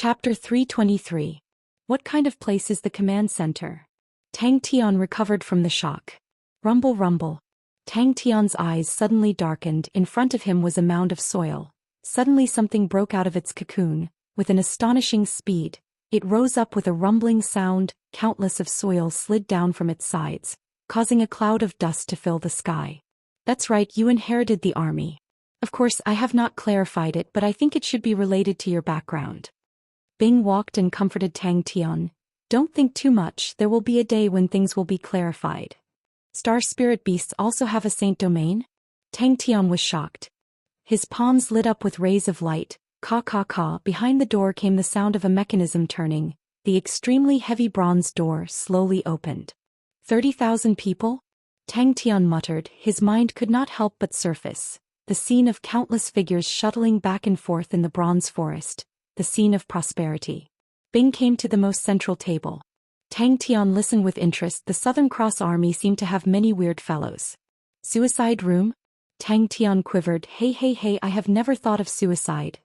Chapter 323. What kind of place is the command center? Tang Tian recovered from the shock. Rumble rumble. Tang Tian's eyes suddenly darkened. In front of him was a mound of soil. Suddenly something broke out of its cocoon. With an astonishing speed, it rose up with a rumbling sound. Countless of soil slid down from its sides, causing a cloud of dust to fill the sky. That's right, you inherited the army. Of course, I have not clarified it, but I think it should be related to your background. Bing walked and comforted Tang Tian. Don't think too much, there will be a day when things will be clarified. Star spirit beasts also have a saint domain? Tang Tian was shocked. His palms lit up with rays of light. Caw caw caw. Behind the door came the sound of a mechanism turning. The extremely heavy bronze door slowly opened. 30,000 people? Tang Tian muttered. His mind could not help but surface the scene of countless figures shuttling back and forth in the bronze forest. The scene of prosperity. Bing came to the most central table. Tang Tian listened with interest. The Southern Cross Army seemed to have many weird fellows. Suicide room? Tang Tian quivered. Hey, I have never thought of suicide.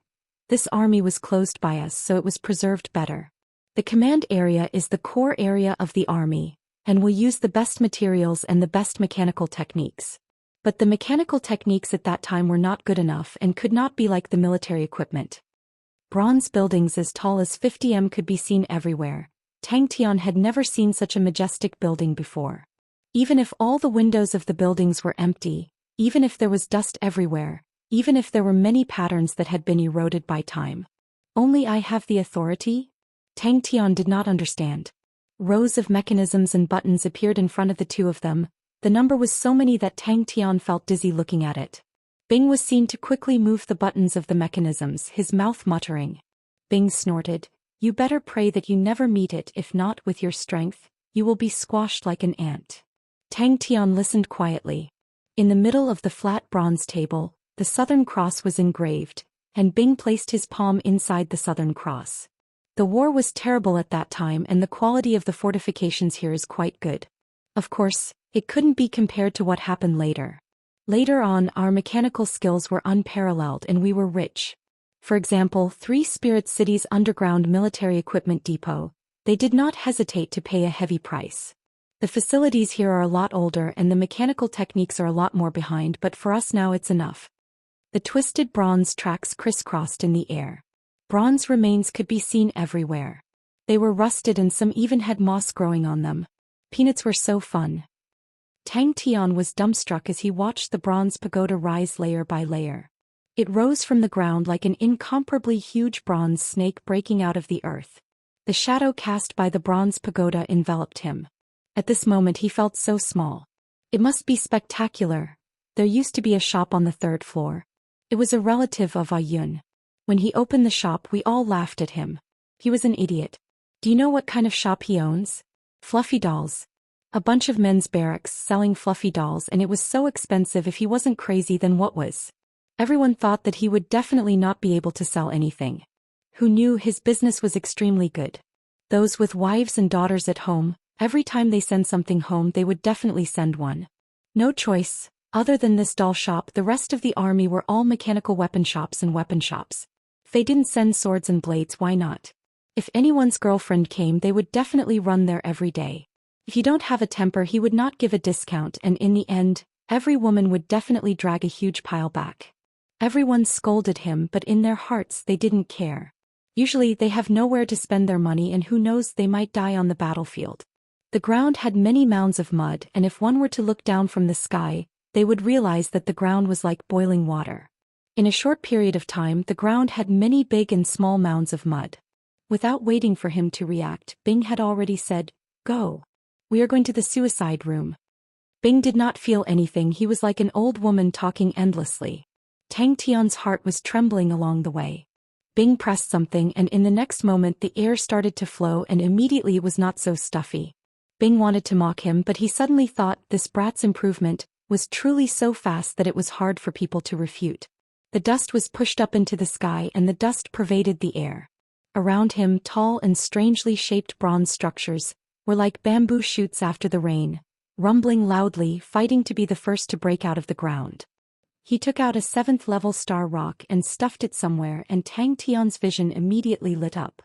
This army was closed by us, so it was preserved better. The command area is the core area of the army, and will use the best materials and the best mechanical techniques. But the mechanical techniques at that time were not good enough and could not be like the military equipment. Bronze buildings as tall as 50 m could be seen everywhere. Tang Tian had never seen such a majestic building before. Even if all the windows of the buildings were empty, even if there was dust everywhere, even if there were many patterns that had been eroded by time. Only I have the authority? Tang Tian did not understand. Rows of mechanisms and buttons appeared in front of the two of them. The number was so many that Tang Tian felt dizzy looking at it. Bing was seen to quickly move the buttons of the mechanisms, his mouth muttering. Bing snorted. You better pray that you never meet it, if not, with your strength, you will be squashed like an ant. Tang Tian listened quietly. In the middle of the flat bronze table, the Southern Cross was engraved, and Bing placed his palm inside the Southern Cross. The war was terrible at that time and the quality of the fortifications here is quite good. Of course, it couldn't be compared to what happened later. Later on, our mechanical skills were unparalleled and we were rich. For example, 3 Spirit Cities underground military equipment depot. They did not hesitate to pay a heavy price. The facilities here are a lot older and the mechanical techniques are a lot more behind, but for us now it's enough. The twisted bronze tracks crisscrossed in the air. Bronze remains could be seen everywhere. They were rusted and some even had moss growing on them. Peanuts were so fun. Tang Tian was dumbstruck as he watched the bronze pagoda rise layer by layer. It rose from the ground like an incomparably huge bronze snake breaking out of the earth. The shadow cast by the bronze pagoda enveloped him. At this moment he felt so small. It must be spectacular. There used to be a shop on the 3rd floor. It was a relative of Ah Yun. When he opened the shop we all laughed at him. He was an idiot. Do you know what kind of shop he owns? Fluffy dolls. A bunch of men's barracks selling fluffy dolls, and it was so expensive. If he wasn't crazy, then what was? Everyone thought that he would definitely not be able to sell anything. Who knew his business was extremely good? Those with wives and daughters at home, every time they send something home they would definitely send one. No choice. Other than this doll shop, the rest of the army were all mechanical weapon shops and weapon shops. If they didn't send swords and blades, why not? If anyone's girlfriend came, they would definitely run there every day. If you don't have a temper, he would not give a discount, and in the end, every woman would definitely drag a huge pile back. Everyone scolded him, but in their hearts they didn't care. Usually they have nowhere to spend their money, and who knows, they might die on the battlefield. The ground had many mounds of mud, and if one were to look down from the sky, they would realize that the ground was like boiling water. In a short period of time, the ground had many big and small mounds of mud. Without waiting for him to react, Bing had already said, "Go. We are going to the suicide room." Bing did not feel anything. He was like an old woman talking endlessly. Tang Tian's heart was trembling along the way. Bing pressed something and in the next moment the air started to flow and immediately it was not so stuffy. Bing wanted to mock him, but he suddenly thought this brat's improvement was truly so fast that it was hard for people to refute. The dust was pushed up into the sky and the dust pervaded the air. Around him, tall and strangely shaped bronze structures were like bamboo shoots after the rain, rumbling loudly, fighting to be the first to break out of the ground. He took out a 7th-level star rock and stuffed it somewhere, and Tang Tian's vision immediately lit up.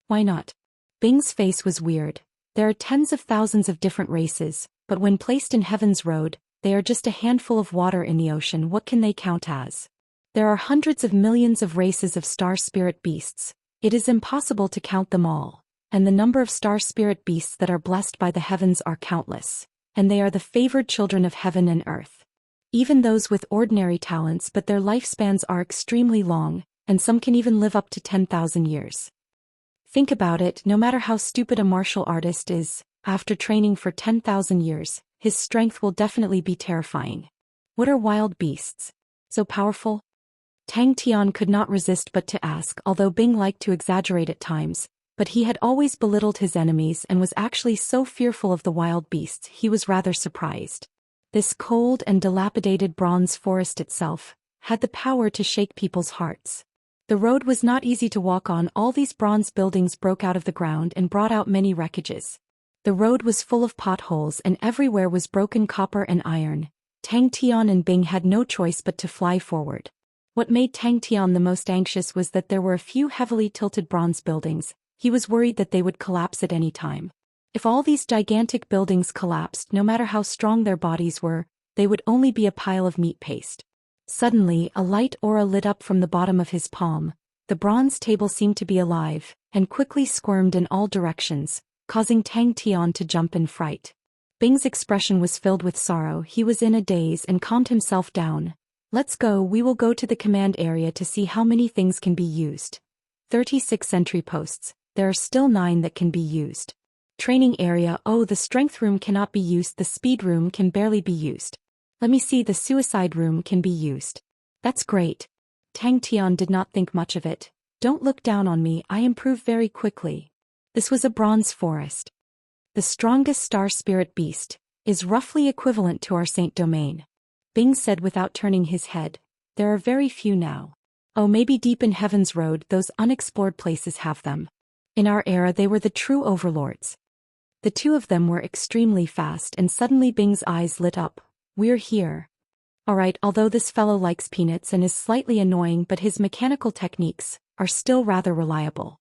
Why not? Bing's face was weird. There are tens of thousands of different races, but when placed in Heaven's Road, they are just a handful of water in the ocean. What can they count as? There are hundreds of millions of races of star spirit beasts. It is impossible to count them all, and the number of star spirit beasts that are blessed by the heavens are countless, and they are the favored children of heaven and earth. Even those with ordinary talents, but their lifespans are extremely long, and some can even live up to 10,000 years. Think about it, no matter how stupid a martial artist is, after training for 10,000 years, his strength will definitely be terrifying. What are wild beasts? So powerful? Tang Tian could not resist but to ask, although Bing liked to exaggerate at times, but he had always belittled his enemies and was actually so fearful of the wild beasts he was rather surprised. This cold and dilapidated bronze forest itself had the power to shake people's hearts. The road was not easy to walk on. All these bronze buildings broke out of the ground and brought out many wreckages. The road was full of potholes and everywhere was broken copper and iron. Tang Tian and Bing had no choice but to fly forward. What made Tang Tian the most anxious was that there were a few heavily tilted bronze buildings. He was worried that they would collapse at any time. If all these gigantic buildings collapsed, no matter how strong their bodies were, they would only be a pile of meat paste. Suddenly, a light aura lit up from the bottom of his palm. The bronze table seemed to be alive, and quickly squirmed in all directions, causing Tang Tian to jump in fright. Bing's expression was filled with sorrow. He was in a daze and calmed himself down. Let's go, we will go to the command area to see how many things can be used. 36 sentry posts, there are still 9 that can be used. Training area, oh, the strength room cannot be used, the speed room can barely be used. Let me see, the suicide room can be used. That's great. Tang Tian did not think much of it. Don't look down on me, I improve very quickly. This was a bronze forest. The strongest star spirit beast is roughly equivalent to our Saint Domain. Bing said without turning his head. There are very few now. Oh, maybe deep in Heaven's Road those unexplored places have them. In our era they were the true overlords. The two of them were extremely fast and suddenly Bing's eyes lit up. We're here. Alright, although this fellow likes peanuts and is slightly annoying, but his mechanical techniques are still rather reliable.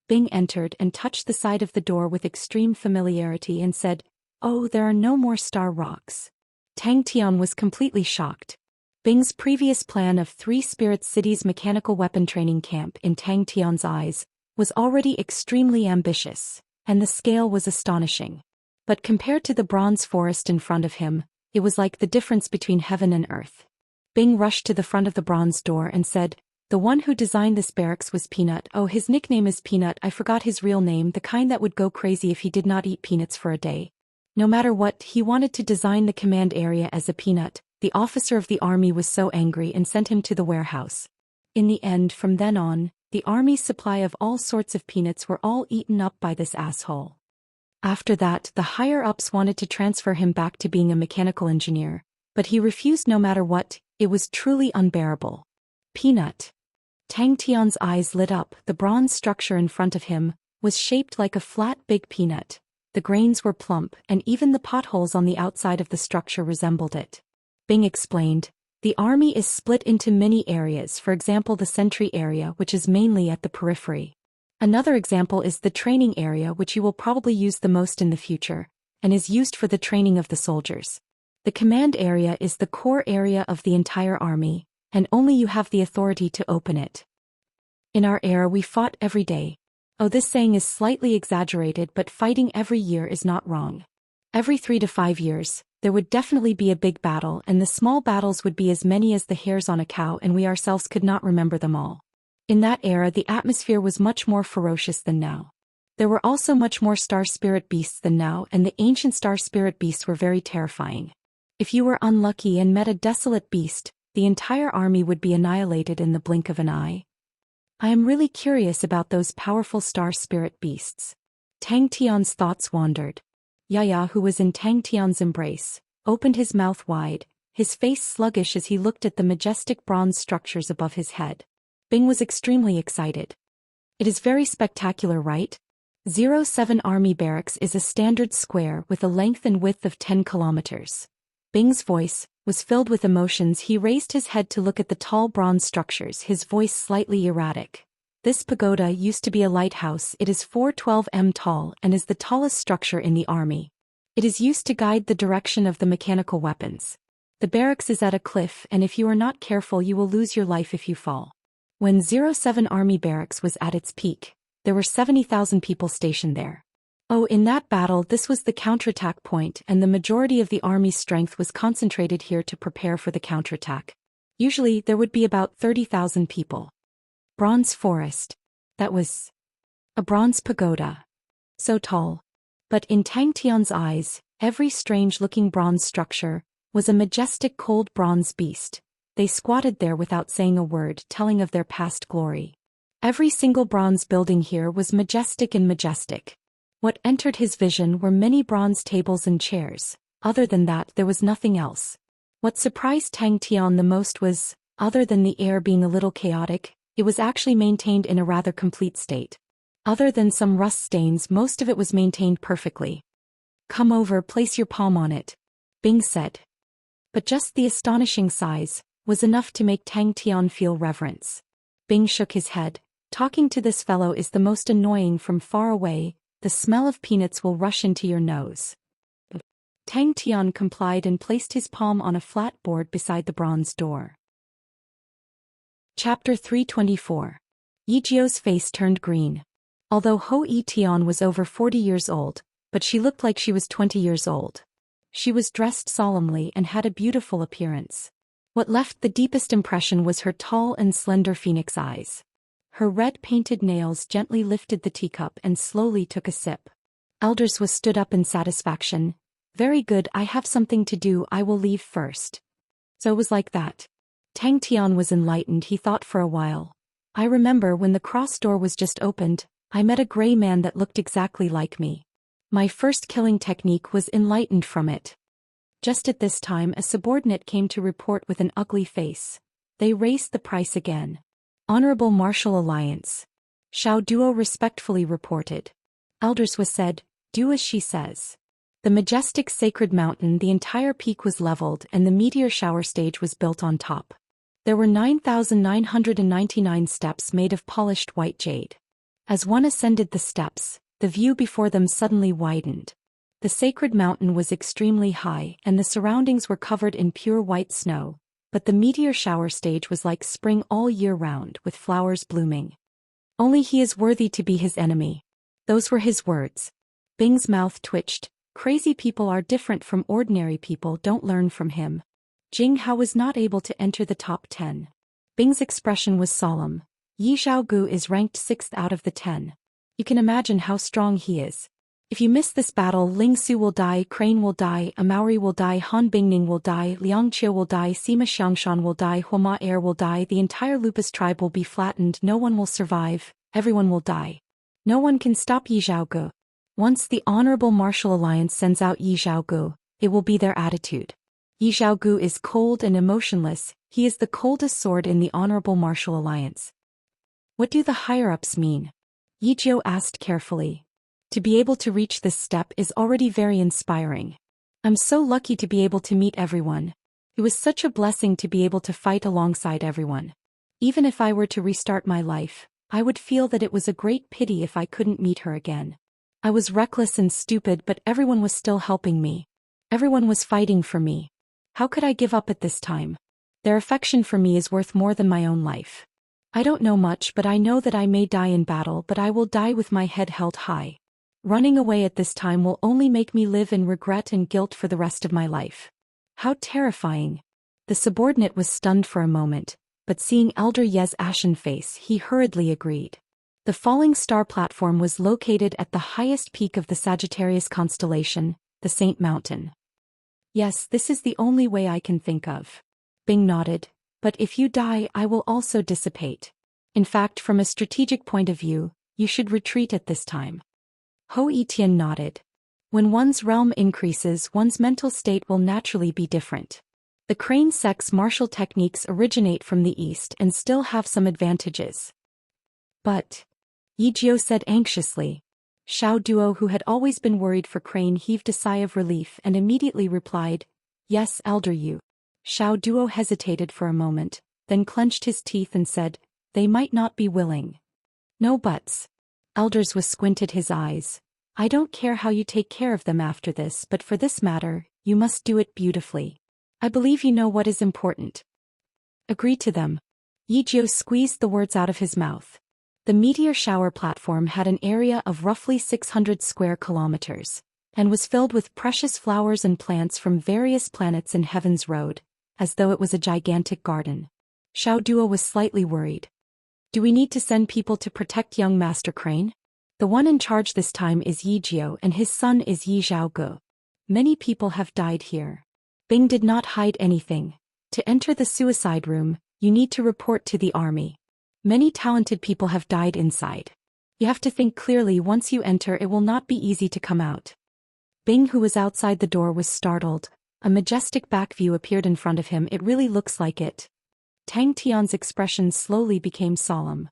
Bing entered and touched the side of the door with extreme familiarity and said, "Oh, there are no more star rocks." Tang Tian was completely shocked. Bing's previous plan of 3 Spirit Cities mechanical weapon training camp in Tang Tian's eyes was already extremely ambitious, and the scale was astonishing. But compared to the bronze forest in front of him, it was like the difference between heaven and earth. Bing rushed to the front of the bronze door and said, "The one who designed this barracks was Peanut. Oh, his nickname is Peanut. I forgot his real name, the kind that would go crazy if he did not eat peanuts for a day. No matter what, he wanted to design the command area as a peanut." The officer of the army was so angry and sent him to the warehouse. In the end, from then on, the army's supply of all sorts of peanuts were all eaten up by this asshole. After that, the higher-ups wanted to transfer him back to being a mechanical engineer, but he refused no matter what. It was truly unbearable. Peanut. Tang Tian's eyes lit up. The bronze structure in front of him was shaped like a flat big peanut. The grains were plump, and even the potholes on the outside of the structure resembled it. Bing explained, "The army is split into many areas, for example the sentry area, which is mainly at the periphery. Another example is the training area, which you will probably use the most in the future, and is used for the training of the soldiers. The command area is the core area of the entire army, and only you have the authority to open it. In our era we fought every day." Oh, this saying is slightly exaggerated, but fighting every year is not wrong. Every 3 to 5 years, there would definitely be a big battle, and the small battles would be as many as the hairs on a cow, and we ourselves could not remember them all. In that era the atmosphere was much more ferocious than now. There were also much more star spirit beasts than now, and the ancient star spirit beasts were very terrifying. If you were unlucky and met a desolate beast, the entire army would be annihilated in the blink of an eye. I am really curious about those powerful star spirit beasts. Tang Tian's thoughts wandered. Yaya, who was in Tang Tian's embrace, opened his mouth wide, his face sluggish as he looked at the majestic bronze structures above his head. Bing was extremely excited. It is very spectacular, right? 07 Army Barracks is a standard square with a length and width of 10 kilometers. Bing's voice was filled with emotions. He raised his head to look at the tall bronze structures, his voice slightly erratic. This pagoda used to be a lighthouse. It is 412 m tall and is the tallest structure in the army. It is used to guide the direction of the mechanical weapons. The barracks is at a cliff, and if you are not careful you will lose your life if you fall. When 07 Army Barracks was at its peak, there were 70,000 people stationed there. Oh, in that battle this was the counterattack point, and the majority of the army's strength was concentrated here to prepare for the counterattack. Usually there would be about 30,000 people. Bronze forest. That was a bronze pagoda. So tall. But in Tang Tian's eyes, every strange-looking bronze structure was a majestic cold bronze beast. They squatted there without saying a word, telling of their past glory. Every single bronze building here was majestic and majestic. What entered his vision were many bronze tables and chairs. Other than that, there was nothing else. What surprised Tang Tian the most was, other than the air being a little chaotic, it was actually maintained in a rather complete state. Other than some rust stains, most of it was maintained perfectly. "Come over, place your palm on it," Bing said. But just the astonishing size was enough to make Tang Tian feel reverence. Bing shook his head. "Talking to this fellow is the most annoying from far away. The smell of peanuts will rush into your nose." Tang Tian complied and placed his palm on a flat board beside the bronze door. Chapter 324. Yijiu's face turned green. Although Hou Tian was over 40 years old, but she looked like she was 20 years old. She was dressed solemnly and had a beautiful appearance. What left the deepest impression was her tall and slender phoenix eyes. Her red-painted nails gently lifted the teacup and slowly took a sip. Elders was stood up in satisfaction. "Very good, I have something to do, I will leave first." So it was like that. Tang Tian was enlightened. He thought for a while. "I remember when the cross door was just opened, I met a gray man that looked exactly like me. My first killing technique was enlightened from it." Just at this time a subordinate came to report with an ugly face. They raised the price again. "Honorable Martial Alliance." Xiao Duo respectfully reported. Elders was said, "Do as she says." The majestic sacred mountain, the entire peak was leveled and the meteor shower stage was built on top. There were 9,999 steps made of polished white jade. As one ascended the steps, the view before them suddenly widened. The sacred mountain was extremely high and the surroundings were covered in pure white snow. But the meteor shower stage was like spring all year round, with flowers blooming. "Only he is worthy to be his enemy." Those were his words. Bing's mouth twitched. Crazy people are different from ordinary people, don't learn from him. Jing Hao was not able to enter the top 10. Bing's expression was solemn. Yi Zhaogu is ranked 6th out of the 10. You can imagine how strong he is. If you miss this battle, Ling Su will die, Crane will die, Amauri will die, Han Bingning will die, Liangqiu will die, Sima Xiangshan will die, Huama Air will die, the entire Lupus tribe will be flattened, no one will survive, everyone will die. No one can stop Yi Zhaogu. Once the Honorable Martial Alliance sends out Yi Zhaogu, it will be their attitude. Yi Zhaogu is cold and emotionless, he is the coldest sword in the Honorable Martial Alliance. What do the higher-ups mean? Yijiu asked carefully. To be able to reach this step is already very inspiring. I'm so lucky to be able to meet everyone. It was such a blessing to be able to fight alongside everyone. Even if I were to restart my life, I would feel that it was a great pity if I couldn't meet her again. I was reckless and stupid, but everyone was still helping me. Everyone was fighting for me. How could I give up at this time? Their affection for me is worth more than my own life. I don't know much, but I know that I may die in battle, but I will die with my head held high. Running away at this time will only make me live in regret and guilt for the rest of my life. How terrifying. The subordinate was stunned for a moment, but seeing Elder Ye's ashen face, he hurriedly agreed. The falling star platform was located at the highest peak of the Sagittarius constellation, the Saint Mountain. "Yes, this is the only way I can think of." Bing nodded. "But if you die, I will also dissipate. In fact, from a strategic point of view, you should retreat at this time." Hou Tian nodded. When one's realm increases, one's mental state will naturally be different. The Crane sect's martial techniques originate from the east and still have some advantages. But, Yijiu said anxiously. Xiao Duo, who had always been worried for Crane, heaved a sigh of relief and immediately replied, "Yes, Elder Yu. Xiao Duo hesitated for a moment, then clenched his teeth and said, "They might not be willing." "No buts." Elders was squinted his eyes. "I don't care how you take care of them after this, but for this matter, you must do it beautifully. I believe you know what is important." "Agree to them." Yijio squeezed the words out of his mouth. The meteor shower platform had an area of roughly 600 square kilometers, and was filled with precious flowers and plants from various planets in Heaven's Road, as though it was a gigantic garden. Xiao Duo was slightly worried. "Do we need to send people to protect young Master Crane? The one in charge this time is Yijio and his son is Yi Zhaogu. Many people have died here." Bing did not hide anything. "To enter the suicide room, you need to report to the army. Many talented people have died inside. You have to think clearly. Once you enter, it will not be easy to come out." Bing, who was outside the door, was startled. A majestic back view appeared in front of him. "It really looks like it." Tang Tian's expression slowly became solemn.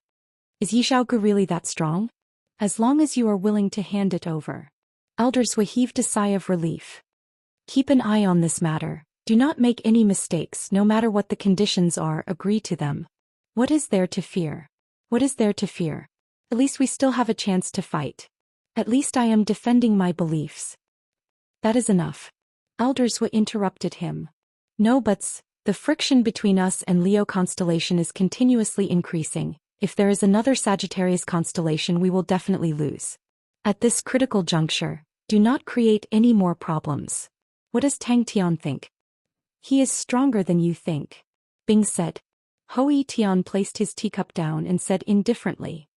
"Is Yi Zhaogu really that strong? As long as you are willing to hand it over." Elder Sui heaved a sigh of relief. "Keep an eye on this matter. Do not make any mistakes. No matter what the conditions are, agree to them. What is there to fear? What is there to fear? At least we still have a chance to fight. At least I am defending my beliefs." "That is enough." Elder Sui interrupted him. "No buts. The friction between us and Leo constellation is continuously increasing. If there is another Sagittarius constellation, we will definitely lose. At this critical juncture, do not create any more problems." "What does Tang Tian think?" "He is stronger than you think," Bing said. Hui Tian placed his teacup down and said indifferently,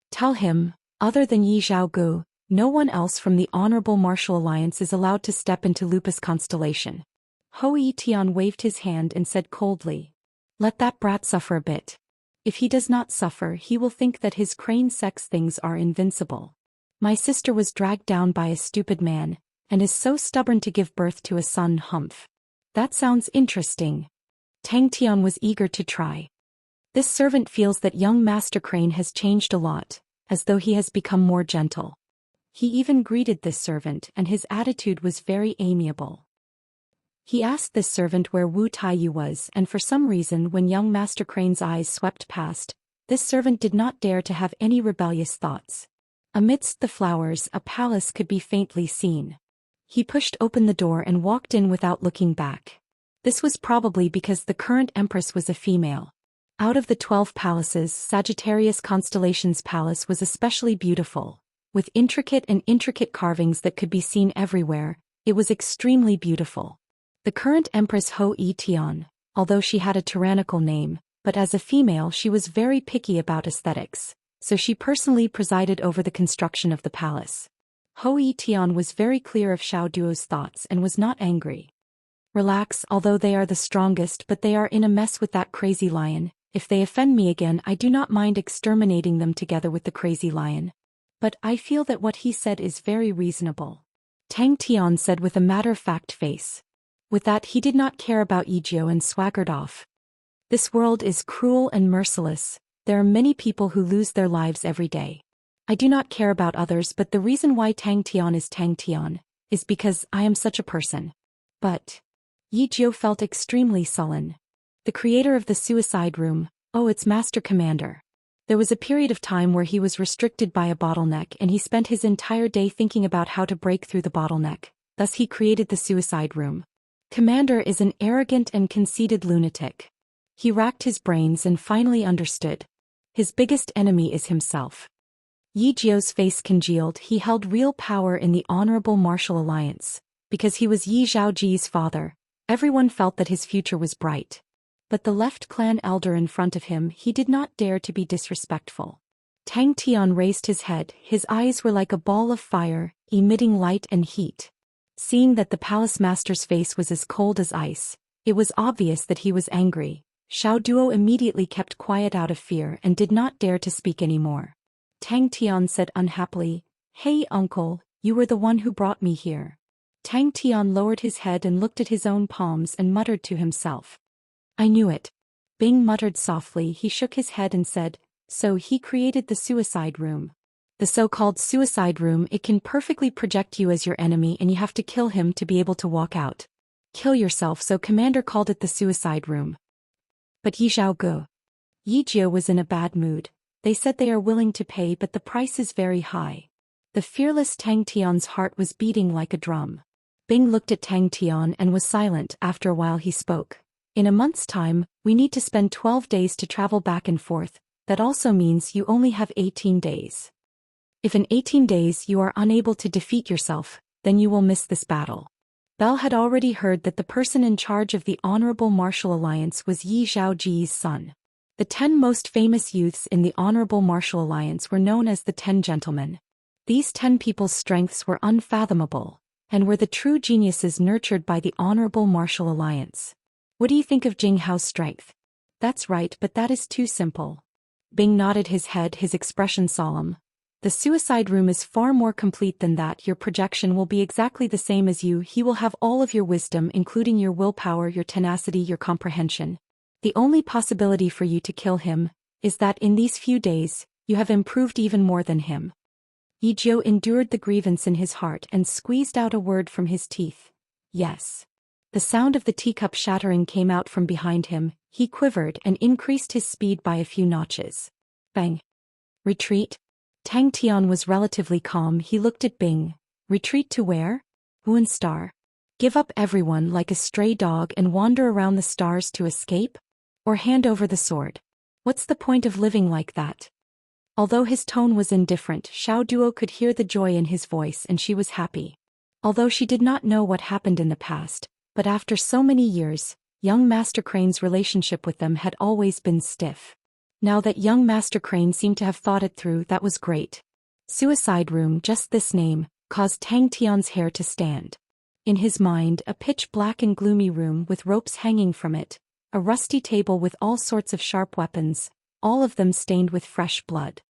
"Tell him, other than Yi Zhaogu, no one else from the Honorable Martial Alliance is allowed to step into Lupus constellation." Hui Tian waved his hand and said coldly, "Let that brat suffer a bit. If he does not suffer, he will think that his crane sex things are invincible. My sister was dragged down by a stupid man, and is so stubborn to give birth to a son. Humph. That sounds interesting." Tang Tian was eager to try. "This servant feels that young Master Crane has changed a lot, as though he has become more gentle." He even greeted this servant, and his attitude was very amiable. He asked this servant where Wu Taiyu was, and for some reason when young Master Crane's eyes swept past, this servant did not dare to have any rebellious thoughts. Amidst the flowers, a palace could be faintly seen. He pushed open the door and walked in without looking back. This was probably because the current empress was a female. Out of the 12 palaces, Sagittarius constellation's palace was especially beautiful. With intricate carvings that could be seen everywhere, it was extremely beautiful. The current Empress Hui Tian, although she had a tyrannical name, but as a female she was very picky about aesthetics, so she personally presided over the construction of the palace. Hui Tian was very clear of Xiao Duo's thoughts and was not angry. "Relax, although they are the strongest, but they are in a mess with that crazy lion. If they offend me again, I do not mind exterminating them together with the crazy lion. But I feel that what he said is very reasonable," Tang Tian said with a matter-of-fact face. With that, he did not care about Yijio and swaggered off. "This world is cruel and merciless. There are many people who lose their lives every day. I do not care about others, but the reason why Tang Tian is because I am such a person." But Yijio felt extremely sullen. The creator of the suicide room, its master commander. There was a period of time where he was restricted by a bottleneck and he spent his entire day thinking about how to break through the bottleneck. Thus he created the suicide room. Commander is an arrogant and conceited lunatic. He racked his brains and finally understood. His biggest enemy is himself. Yi Jiao's face congealed. He held real power in the Honorable Martial Alliance. Because he was Yi Zhaoji's father, everyone felt that his future was bright. But the left clan elder in front of him, he did not dare to be disrespectful. Tang Tian raised his head. His eyes were like a ball of fire, emitting light and heat. Seeing that the palace master's face was as cold as ice, it was obvious that he was angry. Xiao Duo immediately kept quiet out of fear and did not dare to speak anymore. Tang Tian said unhappily, "Hey uncle, you were the one who brought me here." Tang Tian lowered his head and looked at his own palms and muttered to himself. "I knew it." Bing muttered softly. He shook his head and said, "So he created the suicide room." The so-called suicide room, it can perfectly project you as your enemy and you have to kill him to be able to walk out. Kill yourself, so commander called it the suicide room. But Yi Zhaoge. Yi Jie was in a bad mood. They said they are willing to pay, but the price is very high. The fearless Tang Tian's heart was beating like a drum. Bing looked at Tang Tian and was silent. After a while he spoke. In a month's time, we need to spend 12 days to travel back and forth. That also means you only have 18 days. If in 18 days you are unable to defeat yourself, then you will miss this battle. Bell had already heard that the person in charge of the Honorable Martial Alliance was Yi Zhaoji's son. The 10 most famous youths in the Honorable Martial Alliance were known as the 10 Gentlemen. These 10 people's strengths were unfathomable, and were the true geniuses nurtured by the Honorable Martial Alliance. What do you think of Jing Hao's strength? That's right, but that is too simple. Bing nodded his head, his expression solemn. The suicide room is far more complete than that. Your projection will be exactly the same as you. He will have all of your wisdom, including your willpower, your tenacity, your comprehension. The only possibility for you to kill him is that in these few days, you have improved even more than him. Yi Jiu endured the grievance in his heart and squeezed out a word from his teeth. Yes. The sound of the teacup shattering came out from behind him. He quivered and increased his speed by a few notches. Bang. Retreat? Tang Tian was relatively calm. He looked at Bing. Retreat to where? Wuan Star. Give up everyone like a stray dog and wander around the stars to escape? Or hand over the sword? What's the point of living like that? Although his tone was indifferent, Xiao Duo could hear the joy in his voice, and she was happy. Although she did not know what happened in the past, but after so many years, young Master Crane's relationship with them had always been stiff. Now that young Master Crane seemed to have thought it through, that was great. Suicide room, just this name, caused Tang Tian's hair to stand. In his mind, a pitch-black and gloomy room with ropes hanging from it, a rusty table with all sorts of sharp weapons, all of them stained with fresh blood.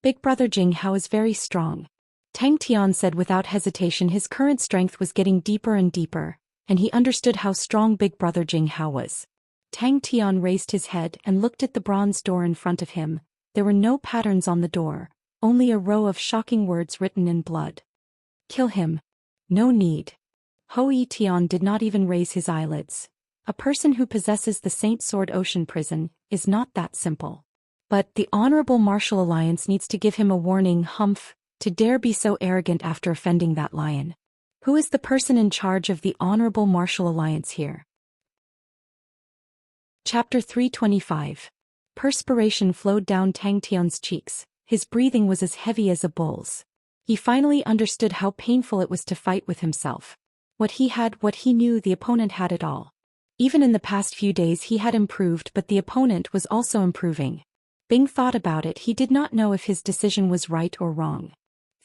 Big brother Jing Hao is very strong. Tang Tian said without hesitation. His current strength was getting deeper and deeper, and he understood how strong big brother Jing Hao was. Tang Tian raised his head and looked at the bronze door in front of him. There were no patterns on the door, only a row of shocking words written in blood. Kill him. No need. Hou Tian did not even raise his eyelids. A person who possesses the Saint Sword Ocean Prison is not that simple. But the Honorable Martial Alliance needs to give him a warning. Humph, to dare be so arrogant after offending that lion. Who is the person in charge of the Honorable Martial Alliance here? Chapter 325. Perspiration flowed down Tang Tian's cheeks. His breathing was as heavy as a bull's. He finally understood how painful it was to fight with himself. What he knew, the opponent had it all. Even in the past few days he had improved, but the opponent was also improving. Bing thought about it. He did not know if his decision was right or wrong.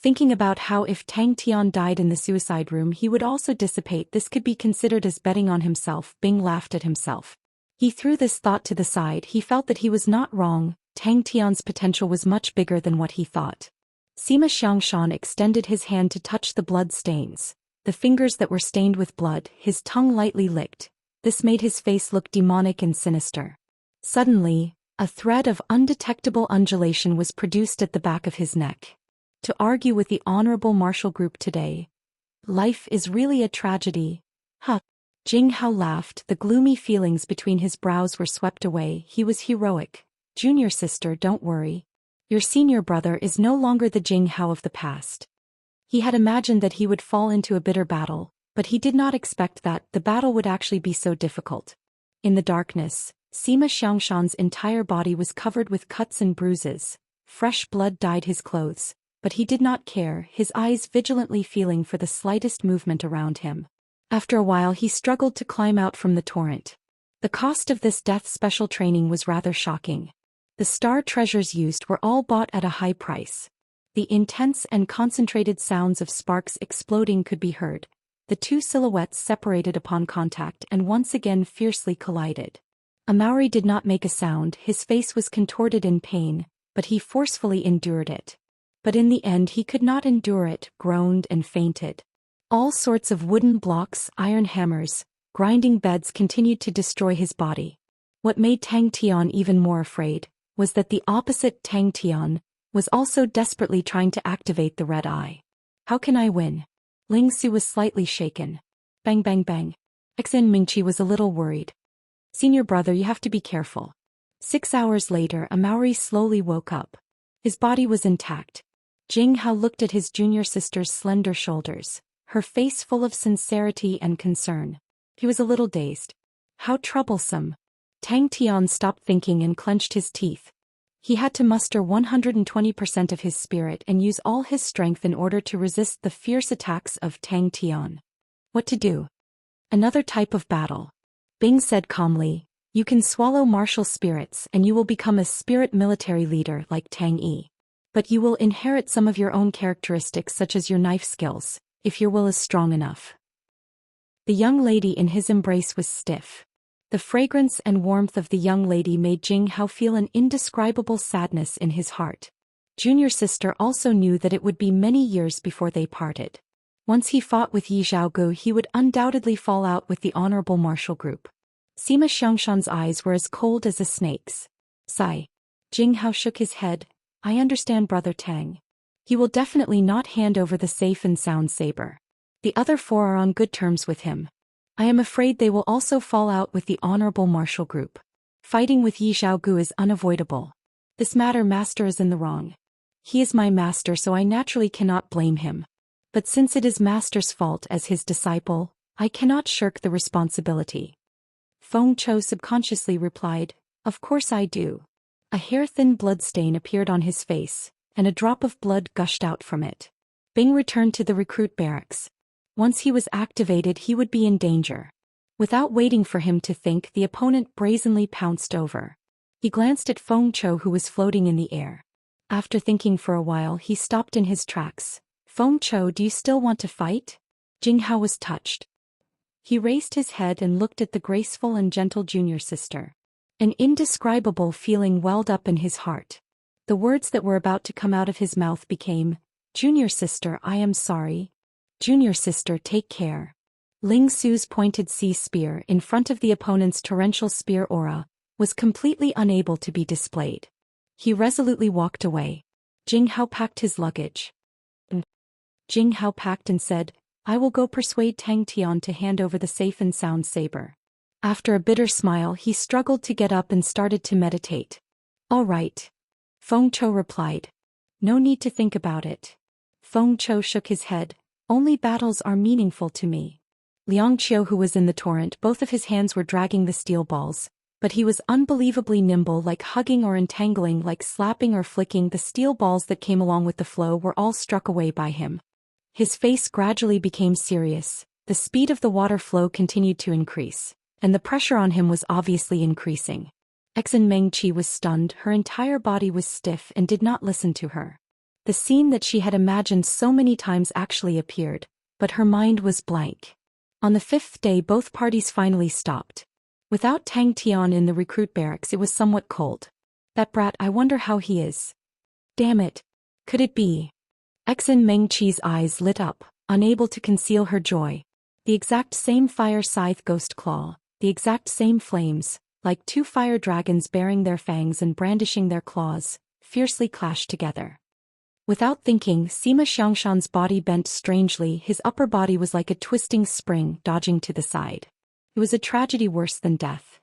Thinking about how if Tang Tian died in the suicide room he would also dissipate, this could be considered as betting on himself. Bing laughed at himself. He threw this thought to the side. He felt that he was not wrong. Tang Tian's potential was much bigger than what he thought. Sima Xianxia extended his hand to touch the blood stains. The fingers that were stained with blood, his tongue lightly licked. This made his face look demonic and sinister. Suddenly, a thread of undetectable undulation was produced at the back of his neck. To argue with the Honorable Martial Group today. Life is really a tragedy. Huh. Jing Hao laughed. The gloomy feelings between his brows were swept away. He was heroic. Junior sister, don't worry. Your senior brother is no longer the Jing Hao of the past. He had imagined that he would fall into a bitter battle, but he did not expect that the battle would actually be so difficult. In the darkness, Sima Xiangxian's entire body was covered with cuts and bruises. Fresh blood dyed his clothes, but he did not care, his eyes vigilantly feeling for the slightest movement around him. After a while he struggled to climb out from the torrent. The cost of this death special training was rather shocking. The star treasures used were all bought at a high price. The intense and concentrated sounds of sparks exploding could be heard. The two silhouettes separated upon contact and once again fiercely collided. Amaury did not make a sound. His face was contorted in pain, but he forcefully endured it. But in the end he could not endure it, groaned and fainted. All sorts of wooden blocks, iron hammers, grinding beds continued to destroy his body. What made Tang Tian even more afraid was that the opposite Tang Tian was also desperately trying to activate the red eye. How can I win? Ling Su was slightly shaken. Bang bang bang. Xin Mingqi was a little worried. Senior brother, you have to be careful. 6 hours later, Amauri slowly woke up. His body was intact. Jing Hao looked at his junior sister's slender shoulders, her face full of sincerity and concern. He was a little dazed. How troublesome. Tang Tian stopped thinking and clenched his teeth. He had to muster 120% of his spirit and use all his strength in order to resist the fierce attacks of Tang Tian. What to do? Another type of battle. Bing said calmly, you can swallow martial spirits and you will become a spirit military leader like Tang Yi. But you will inherit some of your own characteristics such as your knife skills, if your will is strong enough. The young lady in his embrace was stiff. The fragrance and warmth of the young lady made Jing Hao feel an indescribable sadness in his heart. Junior sister also knew that it would be many years before they parted. Once he fought with Yi Zhaogu, he would undoubtedly fall out with the honorable martial group. Sima Xianxian's eyes were as cold as a snake's. Sigh. Jing Hao shook his head. I understand Brother Tang. He will definitely not hand over the safe and sound saber. The other 4 are on good terms with him. I am afraid they will also fall out with the honorable martial group. Fighting with Yi Zhaogu is unavoidable. This master is in the wrong. He is my master, so I naturally cannot blame him. But since it is master's fault as his disciple, I cannot shirk the responsibility. Feng Chou subconsciously replied, of course I do. A hair-thin bloodstain appeared on his face, and a drop of blood gushed out from it. Bing returned to the recruit barracks. Once he was activated, he would be in danger. Without waiting for him to think, the opponent brazenly pounced over. He glanced at Feng Chou, who was floating in the air. After thinking for a while, he stopped in his tracks. Feng Chou, do you still want to fight? Jing Hao was touched. He raised his head and looked at the graceful and gentle junior sister. An indescribable feeling welled up in his heart. The words that were about to come out of his mouth became, Junior sister, I am sorry. Junior sister, take care. Ling Su's pointed sea spear in front of the opponent's torrential spear aura was completely unable to be displayed. He resolutely walked away. Jing Hao packed his luggage. Jing Hao packed and said, I will go persuade Tang Tian to hand over the safe and sound saber. After a bitter smile, he struggled to get up and started to meditate. All right. Feng Chou replied. No need to think about it. Feng Chou shook his head. Only battles are meaningful to me. Liang Qiu, who was in the torrent, both of his hands were dragging the steel balls, but he was unbelievably nimble, like hugging or entangling, like slapping or flicking. The steel balls that came along with the flow were all struck away by him. His face gradually became serious. The speed of the water flow continued to increase, and the pressure on him was obviously increasing. Xin Mengqi was stunned. Her entire body was stiff and did not listen to her. The scene that she had imagined so many times actually appeared, but her mind was blank. On the 5th day, both parties finally stopped. Without Tang Tian in the recruit barracks, it was somewhat cold. That brat, I wonder how he is. Damn it. Could it be? Xin Mengqi's eyes lit up, unable to conceal her joy. The exact same fire scythe ghost claw, the exact same flames, like 2 fire dragons bearing their fangs and brandishing their claws, fiercely clashed together. Without thinking, Sima Xianxian's body bent strangely. His upper body was like a twisting spring, dodging to the side. It was a tragedy worse than death.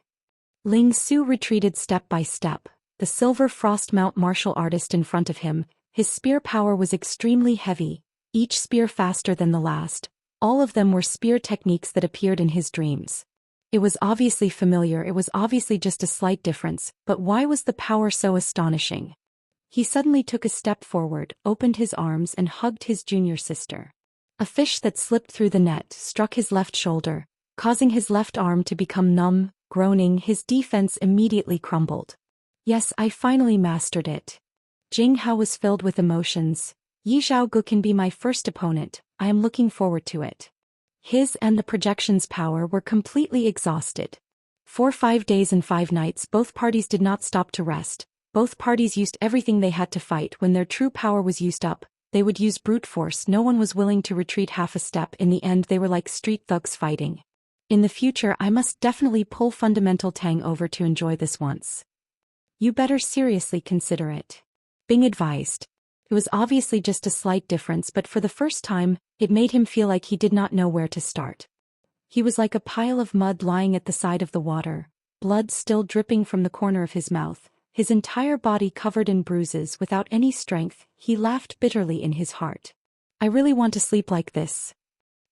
Ling Su retreated step by step, the silver frost mount martial artist in front of him. His spear power was extremely heavy, each spear faster than the last. All of them were spear techniques that appeared in his dreams. It was obviously familiar, it was obviously just a slight difference, but why was the power so astonishing? He suddenly took a step forward, opened his arms and hugged his junior sister. A fish that slipped through the net struck his left shoulder, causing his left arm to become numb. Groaning, his defense immediately crumbled. Yes, I finally mastered it. Jing Hao was filled with emotions. Yi Zhaogu can be my first opponent, I am looking forward to it. His and the projection's power were completely exhausted. For 5 days and 5 nights, both parties did not stop to rest. Both parties used everything they had to fight. When their true power was used up, they would use brute force. No one was willing to retreat half a step. In the end, they were like street thugs fighting. In the future, I must definitely pull Fundamental Tang over to enjoy this once. You better seriously consider it. Bing advised. It was obviously just a slight difference, but for the first time, it made him feel like he did not know where to start. He was like a pile of mud lying at the side of the water, blood still dripping from the corner of his mouth, his entire body covered in bruises without any strength. He laughed bitterly in his heart. I really want to sleep like this.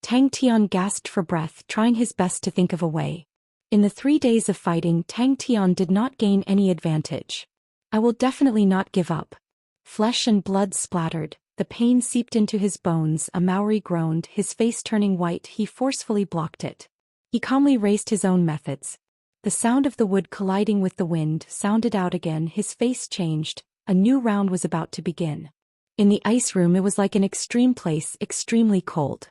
Tang Tian gasped for breath, trying his best to think of a way. In the 3 days of fighting, Tang Tian did not gain any advantage. I will definitely not give up. Flesh and blood splattered, the pain seeped into his bones. A Maori groaned, his face turning white. He forcefully blocked it. He calmly raced his own methods. The sound of the wood colliding with the wind sounded out again. His face changed. A new round was about to begin. In the ice room, it was like an extreme place, extremely cold.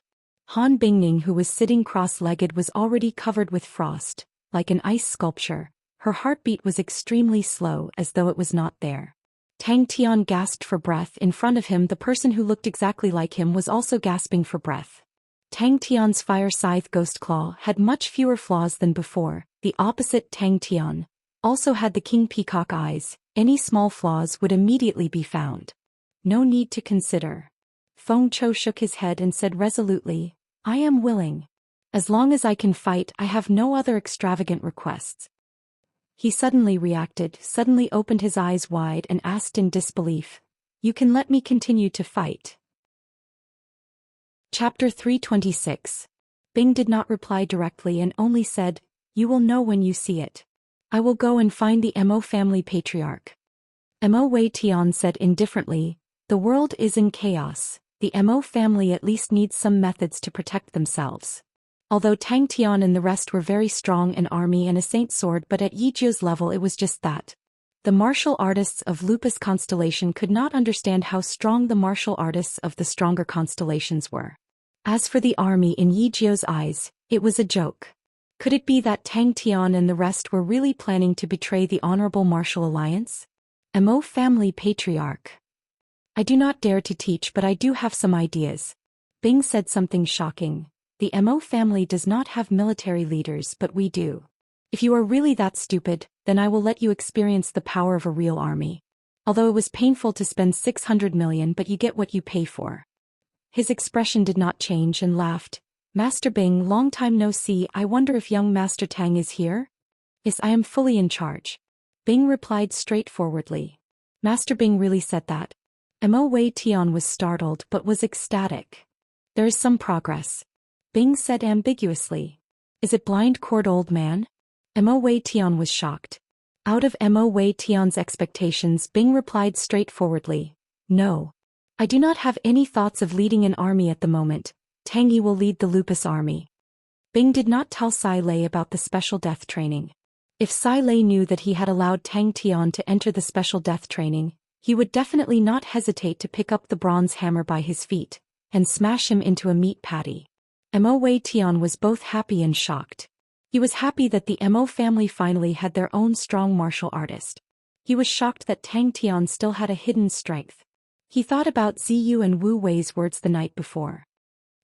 Han Bingning, who was sitting cross-legged, was already covered with frost, like an ice sculpture. Her heartbeat was extremely slow, as though it was not there. Tang Tian gasped for breath. In front of him, the person who looked exactly like him was also gasping for breath. Tang Tian's fire scythe Ghost Claw had much fewer flaws than before. The opposite, Tang Tian, also had the king peacock eyes. Any small flaws would immediately be found. No need to consider. Feng Chou shook his head and said resolutely, I am willing. As long as I can fight, I have no other extravagant requests. He suddenly reacted, suddenly opened his eyes wide and asked in disbelief, You can let me continue to fight. Chapter 326. Bing did not reply directly and only said, You will know when you see it. I will go and find the Mo family patriarch. Mo Wei Tian said indifferently, The world is in chaos. The Mo family at least needs some methods to protect themselves. Although Tang Tian and the rest were very strong, an army and a saint sword, but at Yijio's level it was just that. The martial artists of Lupus constellation could not understand how strong the martial artists of the stronger constellations were. As for the army, in Yijio's eyes, it was a joke. Could it be that Tang Tian and the rest were really planning to betray the honorable martial alliance? Mo family patriarch. I do not dare to teach, but I do have some ideas. Bing said something shocking. The Mo family does not have military leaders, but we do. If you are really that stupid, then I will let you experience the power of a real army. Although it was painful to spend 600 million, but you get what you pay for. His expression did not change and laughed. Master Bing, long time no see. I wonder if young Master Tang is here? Yes, I am fully in charge. Bing replied straightforwardly. Master Bing really said that? Mo Wei Tian was startled but was ecstatic. There is some progress. Bing said ambiguously. Is it blind cord, old man? Mo Wei Tian was shocked. Out of Mo Wei Tian's expectations, Bing replied straightforwardly. No. I do not have any thoughts of leading an army at the moment. Tang Yi will lead the Lupus army. Bing did not tell Sai Lei about the special death training. If Sai Lei knew that he had allowed Tang Tian to enter the special death training, he would definitely not hesitate to pick up the bronze hammer by his feet and smash him into a meat patty. Mo Wei Tian was both happy and shocked. He was happy that the Mo family finally had their own strong martial artist. He was shocked that Tang Tian still had a hidden strength. He thought about Ziyu and Wu Wei's words the night before.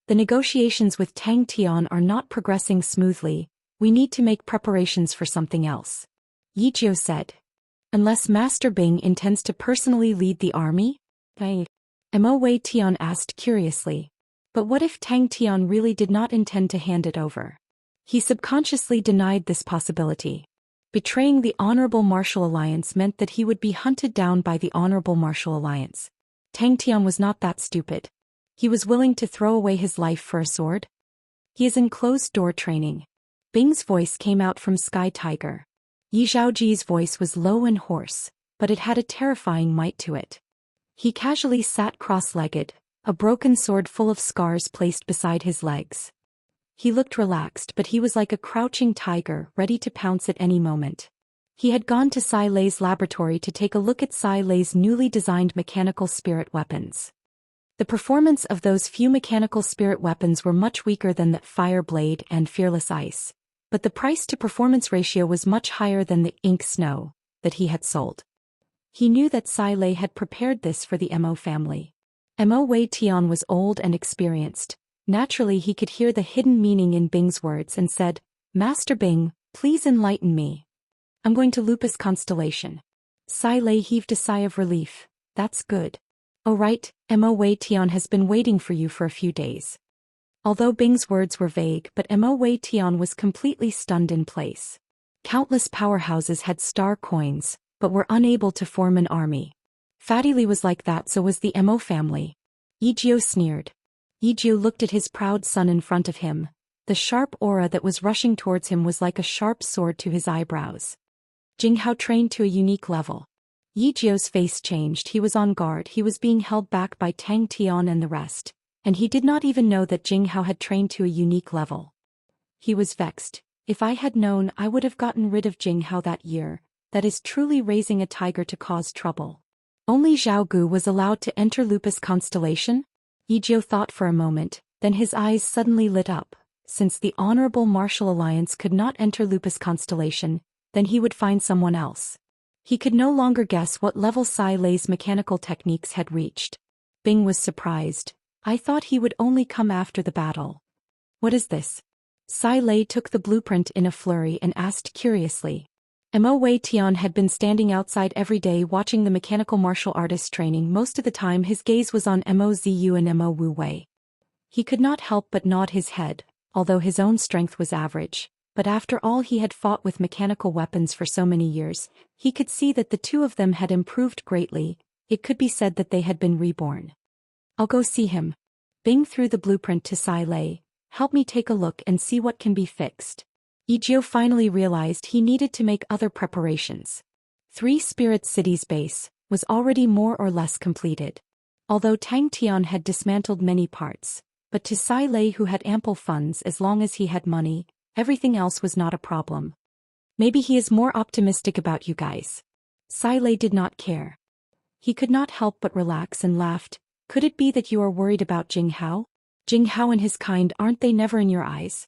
The negotiations with Tang Tian are not progressing smoothly. We need to make preparations for something else. Yijio said. Unless Master Bing intends to personally lead the army? Mo Wei Tian asked curiously. But what if Tang Tian really did not intend to hand it over? He subconsciously denied this possibility. Betraying the Honorable Martial Alliance meant that he would be hunted down by the Honorable Martial Alliance. Tang Tian was not that stupid. He was willing to throw away his life for a sword. He is in closed-door training. Bing's voice came out from Sky Tiger. Yi Zhaoji's voice was low and hoarse, but it had a terrifying might to it. He casually sat cross-legged, a broken sword full of scars placed beside his legs. He looked relaxed, but he was like a crouching tiger, ready to pounce at any moment. He had gone to Sai Lei's laboratory to take a look at Sai Lei's newly designed mechanical spirit weapons. The performance of those few mechanical spirit weapons were much weaker than the Fire Blade and Fearless Ice, but the price-to-performance ratio was much higher than the Ink Snow that he had sold. He knew that Sai Lei had prepared this for the Mo family. Mo Wei Tian was old and experienced. Naturally, he could hear the hidden meaning in Bing's words and said, Master Bing, please enlighten me. I'm going to Lupus constellation. Sai Lei heaved a sigh of relief. That's good. Oh right, Mo Wei Tian has been waiting for you for a few days. Although Bing's words were vague, but Mo Wei Tian was completely stunned in place. Countless powerhouses had star coins, but were unable to form an army. Fatty Li was like that, so was the Mo family. Yi Jiu sneered. Yi Jiu looked at his proud son in front of him. The sharp aura that was rushing towards him was like a sharp sword to his eyebrows. Jing Hao trained to a unique level. Yi Jiu's face changed. He was on guard. He was being held back by Tang Tian and the rest, and he did not even know that Jing Hao had trained to a unique level. He was vexed. If I had known, I would have gotten rid of Jing Hao that year. That is truly raising a tiger to cause trouble. Only Zhao Gu was allowed to enter Lupus constellation? Yi Jiu thought for a moment, then his eyes suddenly lit up. Since the Honorable Martial Alliance could not enter Lupus constellation, then he would find someone else. He could no longer guess what level Sai Lei's mechanical techniques had reached. Bing was surprised. I thought he would only come after the battle. What is this? Sai Lei took the blueprint in a flurry and asked curiously. Mo Wei Tian had been standing outside every day watching the mechanical martial artist training. Most of the time his gaze was on Mo Ziyu and Mo Wu Wei. He could not help but nod his head, although his own strength was average. But after all he had fought with mechanical weapons for so many years, he could see that the two of them had improved greatly. It could be said that they had been reborn. I'll go see him. Bing threw the blueprint to Sai Lei. Help me take a look and see what can be fixed. Yi Jiu finally realized he needed to make other preparations. 3 Spirit Cities base was already more or less completed. Although Tang Tian had dismantled many parts, but to Sai Lei, who had ample funds as long as he had money, everything else was not a problem. Maybe he is more optimistic about you guys. Sai Lei did not care. He could not help but relax and laughed. Could it be that you are worried about Jing Hao? Jing Hao and his kind, aren't they never in your eyes?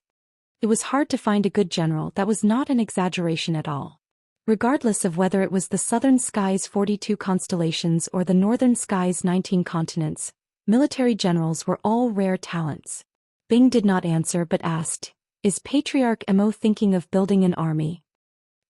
It was hard to find a good general. That was not an exaggeration at all. Regardless of whether it was the Southern Sky's 42 constellations or the Northern Sky's 19 continents, military generals were all rare talents. Bing did not answer but asked, is Patriarch Mo thinking of building an army?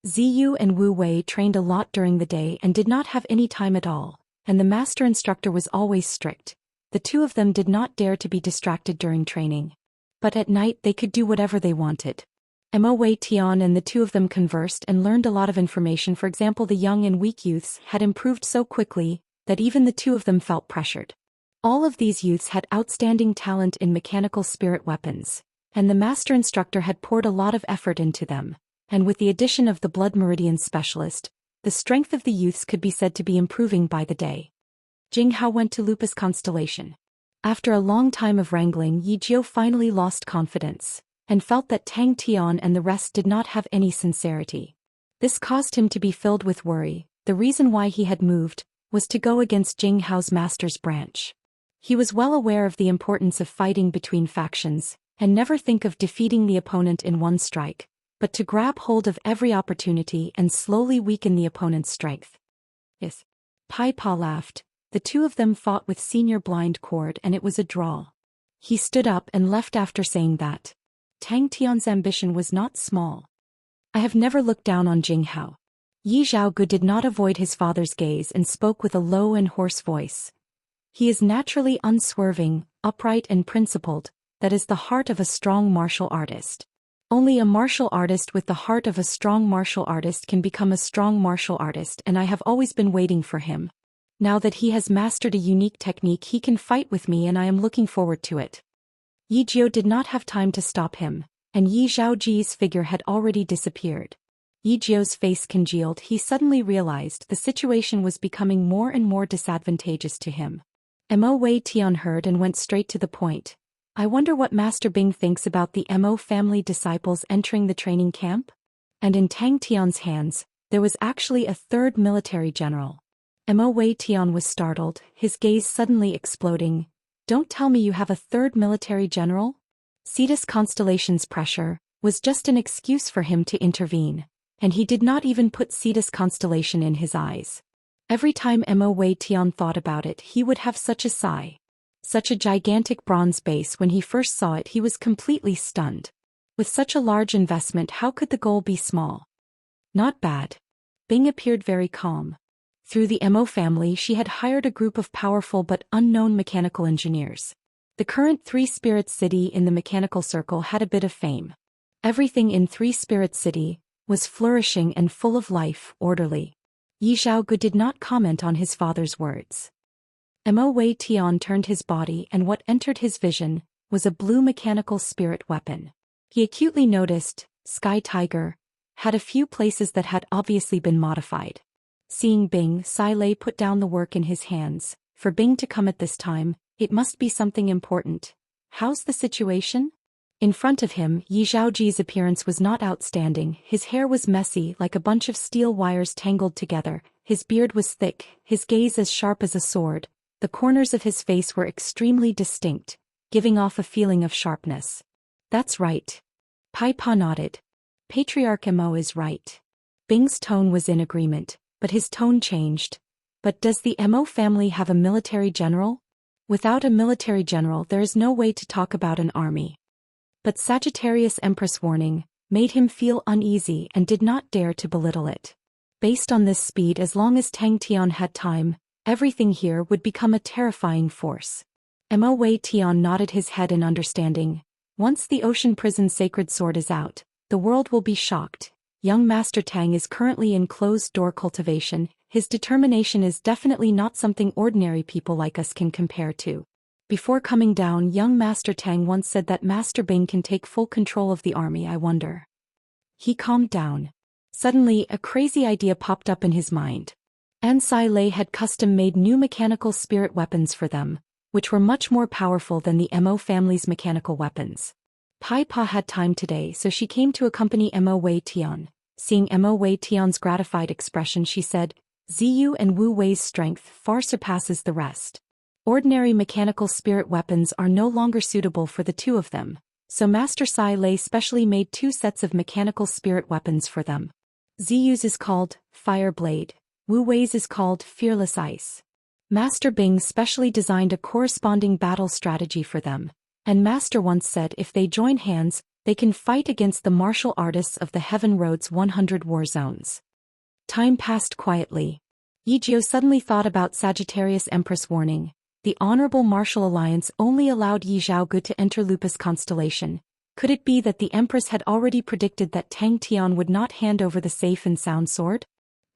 Ziyu and Wu Wei trained a lot during the day and did not have any time at all, and the master instructor was always strict. The two of them did not dare to be distracted during training. But at night they could do whatever they wanted. Mo Wei Tian and the two of them conversed and learned a lot of information. For example, the young and weak youths had improved so quickly that even the two of them felt pressured. All of these youths had outstanding talent in mechanical spirit weapons, and the master instructor had poured a lot of effort into them, and with the addition of the Blood Meridian specialist, the strength of the youths could be said to be improving by the day. Jing Hao went to Lupus constellation. After a long time of wrangling, Yi Jiu finally lost confidence, and felt that Tang Tian and the rest did not have any sincerity. This caused him to be filled with worry. The reason why he had moved was to go against Jing Hao's master's branch. He was well aware of the importance of fighting between factions, and never think of defeating the opponent in one strike, but to grab hold of every opportunity and slowly weaken the opponent's strength. Yes. Pai Pa laughed. The two of them fought with Senior Blind Cord and it was a draw. He stood up and left after saying that. Tang Tian's ambition was not small. I have never looked down on Jing Hao. Yi Zhaogu did not avoid his father's gaze and spoke with a low and hoarse voice. He is naturally unswerving, upright and principled. That is the heart of a strong martial artist. Only a martial artist with the heart of a strong martial artist can become a strong martial artist, and I have always been waiting for him. Now that he has mastered a unique technique, he can fight with me and I am looking forward to it. Yi Jiu did not have time to stop him, and Yi Zhaoji's figure had already disappeared. Yi Jiu's face congealed. He suddenly realized the situation was becoming more and more disadvantageous to him. Mo Wei Tian heard and went straight to the point. I wonder what Master Bing thinks about the Mo family disciples entering the training camp? And in Tang Tian's hands, there was actually a third military general. Mo Wei Tian was startled, his gaze suddenly exploding. Don't tell me you have a third military general? Cetus Constellation's pressure was just an excuse for him to intervene, and he did not even put Cetus Constellation in his eyes. Every time Mo Wei Tian thought about it, he would have such a sigh. Such a gigantic bronze base. When he first saw it, he was completely stunned. With such a large investment, how could the goal be small? Not bad. Bing appeared very calm. Through the Mo family, she had hired a group of powerful but unknown mechanical engineers. The current Three Spirits City in the mechanical circle had a bit of fame. Everything in Three Spirits City was flourishing and full of life, orderly. Yi Zhaogu did not comment on his father's words. Mo Wei Tian turned his body, and what entered his vision was a blue mechanical spirit weapon. He acutely noticed, Sky Tiger had a few places that had obviously been modified. Seeing Bing, Sai Lei put down the work in his hands. For Bing to come at this time, it must be something important. How's the situation? In front of him, Yi Zhaoji's appearance was not outstanding. His hair was messy like a bunch of steel wires tangled together, his beard was thick, his gaze as sharp as a sword, the corners of his face were extremely distinct, giving off a feeling of sharpness. That's right. Pai Pa nodded. Patriarch Mo is right. Bing's tone was in agreement, but his tone changed. But does the Mo family have a military general? Without a military general there is no way to talk about an army. But Sagittarius Empress warning made him feel uneasy and did not dare to belittle it. Based on this speed, as long as Tang Tian had time, everything here would become a terrifying force. Mo Wei Tian nodded his head in understanding. Once the ocean prison sacred sword is out, the world will be shocked. Young Master Tang is currently in closed-door cultivation. His determination is definitely not something ordinary people like us can compare to. Before coming down, young Master Tang once said that Master Bing can take full control of the army. I wonder. He calmed down. Suddenly, a crazy idea popped up in his mind. Sai Lei had custom-made new mechanical spirit weapons for them, which were much more powerful than the Mo family's mechanical weapons. Pai Pa had time today, so she came to accompany Mo Wei Tian. Seeing Mo Wei Tian's gratified expression, she said, Ziyu and Wu Wei's strength far surpasses the rest. Ordinary mechanical spirit weapons are no longer suitable for the two of them, so Master Sai Lei specially made 2 sets of mechanical spirit weapons for them. Ziyu's is called Fire Blade, Wu Wei's is called Fearless Ice. Master Bing specially designed a corresponding battle strategy for them, and Master once said if they join hands, they can fight against the martial artists of the Heaven Road's 100 war zones. Time passed quietly. Yi Jiao suddenly thought about Sagittarius Empress warning. The Honorable Martial Alliance only allowed Yi Zhaogu to enter Lupus constellation. Could it be that the Empress had already predicted that Tang Tian would not hand over the safe and sound sword?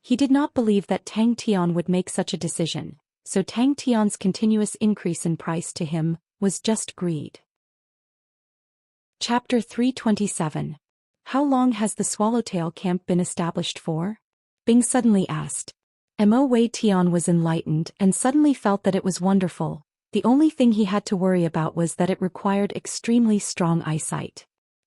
He did not believe that Tang Tian would make such a decision, so Tang Tian's continuous increase in price to him was just greed. Chapter 327. How long has the Swallowtail camp been established for? Bing suddenly asked. Mo Wei Tian was enlightened and suddenly felt that it was wonderful. The only thing he had to worry about was that it required extremely strong eyesight.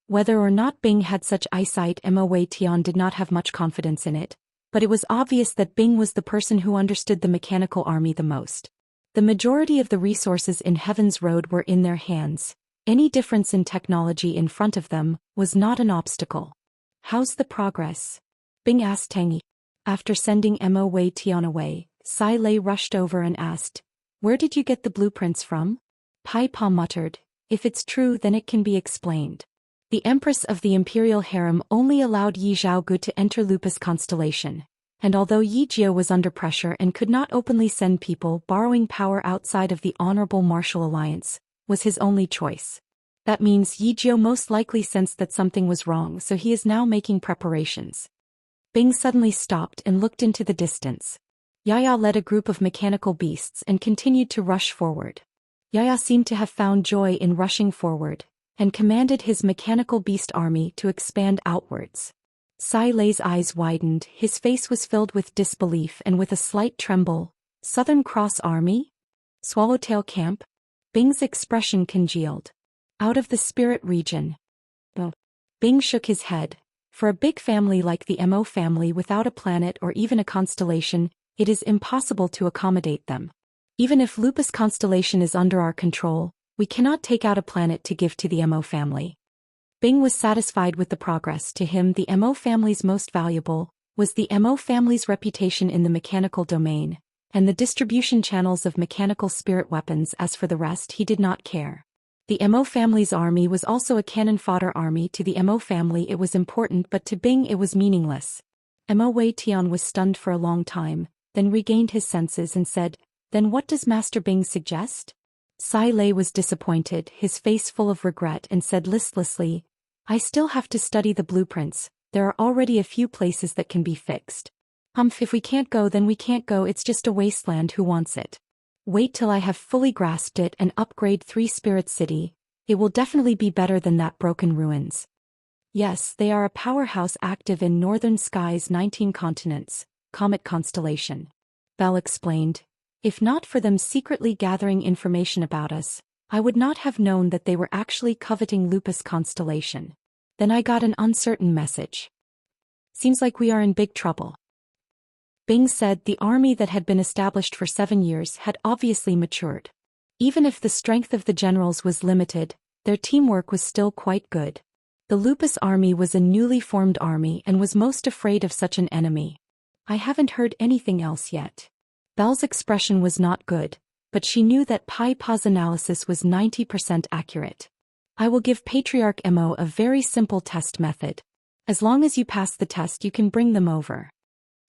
Whether or not Bing had such eyesight, Mo Wei Tian did not have much confidence in it, but it was obvious that Bing was the person who understood the mechanical army the most. The majority of the resources in Heaven's Road were in their hands. Any difference in technology in front of them was not an obstacle. How's the progress? Bing asked Tang Yi. After sending Mo Wei Tian away, Sai Lei rushed over and asked, Where did you get the blueprints from? Pai Pa muttered, If it's true then it can be explained. The Empress of the Imperial Harem only allowed Yi Zhaogu to enter Lupus constellation, and although Yi Jiao was under pressure and could not openly send people, borrowing power outside of the Honorable Martial Alliance was his only choice. That means Yi Jiao most likely sensed that something was wrong, so he is now making preparations. Bing suddenly stopped and looked into the distance. Yaya led a group of mechanical beasts and continued to rush forward. Yaya seemed to have found joy in rushing forward, and commanded his mechanical beast army to expand outwards. Sai Lei's eyes widened, his face was filled with disbelief and with a slight tremble. Southern Cross Army? Swallowtail Camp? Bing's expression congealed. Out of the spirit region. Bing shook his head. For a big family like the Mo family without a planet or even a constellation, it is impossible to accommodate them. Even if Lupus constellation is under our control, we cannot take out a planet to give to the Mo family. Bing was satisfied with the progress. To him, the Mo family's most valuable was the Mo family's reputation in the mechanical domain, and the distribution channels of mechanical spirit weapons. As for the rest, he did not care. The Mo family's army was also a cannon fodder army. To the Mo family it was important, but to Bing it was meaningless. Mo Wei Tian was stunned for a long time, then regained his senses and said, Then what does Master Bing suggest? Sai Lei was disappointed, his face full of regret, and said listlessly, I still have to study the blueprints. There are already a few places that can be fixed. If we can't go, then we can't go, it's just a wasteland, who wants it? Wait till I have fully grasped it and upgrade 3 Spirit City. It will definitely be better than that broken ruins. Yes, they are a powerhouse active in northern skies 19 continents, Comet Constellation. Bell explained. If not for them secretly gathering information about us, I would not have known that they were actually coveting Lupus Constellation. Then I got an uncertain message. Seems like we are in big trouble. Bing said the army that had been established for 7 years had obviously matured. Even if the strength of the generals was limited, their teamwork was still quite good. The Lupus army was a newly formed army and was most afraid of such an enemy. I haven't heard anything else yet. Belle's expression was not good, but she knew that Pai Pa's analysis was 90% accurate. I will give Patriarch Mo a very simple test method. As long as you pass the test, you can bring them over.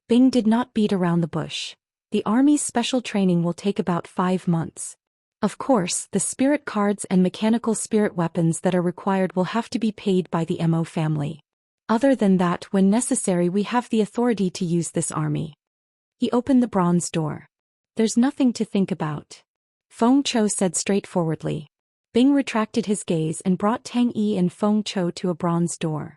Bing did not beat around the bush. The army's special training will take about 5 months. Of course, the spirit cards and mechanical spirit weapons that are required will have to be paid by the Mo family. Other than that, when necessary, we have the authority to use this army. He opened the bronze door. There's nothing to think about. Feng Chou said straightforwardly. Bing retracted his gaze and brought Tang Yi and Feng Chou to a bronze door.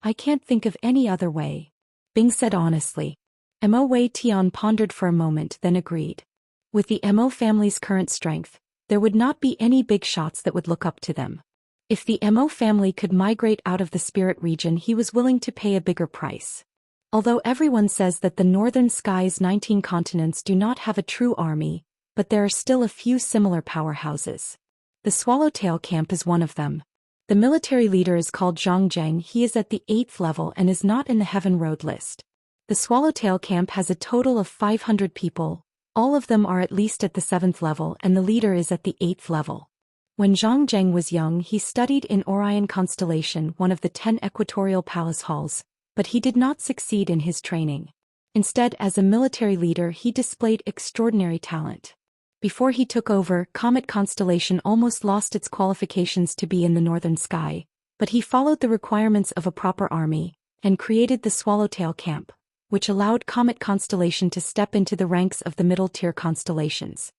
I can't think of any other way. Bing said honestly. Mo Wei Tian pondered for a moment, then agreed. With the Mo family's current strength, there would not be any big shots that would look up to them. If the Mo family could migrate out of the spirit region, he was willing to pay a bigger price. Although everyone says that the northern skies 19 continents do not have a true army, but there are still a few similar powerhouses. The Swallowtail camp is one of them. The military leader is called Zhang Zheng. He is at the 8th level and is not in the Heaven Road list. The Swallowtail camp has a total of 500 people. All of them are at least at the 7th level, and the leader is at the 8th level. When Zhang Zheng was young, he studied in Orion Constellation, one of the 10 equatorial palace halls, but he did not succeed in his training. Instead, as a military leader, he displayed extraordinary talent. Before he took over, Comet Constellation almost lost its qualifications to be in the northern sky, but he followed the requirements of a proper army, and created the Swallowtail camp, which allowed Comet Constellation to step into the ranks of the middle-tier constellations.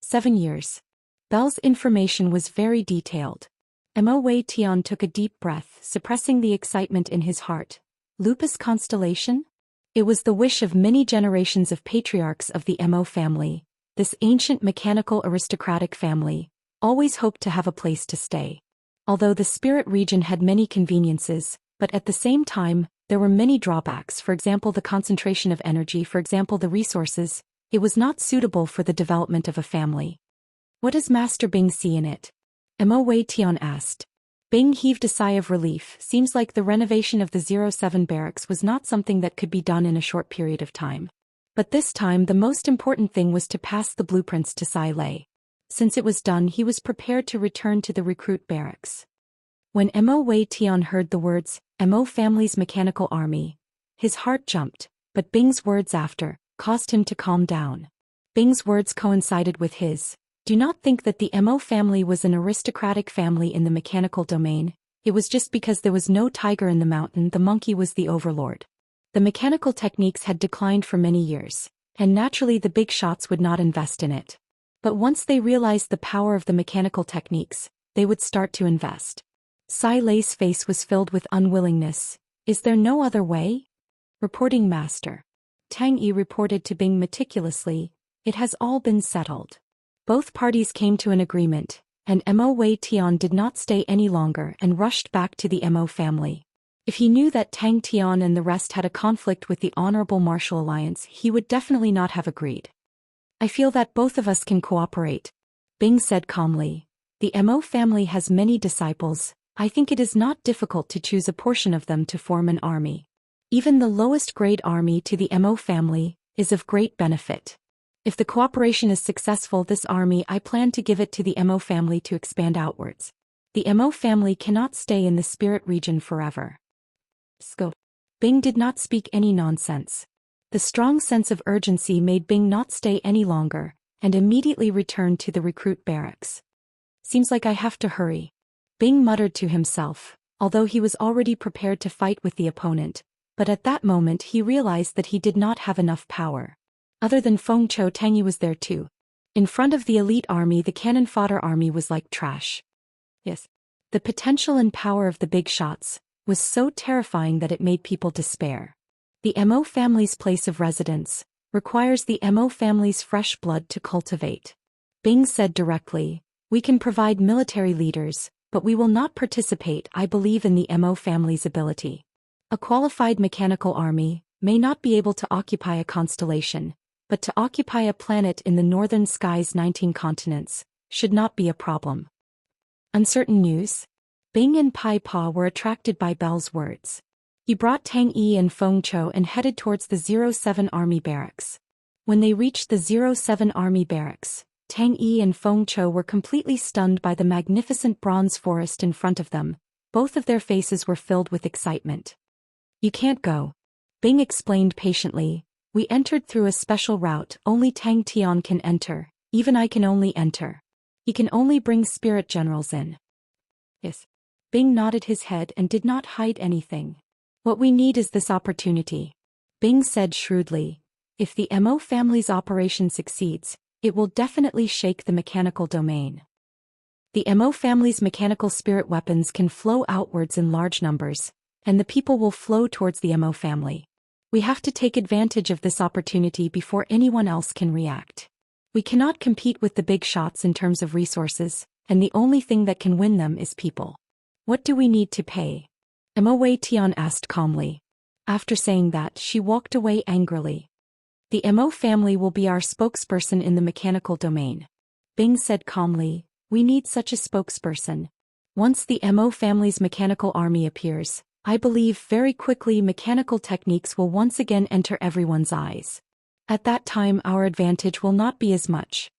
7 years. Belle's information was very detailed. Mo Wei Tian took a deep breath, suppressing the excitement in his heart. Lupus Constellation? It was the wish of many generations of patriarchs of the Mo family. This ancient mechanical aristocratic family always hoped to have a place to stay. Although the spirit region had many conveniences, but at the same time, there were many drawbacks, for example the concentration of energy, for example the resources. It was not suitable for the development of a family. What does Master Bing see in it? Mo Wei Tian asked. Bing heaved a sigh of relief. Seems like the renovation of the 07 barracks was not something that could be done in a short period of time. But this time the most important thing was to pass the blueprints to Sai Lei. Since it was done, he was prepared to return to the recruit barracks. When Mo Wei Tian heard the words, Mo family's mechanical army, his heart jumped, but Bing's words after caused him to calm down. Bing's words coincided with his. Do not think that the Mo family was an aristocratic family in the mechanical domain. It was just because there was no tiger in the mountain, the monkey was the overlord. The mechanical techniques had declined for many years, and naturally the big shots would not invest in it. But once they realized the power of the mechanical techniques, they would start to invest. Sai Lei's face was filled with unwillingness. Is there no other way? Reporting Master. Tang Yi reported to Bing meticulously. It has all been settled. Both parties came to an agreement, and Mo Wei Tian did not stay any longer and rushed back to the Mo family. If he knew that Tang Tian and the rest had a conflict with the Honorable Martial Alliance, he would definitely not have agreed. I feel that both of us can cooperate, Bing said calmly. The Mo family has many disciples. I think it is not difficult to choose a portion of them to form an army. Even the lowest grade army to the Mo family is of great benefit. If the cooperation is successful, this army I plan to give it to the Mo family to expand outwards. The Mo family cannot stay in the spirit region forever. Scope. Bing did not speak any nonsense. The strong sense of urgency made Bing not stay any longer, and immediately returned to the recruit barracks. Seems like I have to hurry. Bing muttered to himself, although he was already prepared to fight with the opponent, but at that moment he realized that he did not have enough power. Other than Feng Chou, Tang Yi was there too. In front of the elite army, the cannon fodder army was like trash. Yes. The potential and power of the big shots was so terrifying that it made people despair. The Mo family's place of residence requires the Mo family's fresh blood to cultivate. Bing said directly, "We can provide military leaders, but we will not participate. I believe in the Mo family's ability. A qualified mechanical army may not be able to occupy a constellation, but to occupy a planet in the northern sky's 19 continents should not be a problem." Uncertain news? Bing and Pai Pa were attracted by Bell's words. He brought Tang Yi and Feng Chou and headed towards the 07 Army Barracks. When they reached the 07 Army Barracks, Tang Yi and Feng Chou were completely stunned by the magnificent bronze forest in front of them. Both of their faces were filled with excitement. "You can't go," Bing explained patiently. "We entered through a special route. Only Tang Tian can enter. Even I can only enter. He can only bring spirit generals in." Yes. Bing nodded his head and did not hide anything. "What we need is this opportunity," Bing said shrewdly. "If the Mo family's operation succeeds, it will definitely shake the mechanical domain. The Mo family's mechanical spirit weapons can flow outwards in large numbers, and the people will flow towards the Mo family. We have to take advantage of this opportunity before anyone else can react. We cannot compete with the big shots in terms of resources, and the only thing that can win them is people. What do we need to pay?" Mo Wei Tian asked calmly. After saying that, she walked away angrily. "The Mo family will be our spokesperson in the mechanical domain," Bing said calmly. "We need such a spokesperson. Once the Mo family's mechanical army appears, I believe very quickly mechanical techniques will once again enter everyone's eyes. At that time our advantage will not be as much."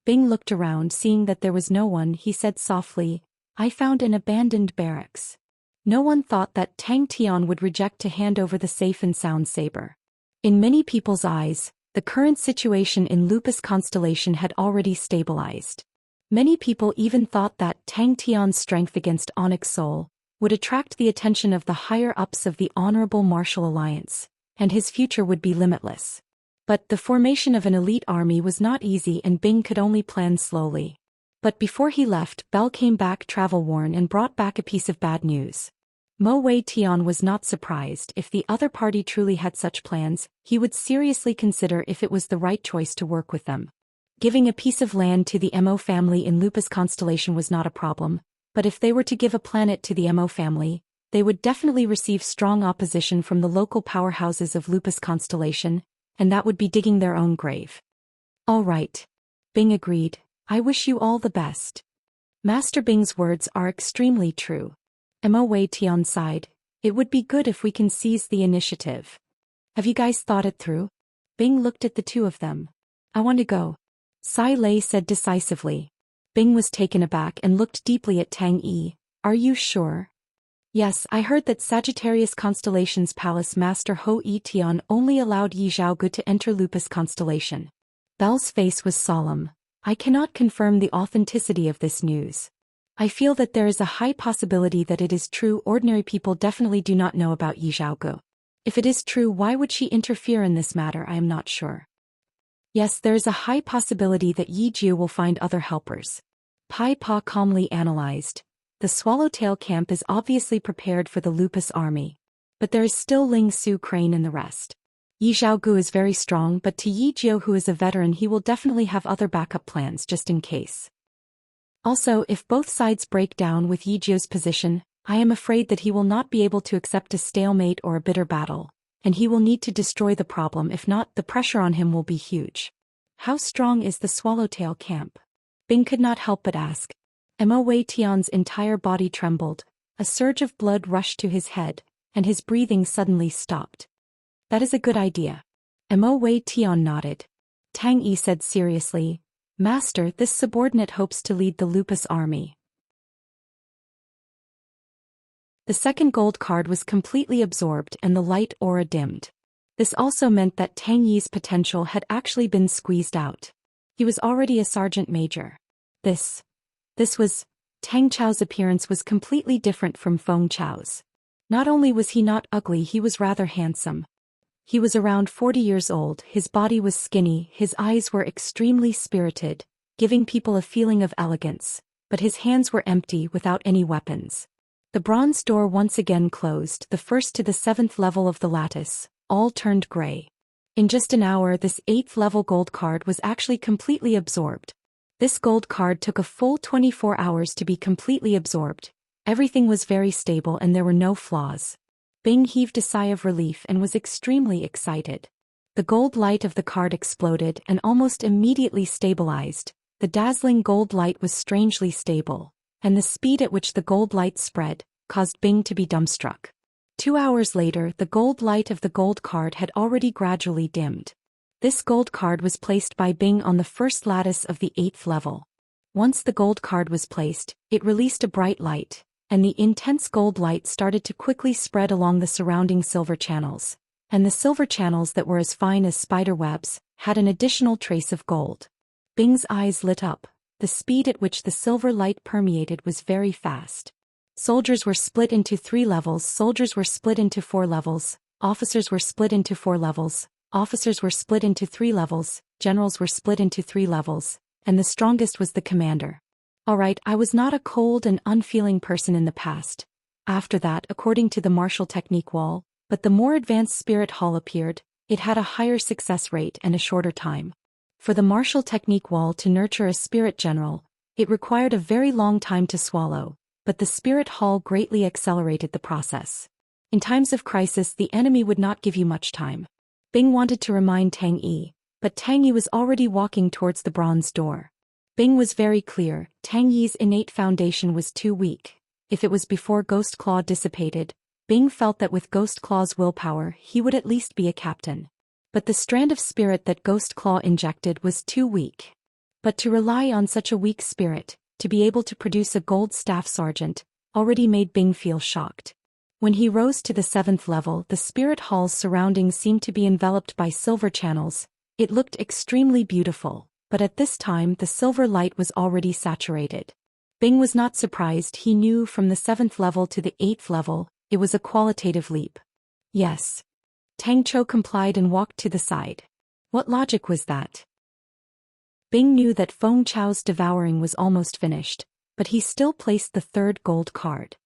Bing looked around, seeing that there was no one. He said softly, "I found an abandoned barracks." No one thought that Tang Tian would reject to hand over the safe and sound saber. In many people's eyes, the current situation in Lupus constellation had already stabilized. Many people even thought that Tang Tian's strength against Onyx Soul would attract the attention of the higher-ups of the Honorable Martial Alliance, and his future would be limitless. But the formation of an elite army was not easy, and Bing could only plan slowly. But before he left, Bell came back travel-worn and brought back a piece of bad news. Mo Wei Tian was not surprised. If the other party truly had such plans, he would seriously consider if it was the right choice to work with them. Giving a piece of land to the Mo family in Lupus constellation was not a problem, but if they were to give a planet to the Mo family, they would definitely receive strong opposition from the local powerhouses of Lupus constellation, and that would be digging their own grave. "All right," Bing agreed. "I wish you all the best." Master Bing's words are extremely true. Mo Wei Tian sighed. "It would be good if we can seize the initiative. Have you guys thought it through?" Bing looked at the two of them. "I want to go," Sai Lei said decisively. Bing was taken aback and looked deeply at Tang Yi. "Are you sure?" "Yes, I heard that Sagittarius Constellation's Palace Master Ho Yi Tian only allowed Yi Zhaogu to enter Lupus constellation." Bell's face was solemn. "I cannot confirm the authenticity of this news. I feel that there is a high possibility that it is true. Ordinary people definitely do not know about Yi Zhaogu. If it is true, why would she interfere in this matter? I am not sure." "Yes, there is a high possibility that Yi Jiu will find other helpers," Pai Pa calmly analyzed. "The Swallowtail camp is obviously prepared for the Lupus army. But there is still Ling Su Crane and the rest. Yi Zhaogu is very strong, but to Yi Jiu, who is a veteran, he will definitely have other backup plans just in case. Also, if both sides break down with Yi Jiu's position, I am afraid that he will not be able to accept a stalemate or a bitter battle, and he will need to destroy the problem. If not, the pressure on him will be huge." "How strong is the Swallowtail camp?" Bing could not help but ask. Mo Wei Tian's entire body trembled, a surge of blood rushed to his head, and his breathing suddenly stopped. "That is a good idea." Mo Wei Tian nodded. Tang Yi said seriously, "Master, this subordinate hopes to lead the Lupus army." The second gold card was completely absorbed and the light aura dimmed. This also meant that Tang Yi's potential had actually been squeezed out. He was already a sergeant major. This was, Tang Chao's appearance was completely different from Feng Chao's. Not only was he not ugly, he was rather handsome. He was around 40 years old, his body was skinny, his eyes were extremely spirited, giving people a feeling of elegance, but his hands were empty without any weapons. The bronze door once again closed, the first to the 7th level of the lattice, all turned gray. In just an hour, this 8th level gold card was actually completely absorbed. This gold card took a full 24 hours to be completely absorbed. Everything was very stable and there were no flaws. Bing heaved a sigh of relief and was extremely excited. The gold light of the card exploded and almost immediately stabilized. The dazzling gold light was strangely stable, and the speed at which the gold light spread caused Bing to be dumbstruck. 2 hours later, the gold light of the gold card had already gradually dimmed. This gold card was placed by Bing on the first lattice of the 8th level. Once the gold card was placed, it released a bright light, and the intense gold light started to quickly spread along the surrounding silver channels, and the silver channels that were as fine as spider webs had an additional trace of gold. Bing's eyes lit up. The speed at which the silver light permeated was very fast. Soldiers were split into 3 levels, soldiers were split into 4 levels, officers were split into 4 levels, officers were split into 3 levels, generals were split into 3 levels, and the strongest was the commander. Alright, I was not a cold and unfeeling person in the past. After that, according to the martial technique wall, but the more advanced spirit hall appeared, it had a higher success rate and a shorter time. For the martial technique wall to nurture a spirit general, it required a very long time to swallow, but the spirit hall greatly accelerated the process. In times of crisis, the enemy would not give you much time. Bing wanted to remind Tang Yi, but Tang Yi was already walking towards the bronze door. Bing was very clear, Tang Yi's innate foundation was too weak. If it was before Ghost Claw dissipated, Bing felt that with Ghost Claw's willpower he would at least be a captain. But the strand of spirit that Ghost Claw injected was too weak. But to rely on such a weak spirit, to be able to produce a gold staff sergeant, already made Bing feel shocked. When he rose to the 7th level, the spirit hall's surroundings seemed to be enveloped by silver channels. It looked extremely beautiful, but at this time the silver light was already saturated. Bing was not surprised. He knew from the 7th level to the 8th level, it was a qualitative leap. Yes. Tang Chou complied and walked to the side. What logic was that? Bing knew that Feng Chao's devouring was almost finished, but he still placed the 3rd gold card.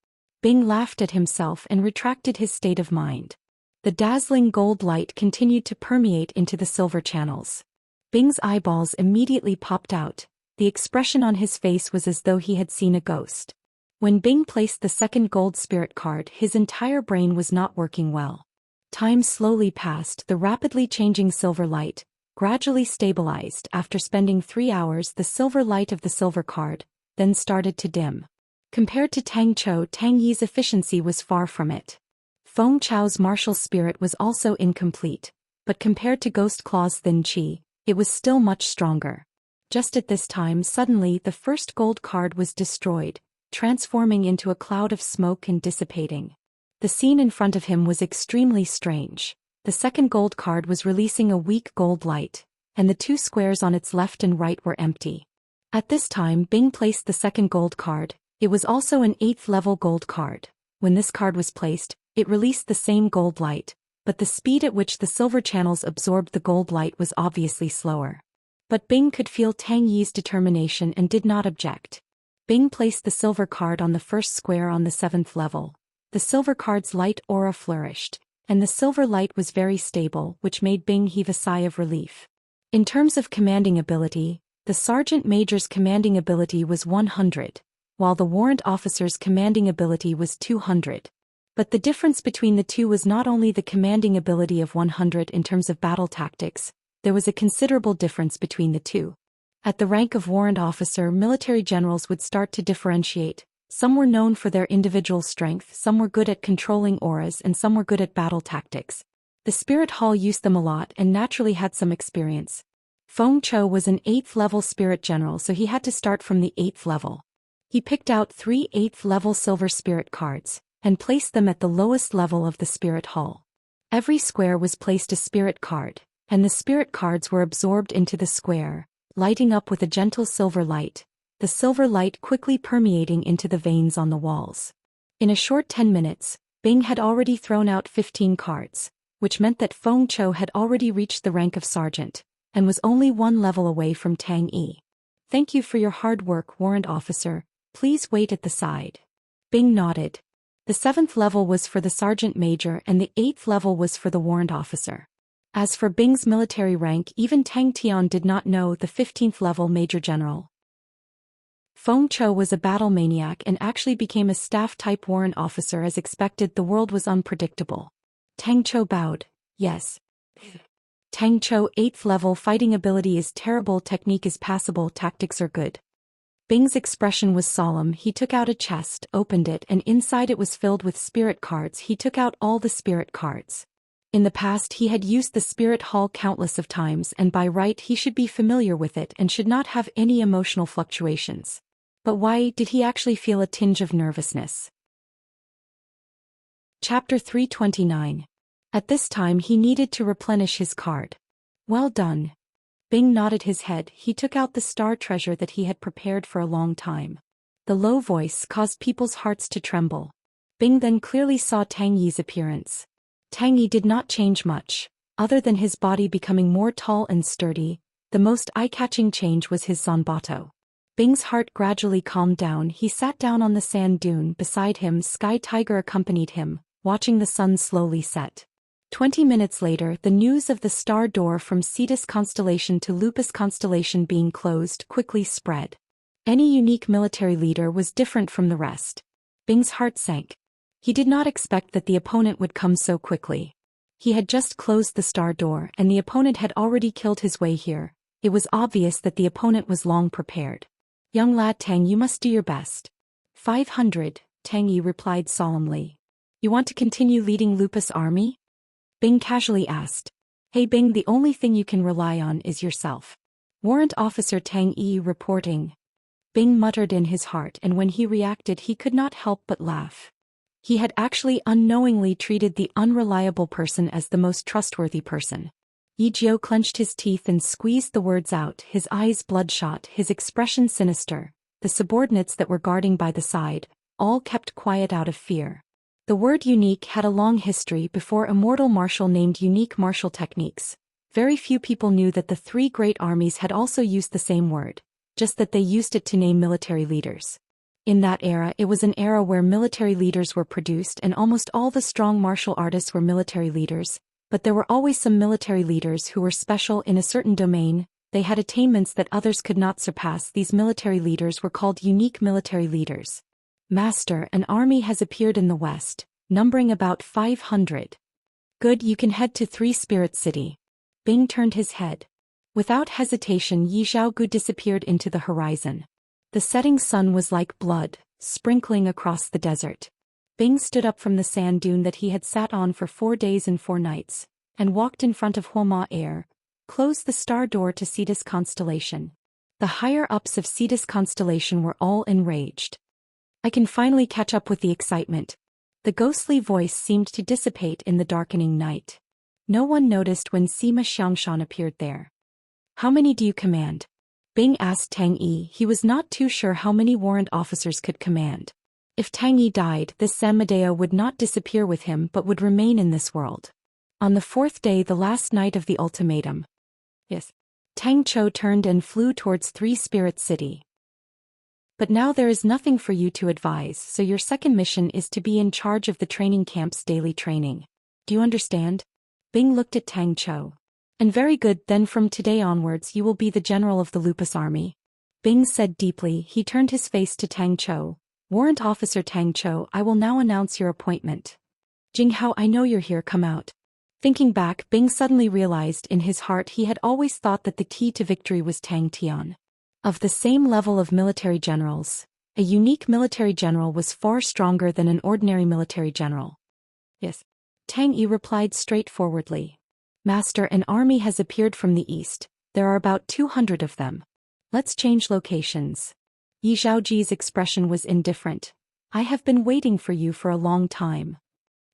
Bing laughed at himself and retracted his state of mind. The dazzling gold light continued to permeate into the silver channels. Bing's eyeballs immediately popped out. The expression on his face was as though he had seen a ghost. When Bing placed the 2nd gold spirit card, his entire brain was not working well. Time slowly passed. The rapidly changing silver light gradually stabilized. After spending 3 hours, the silver light of the silver card then started to dim. Compared to Tang Chou, Tang Yi's efficiency was far from it. Feng Chao's martial spirit was also incomplete, but compared to Ghost Claw's thin qi, it was still much stronger. Just at this time, suddenly the 1st gold card was destroyed, transforming into a cloud of smoke and dissipating. The scene in front of him was extremely strange. The 2nd gold card was releasing a weak gold light, and the 2 squares on its left and right were empty. At this time, Bing placed the 2nd gold card. It was also an 8th level gold card. When this card was placed, it released the same gold light, but the speed at which the silver channels absorbed the gold light was obviously slower. But Bing could feel Tang Yi's determination and did not object. Bing placed the silver card on the 1st square on the 7th level. The silver card's light aura flourished, and the silver light was very stable, which made Bing heave a sigh of relief. In terms of commanding ability, the Sergeant Major's commanding ability was 100, while the Warrant Officer's commanding ability was 200. But the difference between the two was not only the commanding ability of 100 in terms of battle tactics, there was a considerable difference between the two. At the rank of Warrant Officer, military generals would start to differentiate. Some were known for their individual strength, some were good at controlling auras, and some were good at battle tactics. The Spirit Hall used them a lot and naturally had some experience. Feng Chou was an 8th level spirit general, so he had to start from the 8th level. He picked out 3 8th level silver spirit cards and placed them at the lowest level of the Spirit Hall. Every square was placed a spirit card, and the spirit cards were absorbed into the square, lighting up with a gentle silver light, the silver light quickly permeating into the veins on the walls. In a short 10 minutes, Bing had already thrown out 15 cards, which meant that Feng Chou had already reached the rank of sergeant, and was only one level away from Tang Yi. "Thank you for your hard work, warrant officer. Please wait at the side." Bing nodded. The 7th level was for the sergeant major and the 8th level was for the warrant officer. As for Bing's military rank, even Tang Tian did not know the 15th level major general. Feng Chou was a battle maniac and actually became a staff-type warrant officer as expected. The world was unpredictable. Tang Chou bowed. "Yes." Tang Chou 8th level fighting ability is terrible, technique is passable, tactics are good. Bing's expression was solemn. He took out a chest, opened it, and inside it was filled with spirit cards. He took out all the spirit cards. In the past he had used the spirit hall countless of times and by right he should be familiar with it and should not have any emotional fluctuations. But why did he actually feel a tinge of nervousness? Chapter 329. At this time he needed to replenish his card. "Well done." Bing nodded his head. He took out the star treasure that he had prepared for a long time. The low voice caused people's hearts to tremble. Bing then clearly saw Tang Yi's appearance. Tang Yi did not change much, other than his body becoming more tall and sturdy. The most eye-catching change was his zanbato. Bing's heart gradually calmed down. He sat down on the sand dune. Beside him, Sky Tiger accompanied him, watching the sun slowly set. 20 minutes later, the news of the star door from Cetus constellation to Lupus constellation being closed quickly spread. Any unique military leader was different from the rest. Bing's heart sank. He did not expect that the opponent would come so quickly. He had just closed the star door and the opponent had already killed his way here. It was obvious that the opponent was long prepared. "Young lad Tang, you must do your best." 500, Tang Yi replied solemnly. "You want to continue leading Lupus army?" Bing casually asked. "Hey Bing, the only thing you can rely on is yourself." Warrant Officer Tang Yi reporting. Bing muttered in his heart and when he reacted he could not help but laugh. He had actually unknowingly treated the unreliable person as the most trustworthy person. Yi Jiao clenched his teeth and squeezed the words out, his eyes bloodshot, his expression sinister. The subordinates that were guarding by the side, all kept quiet out of fear. The word unique had a long history before a mortal martial named unique martial techniques. Very few people knew that the 3 great armies had also used the same word, just that they used it to name military leaders. In that era it was an era where military leaders were produced and almost all the strong martial artists were military leaders, but there were always some military leaders who were special in a certain domain. They had attainments that others could not surpass. These military leaders were called unique military leaders. "Master, an army has appeared in the west, numbering about 500. "Good, you can head to 3 Spirit City." Bing turned his head. Without hesitation Yi Zhaogu disappeared into the horizon. The setting sun was like blood, sprinkling across the desert. Bing stood up from the sand dune that he had sat on for 4 days and 4 nights, and walked in front of Huoma Air, closed the star door to Cetus constellation. The higher-ups of Cetus constellation were all enraged. "I can finally catch up with the excitement." The ghostly voice seemed to dissipate in the darkening night. No one noticed when Sima Xianxia appeared there. "How many do you command?" Bing asked Tang Yi. He was not too sure how many warrant officers could command. If Tang Yi died, this San Medea would not disappear with him but would remain in this world. On the 4th day, the last night of the ultimatum. Yes. Tang Chou turned and flew towards 3 Spirit City. "But now there is nothing for you to advise, so your second mission is to be in charge of the training camp's daily training. Do you understand?" Bing looked at Tang Chou. "And very good, then from today onwards you will be the general of the Lupus army." Bing said deeply. He turned his face to Tang Chou. "Warrant Officer Tang Chou, I will now announce your appointment." "Jing Hao, I know you're here, come out." Thinking back, Bing suddenly realized in his heart he had always thought that the key to victory was Tang Tian. Of the same level of military generals, a unique military general was far stronger than an ordinary military general. "Yes." Tang Yi replied straightforwardly. "Master, an army has appeared from the east. There are about 200 of them. Let's change locations." Yi Zhaoji's expression was indifferent. "I have been waiting for you for a long time."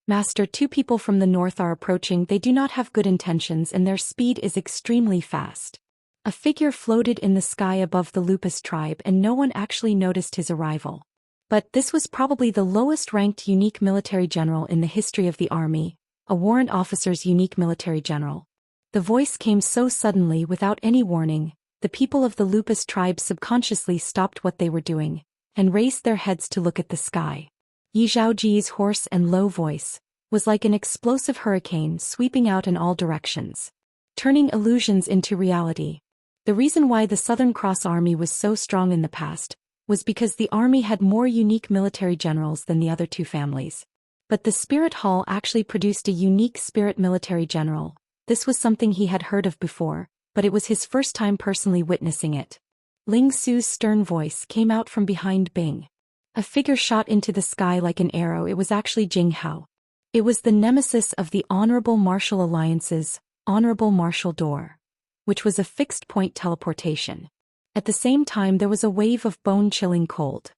"Master, 2 people from the north are approaching. They do not have good intentions and their speed is extremely fast." A figure floated in the sky above the Lupus tribe and no one actually noticed his arrival. But this was probably the lowest-ranked unique military general in the history of the army, a warrant officer's unique military general. The voice came so suddenly without any warning, the people of the Lupus tribe subconsciously stopped what they were doing and raised their heads to look at the sky. Yi Zhaoji's hoarse and low voice was like an explosive hurricane sweeping out in all directions, turning illusions into reality. The reason why the Southern Cross Army was so strong in the past was because the army had more unique military generals than the other two families. But the Spirit Hall actually produced a unique spirit military general. This was something he had heard of before, but it was his first time personally witnessing it. Ling Su's stern voice came out from behind Bing. A figure shot into the sky like an arrow. It was actually Jing Hao. It was the nemesis of the Honorable Martial Alliance's Honorable Martial Door, which was a fixed-point teleportation. At the same time there was a wave of bone-chilling cold.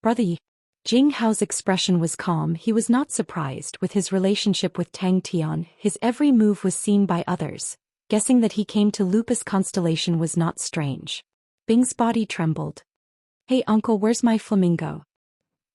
Brother Yi. Jing Hao's expression was calm. He was not surprised with his relationship with Tang Tian. His every move was seen by others. Guessing that he came to Lupus Constellation was not strange. Bing's body trembled. Hey uncle, where's my flamingo?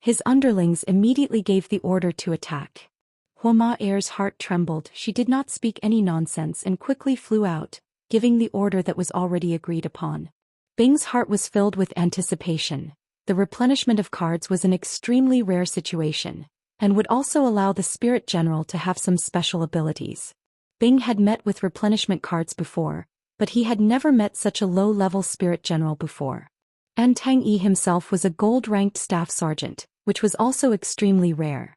His underlings immediately gave the order to attack. Hua Er's heart trembled. She did not speak any nonsense and quickly flew out, giving the order that was already agreed upon. Bing's heart was filled with anticipation. The replenishment of cards was an extremely rare situation, and would also allow the Spirit General to have some special abilities. Bing had met with replenishment cards before, but he had never met such a low-level Spirit General before. And Tang Yi himself was a gold-ranked staff sergeant, which was also extremely rare.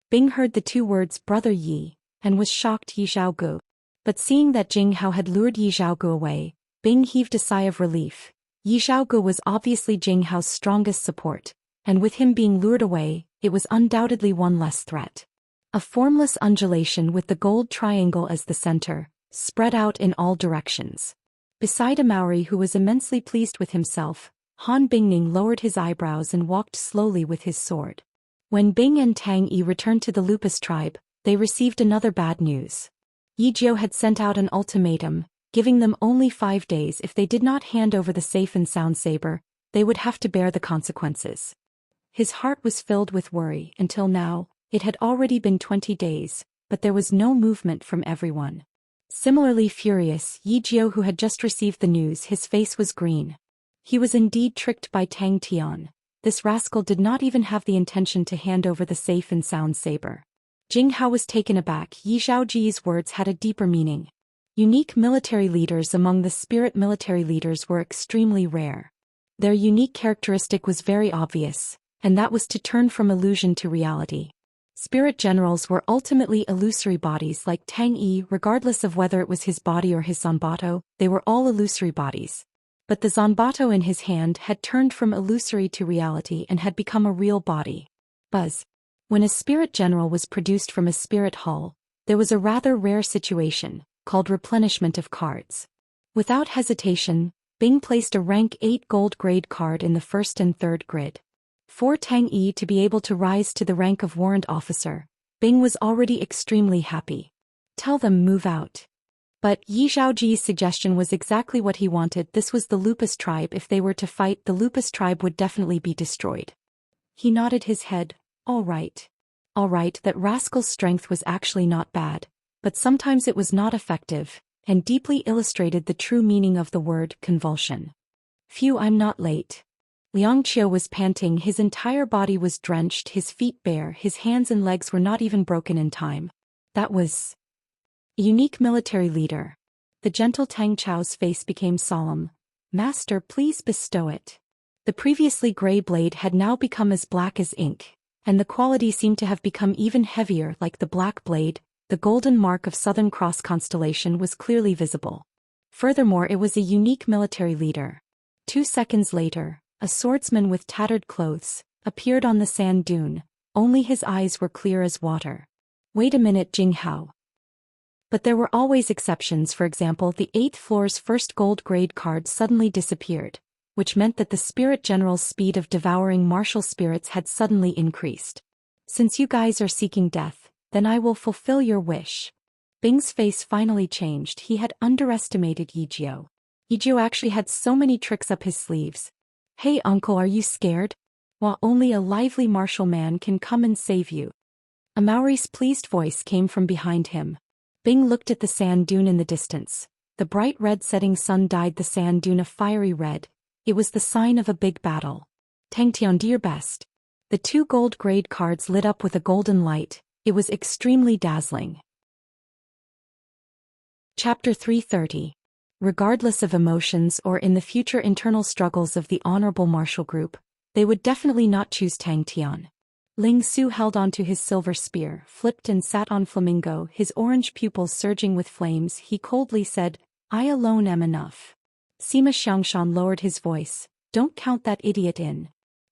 Bing heard the two words Brother Yi, and was shocked. Yi Zhaogu. But seeing that Jing Hao had lured Yi Zhaogu away, Bing heaved a sigh of relief. Yi Zhaogu was obviously Jing Hao's strongest support, and with him being lured away, it was undoubtedly one less threat. A formless undulation with the gold triangle as the center, spread out in all directions. Beside a Maori who was immensely pleased with himself, Han Bingning lowered his eyebrows and walked slowly with his sword. When Bing and Tang Yi returned to the Lupus tribe, they received another bad news. Yi Jiao had sent out an ultimatum, giving them only 5 days. If they did not hand over the safe and sound saber, they would have to bear the consequences. His heart was filled with worry. Until now, it had already been 20 days, but there was no movement from everyone. Similarly furious, Yi Jiao, who had just received the news, his face was green. He was indeed tricked by Tang Tian. This rascal did not even have the intention to hand over the safe and sound saber. Jing Hao was taken aback. Yi Zhaoji's words had a deeper meaning. Unique military leaders among the spirit military leaders were extremely rare. Their unique characteristic was very obvious, and that was to turn from illusion to reality. Spirit generals were ultimately illusory bodies like Tang Yi. Regardless of whether it was his body or his Zanbato, they were all illusory bodies. But the Zanbato in his hand had turned from illusory to reality and had become a real body. Buzz. When a spirit general was produced from a spirit hull, there was a rather rare situation, called replenishment of cards. Without hesitation, Bing placed a rank 8 gold grade card in the first and third grid. For Tang Yi to be able to rise to the rank of warrant officer, Bing was already extremely happy. Tell them move out. But Yi Zhaoji's suggestion was exactly what he wanted. This was the Lupus tribe. If they were to fight, the Lupus tribe would definitely be destroyed. He nodded his head. All right. All right, that rascal's strength was actually not bad, but sometimes it was not effective, and deeply illustrated the true meaning of the word convulsion. Phew, I'm not late. Liang Qiu was panting. His entire body was drenched, his feet bare, his hands and legs were not even broken in time. That was a unique military leader. The gentle Tang Chao's face became solemn. Master, please bestow it. The previously gray blade had now become as black as ink, and the quality seemed to have become even heavier. Like the black blade, the golden mark of Southern Cross constellation was clearly visible. Furthermore, it was a unique military leader. 2 seconds later, a swordsman with tattered clothes appeared on the sand dune. Only his eyes were clear as water. Wait a minute, Jing Hao. But there were always exceptions. For example, the 8th floor's first gold grade card suddenly disappeared, which meant that the spirit general's speed of devouring martial spirits had suddenly increased. Since you guys are seeking death, then I will fulfill your wish. Bing's face finally changed. He had underestimated Yi Jiao. Yizhou actually had so many tricks up his sleeves. Hey uncle, are you scared? Well, only a lively martial man can come and save you. A Maori's pleased voice came from behind him. Bing looked at the sand dune in the distance. The bright red setting sun dyed the sand dune a fiery red. It was the sign of a big battle. Tang Tian, do your best. The 2 gold-grade cards lit up with a golden light. It was extremely dazzling. Chapter 330. Regardless of emotions or in the future internal struggles of the Honorable Martial Group, they would definitely not choose Tang Tian. Ling Su held onto his silver spear, flipped and sat on Flamingo, his orange pupils surging with flames. He coldly said, I alone am enough. Sima Xianxia lowered his voice, don't count that idiot in.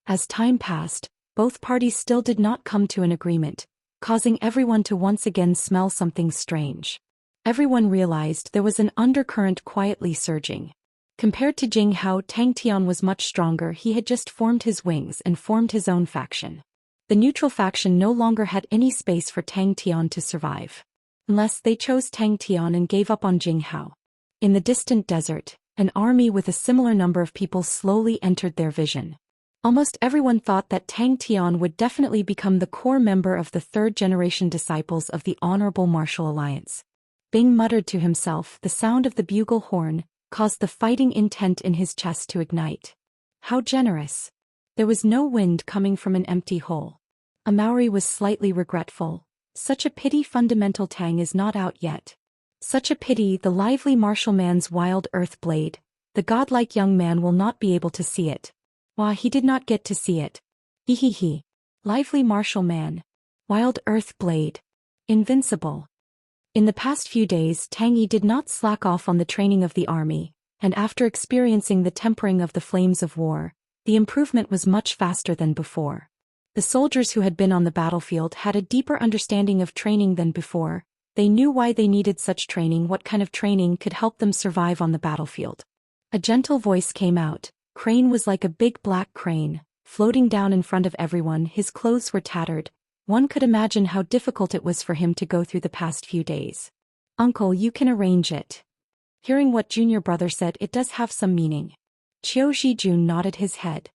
As time passed, both parties still did not come to an agreement, causing everyone to once again smell something strange. Everyone realized there was an undercurrent quietly surging. Compared to Jing Hao, Tang Tian was much stronger. He had just formed his wings and formed his own faction. The neutral faction no longer had any space for Tang Tian to survive. Unless they chose Tang Tian and gave up on Jing Hao. In the distant desert, an army with a similar number of people slowly entered their vision. Almost everyone thought that Tang Tian would definitely become the core member of the 3rd-generation disciples of the Honorable Martial Alliance. Bing muttered to himself. The sound of the bugle horn caused the fighting intent in his chest to ignite. How generous. There was no wind coming from an empty hole. A Maori was slightly regretful. Such a pity fundamental Tang is not out yet. Such a pity the lively martial man's wild earth blade. The godlike young man will not be able to see it. Why, he did not get to see it. He. Lively martial man. Wild earth blade. Invincible. In the past few days, Tang Yi did not slack off on the training of the army, and after experiencing the tempering of the flames of war, the improvement was much faster than before. The soldiers who had been on the battlefield had a deeper understanding of training than before. They knew why they needed such training, what kind of training could help them survive on the battlefield. A gentle voice came out. Crane was like a big black crane, floating down in front of everyone. His clothes were tattered. One could imagine how difficult it was for him to go through the past few days. Uncle, you can arrange it. Hearing what junior brother said, it does have some meaning. Qiu Shijun nodded his head.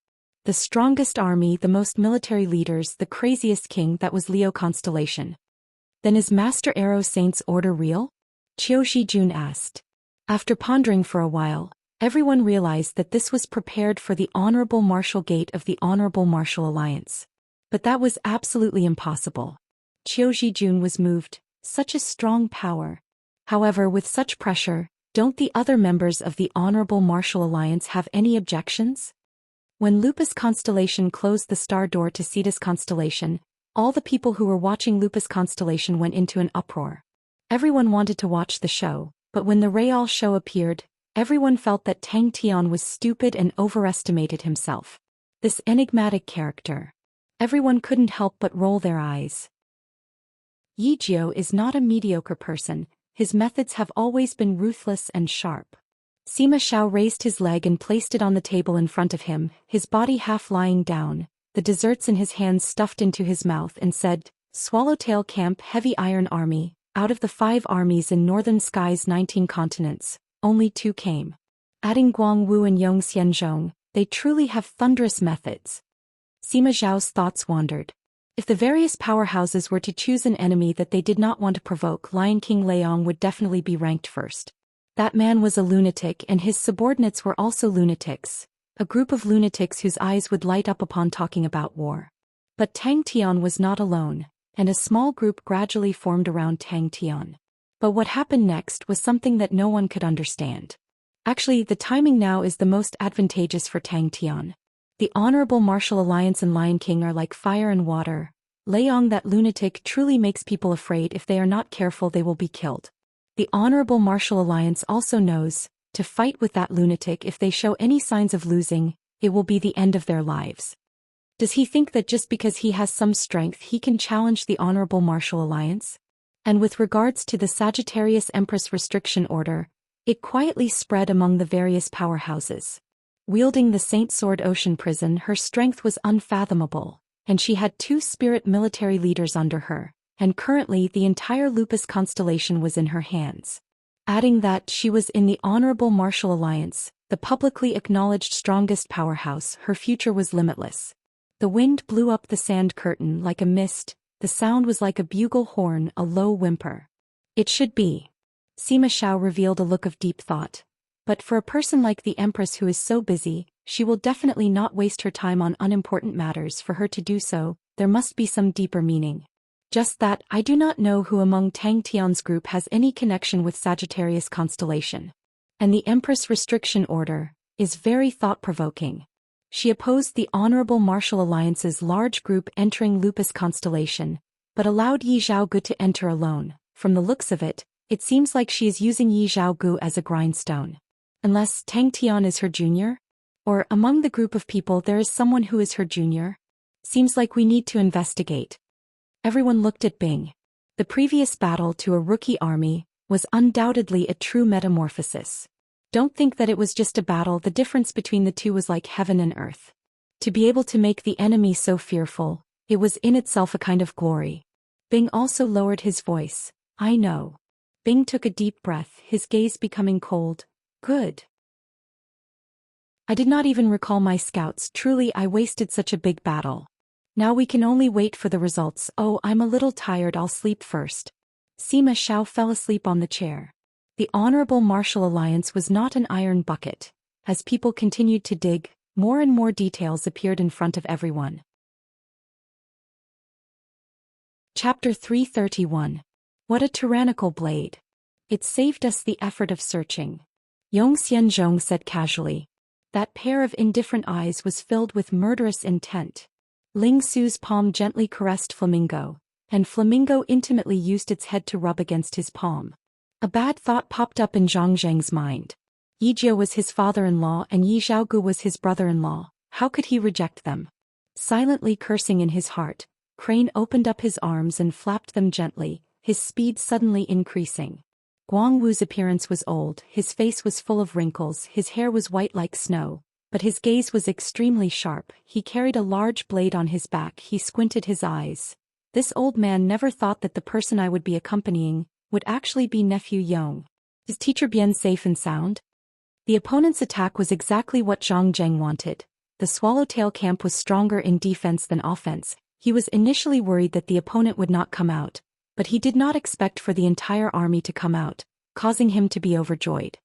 The strongest army, the most military leaders, the craziest king, that was Leo Constellation. Then is Master Arrow Saint's order real? Qiu Shijun asked. After pondering for a while, everyone realized that this was prepared for the Honorable Martial Gate of the Honorable Martial Alliance. But that was absolutely impossible. Qiu Shijun was moved. Such a strong power. However, with such pressure, don't the other members of the Honorable Martial Alliance have any objections? When Lupus Constellation closed the star door to Cetus Constellation, all the people who were watching Lupus Constellation went into an uproar. Everyone wanted to watch the show, but when the Real show appeared, everyone felt that Tang Tian was stupid and overestimated himself. This enigmatic character. Everyone couldn't help but roll their eyes. Yi Jiu is not a mediocre person. His methods have always been ruthless and sharp. Sima Xiao raised his leg and placed it on the table in front of him, his body half lying down, the desserts in his hands stuffed into his mouth, and said, Swallowtail Camp Heavy Iron Army, out of the 5 armies in Northern Sky's 19 continents, only 2 came. Adding Guang Wu and Yong Xianzhong, they truly have thunderous methods. Sima Zhao's thoughts wandered. If the various powerhouses were to choose an enemy that they did not want to provoke, Lion King Leong would definitely be ranked first. That man was a lunatic, and his subordinates were also lunatics, a group of lunatics whose eyes would light up upon talking about war. But Tang Tian was not alone, and a small group gradually formed around Tang Tian. But what happened next was something that no one could understand. Actually, the timing now is the most advantageous for Tang Tian. The Honorable Martial Alliance and Lion King are like fire and water. Leong, that lunatic, truly makes people afraid. If they are not careful, they will be killed. The Honorable Martial Alliance also knows, to fight with that lunatic, if they show any signs of losing, it will be the end of their lives. Does he think that just because he has some strength he can challenge the Honorable Martial Alliance? And with regards to the Sagittarius Empress Restriction Order, it quietly spread among the various powerhouses. Wielding the Saint Sword Ocean Prison, her strength was unfathomable, and she had 2 spirit military leaders under her. And currently the entire Lupus constellation was in her hands. adding that she was in the Honorable Martial Alliance, the publicly acknowledged strongest powerhouse. Her future was limitless. The wind blew up the sand curtain like a mist, the sound was like a bugle horn, a low whimper. It should be. Sima Xiao revealed a look of deep thought. But for a person like the Empress who is so busy, she will definitely not waste her time on unimportant matters. For her to do so, there must be some deeper meaning. Just that, I do not know who among Tang Tian's group has any connection with Sagittarius constellation. And the Empress Restriction Order is very thought-provoking. She opposed the Honorable Martial Alliance's large group entering Lupus constellation, but allowed Yi Zhaogu to enter alone. From the looks of it, it seems like she is using Yi Zhaogu as a grindstone. Unless Tang Tian is her junior? Or among the group of people there is someone who is her junior? Seems like we need to investigate. Everyone looked at Bing. The previous battle to a rookie army was undoubtedly a true metamorphosis. Don't think that it was just a battle, the difference between the two was like heaven and earth. To be able to make the enemy so fearful, it was in itself a kind of glory. Bing also lowered his voice. I know. Bing took a deep breath, his gaze becoming cold. Good. I did not even recall my scouts. Truly, I wasted such a big battle. Now we can only wait for the results. Oh, I'm a little tired, I'll sleep first. Sima Xiao fell asleep on the chair. The Honorable Martial Alliance was not an iron bucket. As people continued to dig, more and more details appeared in front of everyone. Chapter 331. What a tyrannical blade. It saved us the effort of searching. Zhou Xian said casually. That pair of indifferent eyes was filled with murderous intent. Ling Su's palm gently caressed Flamingo, and Flamingo intimately used its head to rub against his palm. A bad thought popped up in Zhang Zheng's mind. Yi Jia was his father-in-law and Yi Zhaogu was his brother-in-law. How could he reject them? Silently cursing in his heart, Crane opened up his arms and flapped them gently, his speed suddenly increasing. Guang Wu's appearance was old, his face was full of wrinkles, his hair was white like snow, but his gaze was extremely sharp. He carried a large blade on his back. He squinted his eyes. This old man never thought that the person I would be accompanying would actually be nephew Yong. Is Teacher Bian safe and sound? The opponent's attack was exactly what Zhang Zheng wanted. The Swallowtail camp was stronger in defense than offense. He was initially worried that the opponent would not come out, but he did not expect for the entire army to come out, causing him to be overjoyed.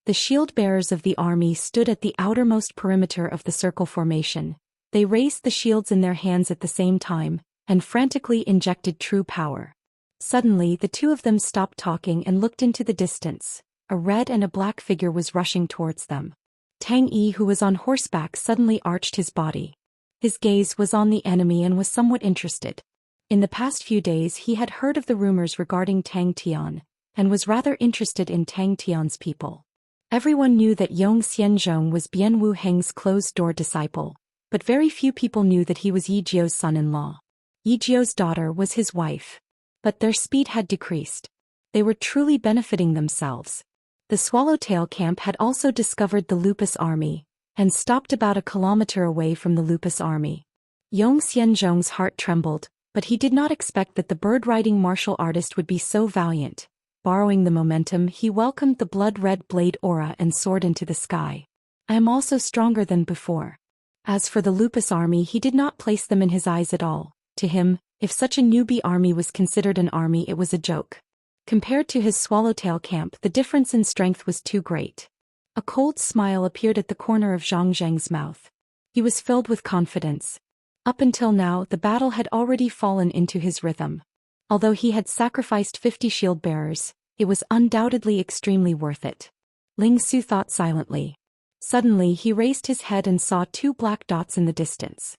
The shield-bearers of the army stood at the outermost perimeter of the circle formation. They raised the shields in their hands at the same time, and frantically injected true power. Suddenly the two of them stopped talking and looked into the distance. A red and a black figure was rushing towards them. Tang Yi, who was on horseback, suddenly arched his body. His gaze was on the enemy and was somewhat interested. In the past few days he had heard of the rumors regarding Tang Tian, and was rather interested in Tang Tian's people. Everyone knew that Yong Xianzhong was Bian Wu Heng's closed-door disciple, but very few people knew that he was Yi Jiao's son-in-law. Yi Jiao's daughter was his wife. But their speed had decreased. They were truly benefiting themselves. The Swallowtail camp had also discovered the Lupus army, and stopped about a kilometer away from the Lupus army. Yong Xianzhong's heart trembled, but he did not expect that the bird-riding martial artist would be so valiant. Borrowing the momentum, he welcomed the blood-red blade aura and soared into the sky. I am also stronger than before. As for the Lupus army, he did not place them in his eyes at all. To him, if such a newbie army was considered an army, it was a joke. Compared to his Swallowtail camp, the difference in strength was too great. A cold smile appeared at the corner of Zhang Zheng's mouth. He was filled with confidence. Up until now, the battle had already fallen into his rhythm. Although he had sacrificed 50 shield-bearers, it was undoubtedly extremely worth it. Ling Su thought silently. Suddenly he raised his head and saw two black dots in the distance.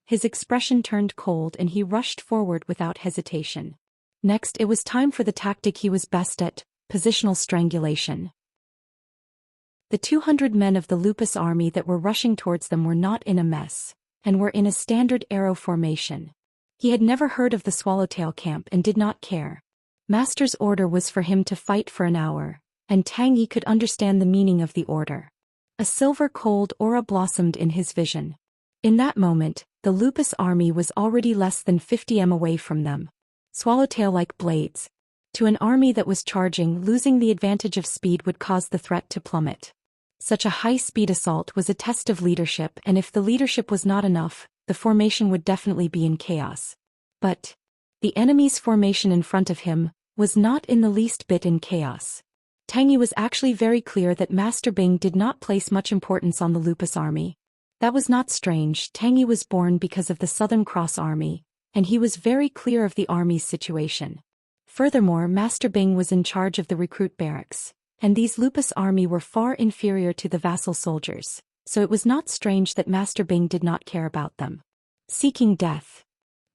His expression turned cold and he rushed forward without hesitation. Next, it was time for the tactic he was best at, positional strangulation. The 200 men of the Lupus army that were rushing towards them were not in a mess, and were in a standard arrow formation. He had never heard of the Swallowtail camp and did not care. Master's order was for him to fight for an hour, and Tang Yi could understand the meaning of the order. A silver cold aura blossomed in his vision. In that moment, the Lupus army was already less than 50 m away from them. Swallowtail-like blades. To an army that was charging, losing the advantage of speed would cause the threat to plummet. Such a high-speed assault was a test of leadership, and if the leadership was not enough, the formation would definitely be in chaos. But the enemy's formation in front of him was not in the least bit in chaos. Tang Yi was actually very clear that Master Bing did not place much importance on the Lupus army. That was not strange. Tang Yi was born because of the Southern Cross Army, and he was very clear of the army's situation. Furthermore, Master Bing was in charge of the recruit barracks, and these Lupus army were far inferior to the vassal soldiers, so it was not strange that Master Bing did not care about them. Seeking death.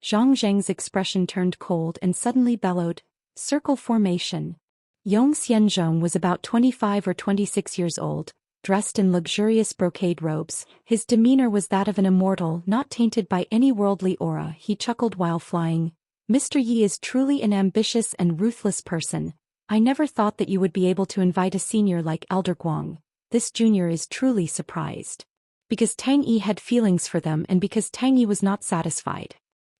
Zhang Zheng's expression turned cold and suddenly bellowed, "Circle formation." Zhou Xian was about 25 or 26 years old, dressed in luxurious brocade robes. His demeanor was that of an immortal, not tainted by any worldly aura. He chuckled while flying. "Mr. Yi is truly an ambitious and ruthless person. I never thought that you would be able to invite a senior like Elder Guang. This junior is truly surprised." Because Tang Yi had feelings for them and because Tang Yi was not satisfied.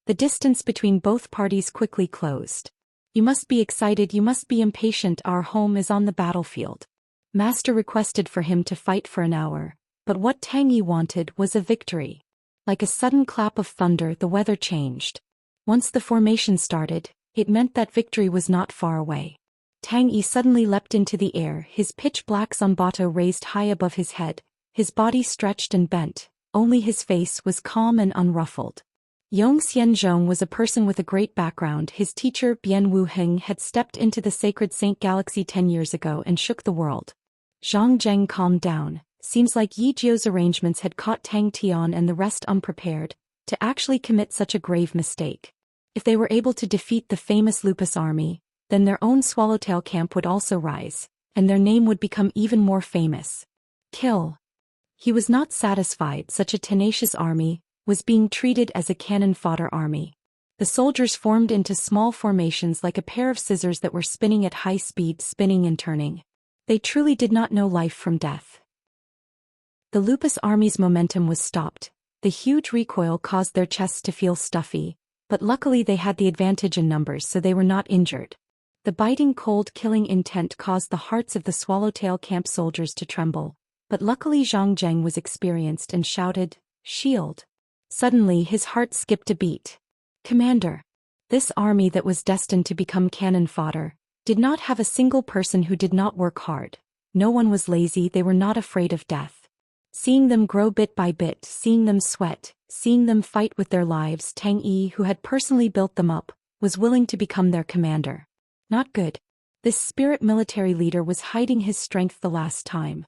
The distance between both parties quickly closed. "You must be excited, you must be impatient, our home is on the battlefield." Master requested for him to fight for an hour, but what Tang Yi wanted was a victory. Like a sudden clap of thunder, the weather changed. Once the formation started, it meant that victory was not far away. Tang Yi suddenly leapt into the air, his pitch-black zanbato raised high above his head, his body stretched and bent, only his face was calm and unruffled. Zhou Xian was a person with a great background. His teacher Bian Wu Heng had stepped into the sacred Saint Galaxy 10 years ago and shook the world. Zhang Zheng calmed down. Seems like Yi Jiu's arrangements had caught Tang Tian and the rest unprepared to actually commit such a grave mistake. If they were able to defeat the famous Lupus army, then their own Swallowtail camp would also rise, and their name would become even more famous. Kill. He was not satisfied. Such a tenacious army was being treated as a cannon fodder army. The soldiers formed into small formations like a pair of scissors that were spinning at high speed, spinning and turning. They truly did not know life from death. The Lupus army's momentum was stopped. The huge recoil caused their chests to feel stuffy, but luckily they had the advantage in numbers, so they were not injured. The biting cold killing intent caused the hearts of the Swallowtail camp soldiers to tremble, but luckily Zhang Zheng was experienced and shouted, "Shield." Suddenly his heart skipped a beat. "Commander." This army that was destined to become cannon fodder did not have a single person who did not work hard. No one was lazy, they were not afraid of death. Seeing them grow bit by bit, seeing them sweat, seeing them fight with their lives, Tang Yi, who had personally built them up, was willing to become their commander. Not good. This spirit military leader was hiding his strength the last time.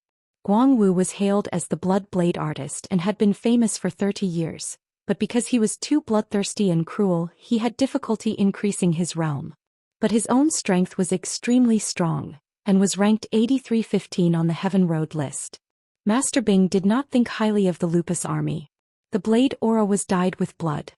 Guang Wu was hailed as the blood blade artist and had been famous for 30 years, but because he was too bloodthirsty and cruel, he had difficulty increasing his realm. But his own strength was extremely strong, and was ranked 8315 on the Heaven Road list. Master Bing did not think highly of the Lupus army. The blade aura was dyed with blood.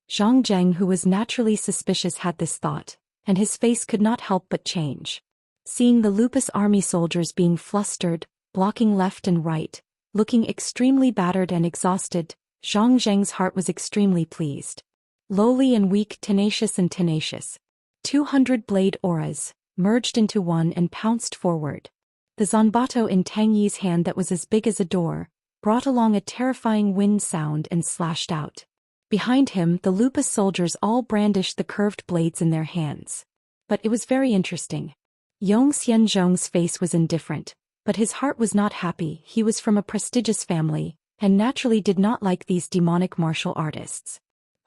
Zhang Zheng, who was naturally suspicious, had this thought, and his face could not help but change. Seeing the Lupus army soldiers being flustered, blocking left and right, looking extremely battered and exhausted, Zhang Zheng's heart was extremely pleased. Lowly and weak, tenacious and tenacious. 200 blade auras merged into one and pounced forward. The zanbato in Tang Yi's hand, that was as big as a door, brought along a terrifying wind sound and slashed out. Behind him, the Lupus soldiers all brandished the curved blades in their hands. But it was very interesting. Zhou Xian's face was indifferent, but his heart was not happy. He was from a prestigious family, and naturally did not like these demonic martial artists.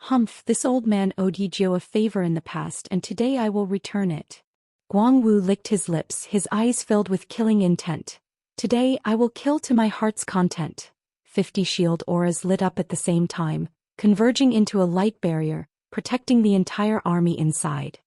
"Humph, this old man owed Yijio a favor in the past, and today I will return it." Guang Wu licked his lips, his eyes filled with killing intent. "Today I will kill to my heart's content." 50 shield auras lit up at the same time, converging into a light barrier, protecting the entire army inside.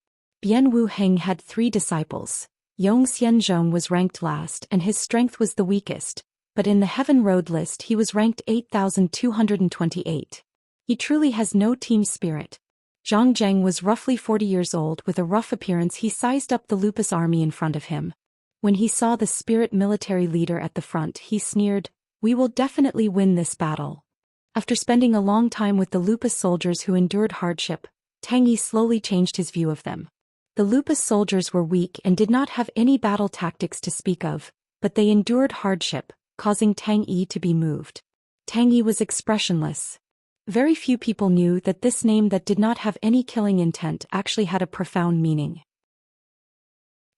Bian Wu Heng had 3 disciples. Zhou Xian was ranked last and his strength was the weakest, but in the Heaven Road list he was ranked 8228. He truly has no team spirit. Zhang Zheng was roughly 40 years old with a rough appearance. He sized up the Lupus army in front of him. When he saw the spirit military leader at the front, he sneered, "We will definitely win this battle." After spending a long time with the Lupus soldiers who endured hardship, Tang Yi slowly changed his view of them. The Lupus soldiers were weak and did not have any battle tactics to speak of, but they endured hardship, causing Tang Yi to be moved. Tang Yi was expressionless. Very few people knew that this name that did not have any killing intent actually had a profound meaning.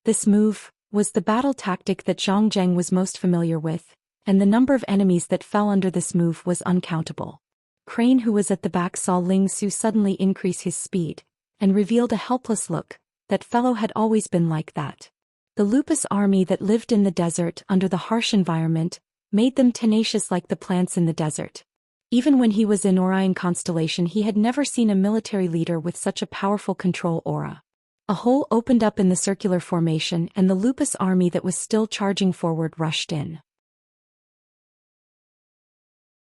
This move was the battle tactic that Zhang Zheng was most familiar with, and the number of enemies that fell under this move was uncountable. Crane, who was at the back, saw Ling Su suddenly increase his speed, and revealed a helpless look. That fellow had always been like that. The Lupus army that lived in the desert under the harsh environment made them tenacious like the plants in the desert. Even when he was in Orion constellation, he had never seen a military leader with such a powerful control aura. A hole opened up in the circular formation, and the Lupus army that was still charging forward rushed in.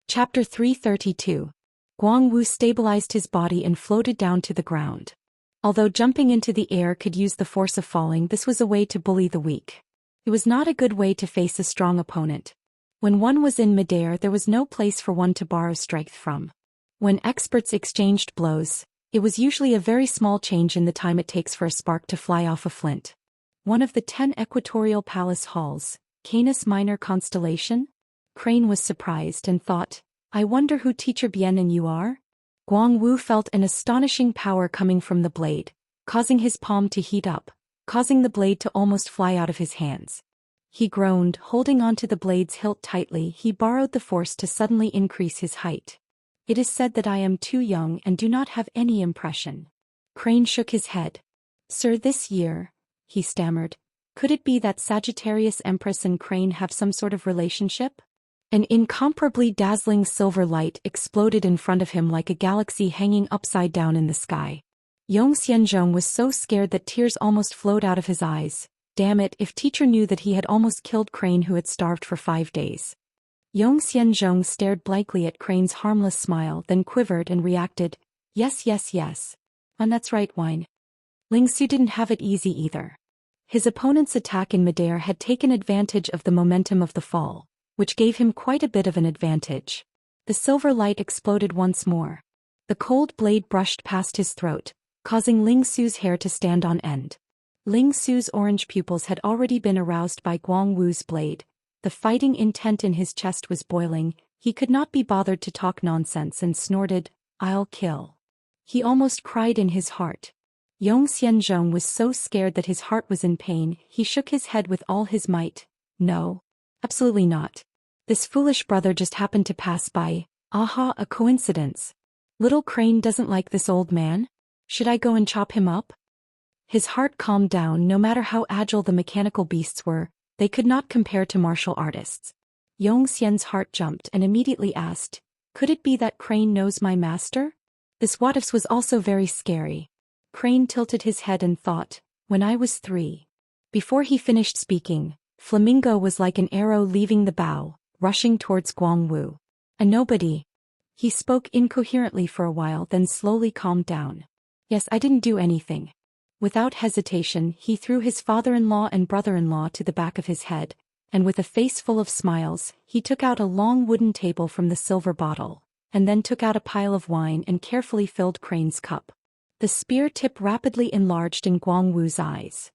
Chapter 332. Guang Wu stabilized his body and floated down to the ground. Although jumping into the air could use the force of falling, this was a way to bully the weak. It was not a good way to face a strong opponent. When one was in midair, there was no place for one to borrow strength from. When experts exchanged blows, it was usually a very small change in the time it takes for a spark to fly off a flint. One of the 10 equatorial palace halls, Canis Minor constellation? Crane was surprised and thought, I wonder who Teacher Bien and you are? Guang Wu felt an astonishing power coming from the blade, causing his palm to heat up, causing the blade to almost fly out of his hands. He groaned, holding onto the blade's hilt tightly. He borrowed the force to suddenly increase his height. It is said that I am too young and do not have any impression. Crane shook his head. Sir, this year, he stammered. Could it be that Sagittarius Empress and Crane have some sort of relationship? An incomparably dazzling silver light exploded in front of him like a galaxy hanging upside down in the sky. Zhou Xian was so scared that tears almost flowed out of his eyes. Damn it, if Teacher knew that he had almost killed Crane, who had starved for 5 days. Zhou Xian stared blankly at Crane's harmless smile, then quivered and reacted, yes. And that's right, wine. Ling Su didn't have it easy either. His opponent's attack in midair had taken advantage of the momentum of the fall, which gave him quite a bit of an advantage. The silver light exploded once more. The cold blade brushed past his throat, causing Ling Su's hair to stand on end. Ling Su's orange pupils had already been aroused by Guang Wu's blade. The fighting intent in his chest was boiling. He could not be bothered to talk nonsense and snorted, I'll kill. He almost cried in his heart. Zhou Xian was so scared that his heart was in pain. He shook his head with all his might. No. Absolutely not. This foolish brother just happened to pass by. Aha, a coincidence. Little Crane doesn't like this old man? Should I go and chop him up? His heart calmed down. No matter how agile the mechanical beasts were, they could not compare to martial artists. Zhou Xian's heart jumped and immediately asked, could it be that Crane knows my master? This what-ifs was also very scary. Crane tilted his head and thought, when I was 3. Before he finished speaking, Flamingo was like an arrow leaving the bow, rushing towards Guang Wu. A nobody. He spoke incoherently for a while, then slowly calmed down. Yes, I didn't do anything. Without hesitation, he threw his father-in-law and brother-in-law to the back of his head, and with a face full of smiles, he took out a long wooden table from the silver bottle, and then took out a pile of wine and carefully filled Crane's cup. The spear tip rapidly enlarged in Guang Wu's eyes.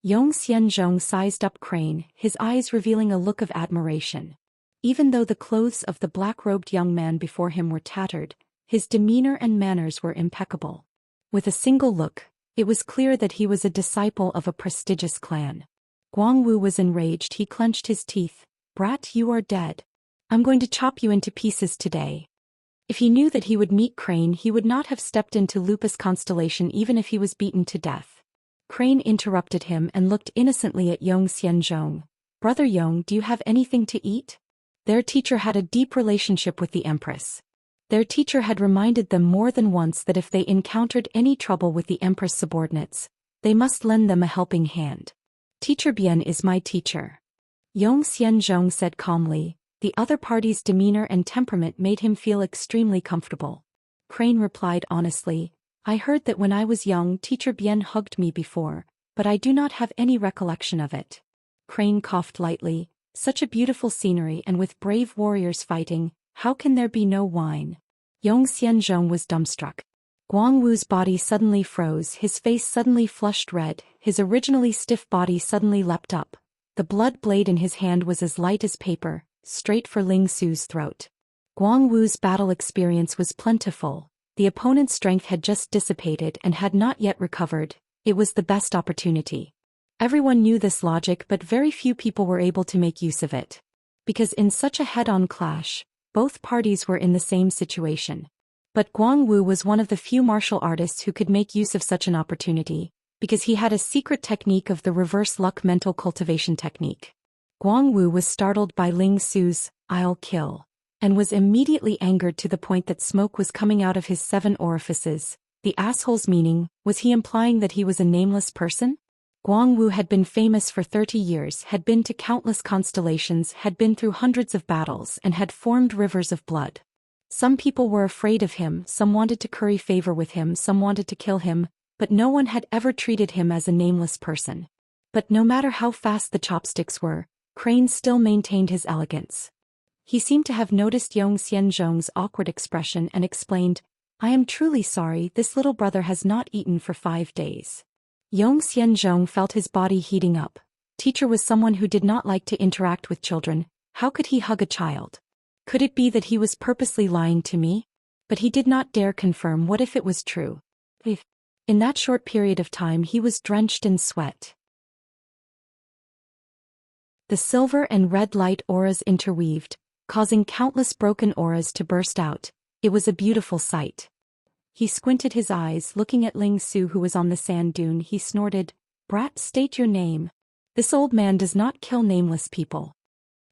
Zhou Xian sized up Crane, his eyes revealing a look of admiration. Even though the clothes of the black-robed young man before him were tattered, his demeanor and manners were impeccable. With a single look, it was clear that he was a disciple of a prestigious clan. Guang Wu was enraged. He clenched his teeth. Brat, you are dead. I'm going to chop you into pieces today. If he knew that he would meet Crane, he would not have stepped into Lupus constellation even if he was beaten to death. Crane interrupted him and looked innocently at Zhou Xian. Brother Zhou, do you have anything to eat? Their teacher had a deep relationship with the Empress. Their teacher had reminded them more than once that if they encountered any trouble with the Empress subordinates, they must lend them a helping hand. Teacher Bien is my teacher. Zhou Xian said calmly. The other party's demeanor and temperament made him feel extremely comfortable. Crane replied honestly, I heard that when I was young Teacher Bien hugged me before, but I do not have any recollection of it. Crane coughed lightly. Such a beautiful scenery and with brave warriors fighting, how can there be no wine? Zhou Xian was dumbstruck. Guang Wu's body suddenly froze, his face suddenly flushed red, his originally stiff body suddenly leapt up. The blood blade in his hand was as light as paper, straight for Ling Su's throat. Guang Wu's battle experience was plentiful. The opponent's strength had just dissipated and had not yet recovered. It was the best opportunity. Everyone knew this logic, but very few people were able to make use of it. Because in such a head-on clash, both parties were in the same situation. But Guang Wu was one of the few martial artists who could make use of such an opportunity, because he had a secret technique of the reverse luck mental cultivation technique. Guang Wu was startled by Ling Su's, "I'll kill," and was immediately angered to the point that smoke was coming out of his 7 orifices. The asshole's meaning, was he implying that he was a nameless person? Guang Wu had been famous for 30 years, had been to countless constellations, had been through hundreds of battles, and had formed rivers of blood. Some people were afraid of him, some wanted to curry favor with him, some wanted to kill him, but no one had ever treated him as a nameless person. But no matter how fast the chopsticks were, Crane still maintained his elegance. He seemed to have noticed Zhou Xian's awkward expression and explained, "I am truly sorry, this little brother has not eaten for 5 days." Zhou Xian felt his body heating up. Teacher was someone who did not like to interact with children. How could he hug a child? Could it be that he was purposely lying to me? But he did not dare confirm. What if it was true? In that short period of time he was drenched in sweat. The silver and red light auras interweaved, causing countless broken auras to burst out. It was a beautiful sight. He squinted his eyes, looking at Ling Su, who was on the sand dune. He snorted, "Brat, state your name." This old man does not kill nameless people.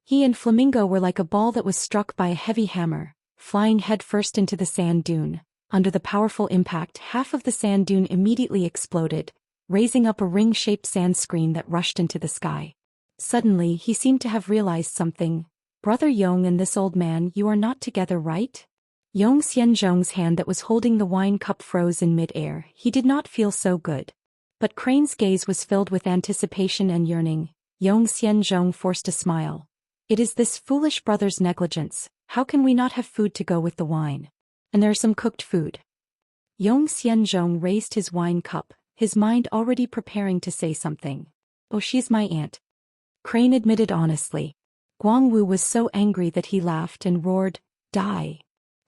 He and Flamingo were like a ball that was struck by a heavy hammer, flying headfirst into the sand dune. Under the powerful impact, half of the sand dune immediately exploded, raising up a ring-shaped sand screen that rushed into the sky. Suddenly, he seemed to have realized something. "Brother Yong and this old man, you are not together, right?" Zhou Xian's hand that was holding the wine cup froze in mid-air. He did not feel so good. But Crane's gaze was filled with anticipation and yearning. Zhou Xian forced a smile. "It is this foolish brother's negligence. How can we not have food to go with the wine? And there's some cooked food." Zhou Xian raised his wine cup, his mind already preparing to say something. "Oh, she's my aunt," Crane admitted honestly. Guang Wu was so angry that he laughed and roared, "Die."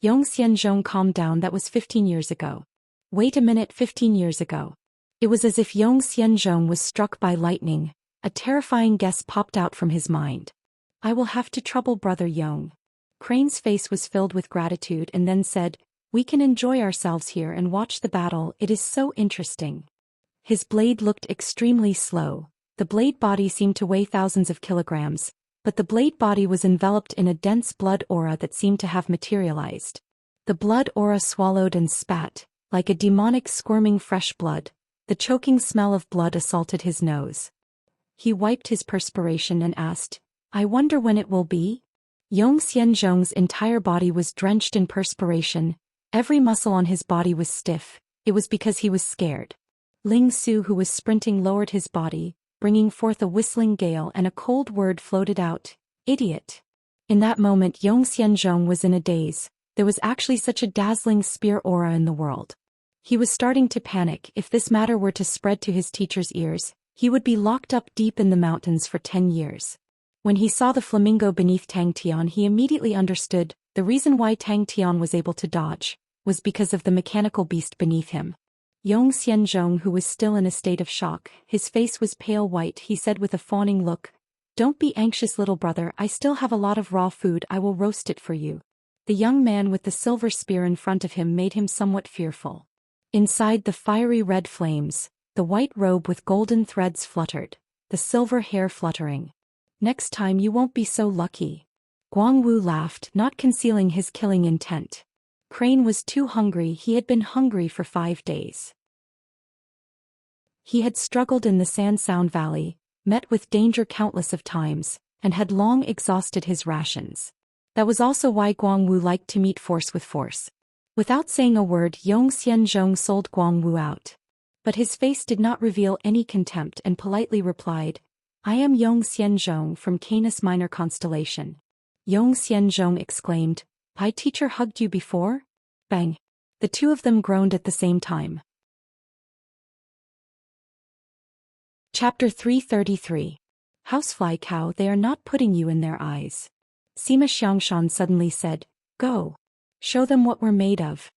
Zhou Xian calmed down. "That was 15 years ago. Wait a minute, 15 years ago." It was as if Zhou Xian was struck by lightning. A terrifying guess popped out from his mind. "I will have to trouble Brother Yong." Crane's face was filled with gratitude and then said, "We can enjoy ourselves here and watch the battle. It is so interesting." His blade looked extremely slow. The blade body seemed to weigh thousands of kilograms, but the blade body was enveloped in a dense blood aura that seemed to have materialized. The blood aura swallowed and spat, like a demonic squirming fresh blood. The choking smell of blood assaulted his nose. He wiped his perspiration and asked, "I wonder when it will be?" Zhou Xian's entire body was drenched in perspiration. Every muscle on his body was stiff. It was because he was scared. Ling Su, who was sprinting, lowered his body, bringing forth a whistling gale, and a cold word floated out, "Idiot." In that moment Zhou Xian was in a daze. There was actually such a dazzling spear aura in the world. He was starting to panic. If this matter were to spread to his teacher's ears, he would be locked up deep in the mountains for 10 years. When he saw the flamingo beneath Tang Tian, he immediately understood. The reason why Tang Tian was able to dodge was because of the mechanical beast beneath him. Zhou Xian, who was still in a state of shock, his face was pale white. He said with a fawning look, "Don't be anxious, little brother, I still have a lot of raw food. I will roast it for you." The young man with the silver spear in front of him made him somewhat fearful. Inside the fiery red flames, the white robe with golden threads fluttered, the silver hair fluttering. "Next time you won't be so lucky." Guang Wu laughed, not concealing his killing intent. Crane was too hungry. He had been hungry for 5 days. He had struggled in the Sand Sound Valley, met with danger countless of times, and had long exhausted his rations. That was also why Guang Wu liked to meet force with force. Without saying a word, Zhou Xian sold Guang Wu out. But his face did not reveal any contempt and politely replied, "I am Zhou Xian from Canis Minor Constellation." Zhou Xian exclaimed, "My teacher hugged you before?" Bang! The two of them groaned at the same time. Chapter 333. Housefly cow, they are not putting you in their eyes. Sima Xianxia suddenly said, "Go. Show them what we're made of."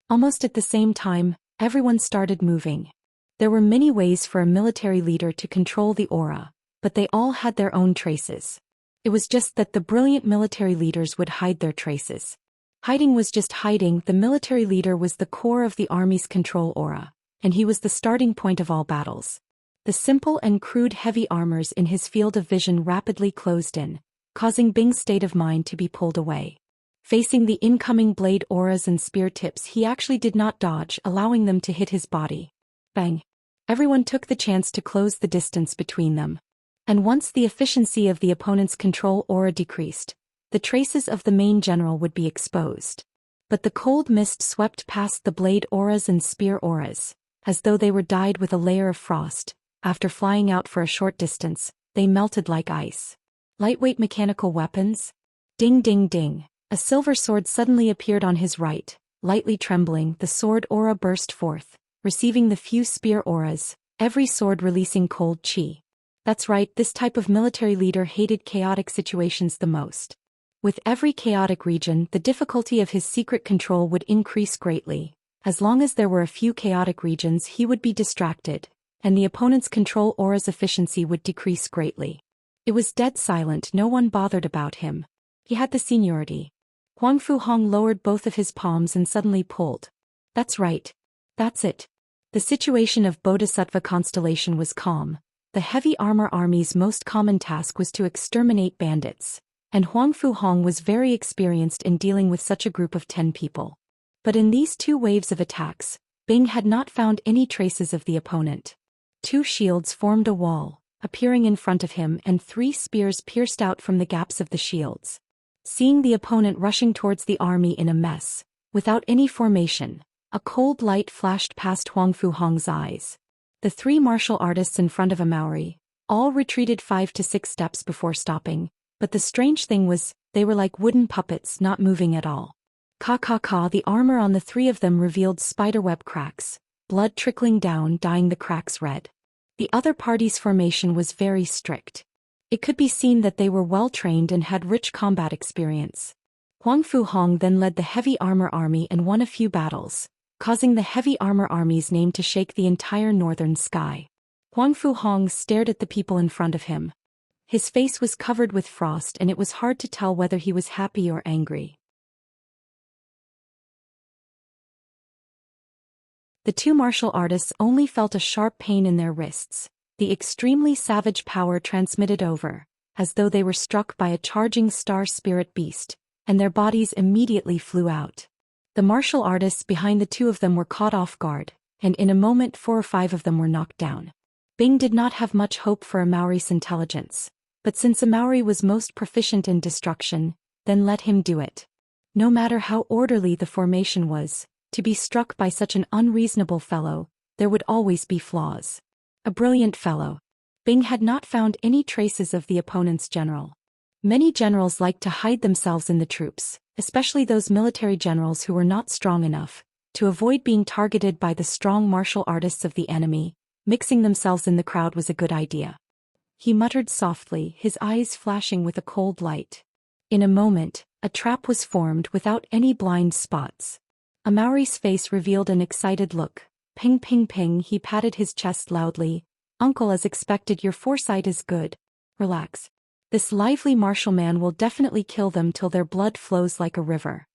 Almost at the same time, everyone started moving. There were many ways for a military leader to control the aura, but they all had their own traces. It was just that the brilliant military leaders would hide their traces. Hiding was just hiding. The military leader was the core of the army's control aura, and he was the starting point of all battles. The simple and crude heavy armors in his field of vision rapidly closed in, causing Bing's state of mind to be pulled away. Facing the incoming blade auras and spear tips, he actually did not dodge, allowing them to hit his body. Bang! Everyone took the chance to close the distance between them. And once the efficiency of the opponent's control aura decreased, the traces of the main general would be exposed. But the cold mist swept past the blade auras and spear auras, as though they were dyed with a layer of frost. After flying out for a short distance, they melted like ice. Lightweight mechanical weapons? Ding ding ding. A silver sword suddenly appeared on his right. Lightly trembling, the sword aura burst forth, receiving the few spear auras, every sword releasing cold chi. That's right, this type of military leader hated chaotic situations the most. With every chaotic region, the difficulty of his secret control would increase greatly. As long as there were a few chaotic regions, he would be distracted, and the opponent's control aura's efficiency would decrease greatly. It was dead silent, no one bothered about him. He had the seniority. Huang Fuhong lowered both of his palms and suddenly pulled. That's right. That's it. The situation of Bodhisattva constellation was calm. The heavy armor army's most common task was to exterminate bandits, and Huang Fuhong was very experienced in dealing with such a group of 10 people. But in these two waves of attacks, Bing had not found any traces of the opponent. 2 shields formed a wall, appearing in front of him, and 3 spears pierced out from the gaps of the shields. Seeing the opponent rushing towards the army in a mess, without any formation, a cold light flashed past Huang Fuhong's eyes. The 3 martial artists in front of a Maori all retreated 5 to 6 steps before stopping, but the strange thing was, they were like wooden puppets, not moving at all. The armor on the 3 of them revealed spiderweb cracks, blood trickling down, dyeing the cracks red. The other party's formation was very strict. It could be seen that they were well-trained and had rich combat experience. Huang Fuhong then led the heavy armor army and won a few battles, causing the heavy armor army's name to shake the entire northern sky. Huang Fuhong stared at the people in front of him. His face was covered with frost, and it was hard to tell whether he was happy or angry. The 2 martial artists only felt a sharp pain in their wrists. The extremely savage power transmitted over, as though they were struck by a charging star spirit beast, and their bodies immediately flew out. The martial artists behind the 2 of them were caught off guard, and in a moment 4 or 5 of them were knocked down. Bing did not have much hope for a Maori's intelligence, but since a Maori was most proficient in destruction, then let him do it. No matter how orderly the formation was, to be struck by such an unreasonable fellow, there would always be flaws. A brilliant fellow. Bing had not found any traces of the opponent's general. Many generals liked to hide themselves in the troops, especially those military generals who were not strong enough to avoid being targeted by the strong martial artists of the enemy. Mixing themselves in the crowd was a good idea. He muttered softly, his eyes flashing with a cold light. In a moment, a trap was formed without any blind spots. A Maori's face revealed an excited look. Ping ping ping, he patted his chest loudly. Uncle, as expected, your foresight is good. Relax. This lively martial man will definitely kill them till their blood flows like a river.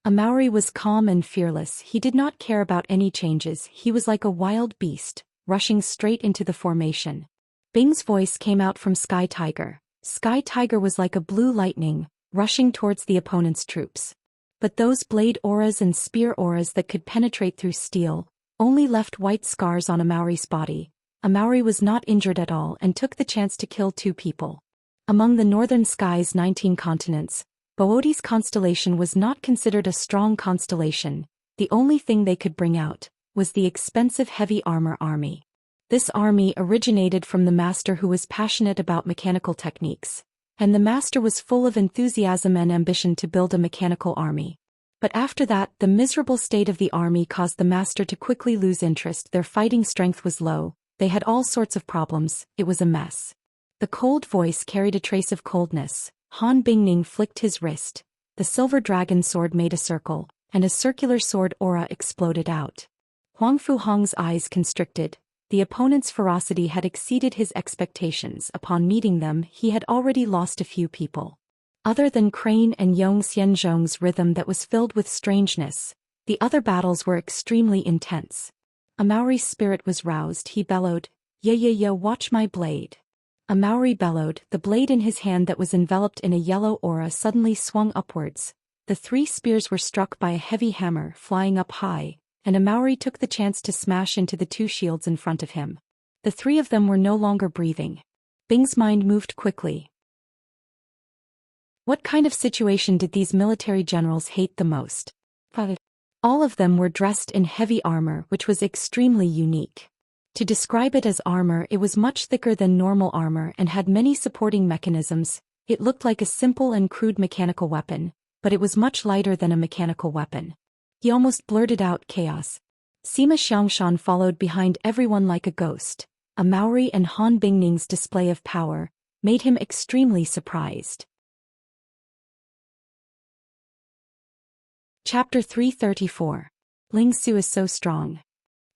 A Maori was calm and fearless. He did not care about any changes. He was like a wild beast, rushing straight into the formation. Bing's voice came out from Sky Tiger. Sky Tiger was like a blue lightning, rushing towards the opponent's troops. But those blade auras and spear auras that could penetrate through steel only left white scars on a Maori's body. A Maori was not injured at all and took the chance to kill 2 people. Among the northern sky's 19 continents, Boötes constellation was not considered a strong constellation. The only thing they could bring out was the expensive heavy armor army. This army originated from the master, who was passionate about mechanical techniques, and the master was full of enthusiasm and ambition to build a mechanical army. But after that, the miserable state of the army caused the master to quickly lose interest. Their fighting strength was low, they had all sorts of problems, it was a mess. The cold voice carried a trace of coldness. Han Bingning flicked his wrist. The silver dragon sword made a circle, and a circular sword aura exploded out. Huang Fuhong's eyes constricted. The opponent's ferocity had exceeded his expectations. Upon meeting them, he had already lost a few people. Other than Crane and Yong Xianzhong's rhythm that was filled with strangeness, the other battles were extremely intense. A Maori's spirit was roused. He bellowed, "Yeah yeah yeah, watch my blade." A Maori bellowed. The blade in his hand that was enveloped in a yellow aura suddenly swung upwards. The 3 spears were struck by a heavy hammer flying up high, and a Maori took the chance to smash into the 2 shields in front of him. The 3 of them were no longer breathing. Bing's mind moved quickly. What kind of situation did these military generals hate the most? All of them were dressed in heavy armor, which was extremely unique. To describe it as armor, it was much thicker than normal armor and had many supporting mechanisms. It looked like a simple and crude mechanical weapon, but it was much lighter than a mechanical weapon. He almost blurted out chaos. Sima Xiangshan followed behind everyone like a ghost. A Maori and Han Bingning's display of power made him extremely surprised. Chapter 334. Ling Su is so strong.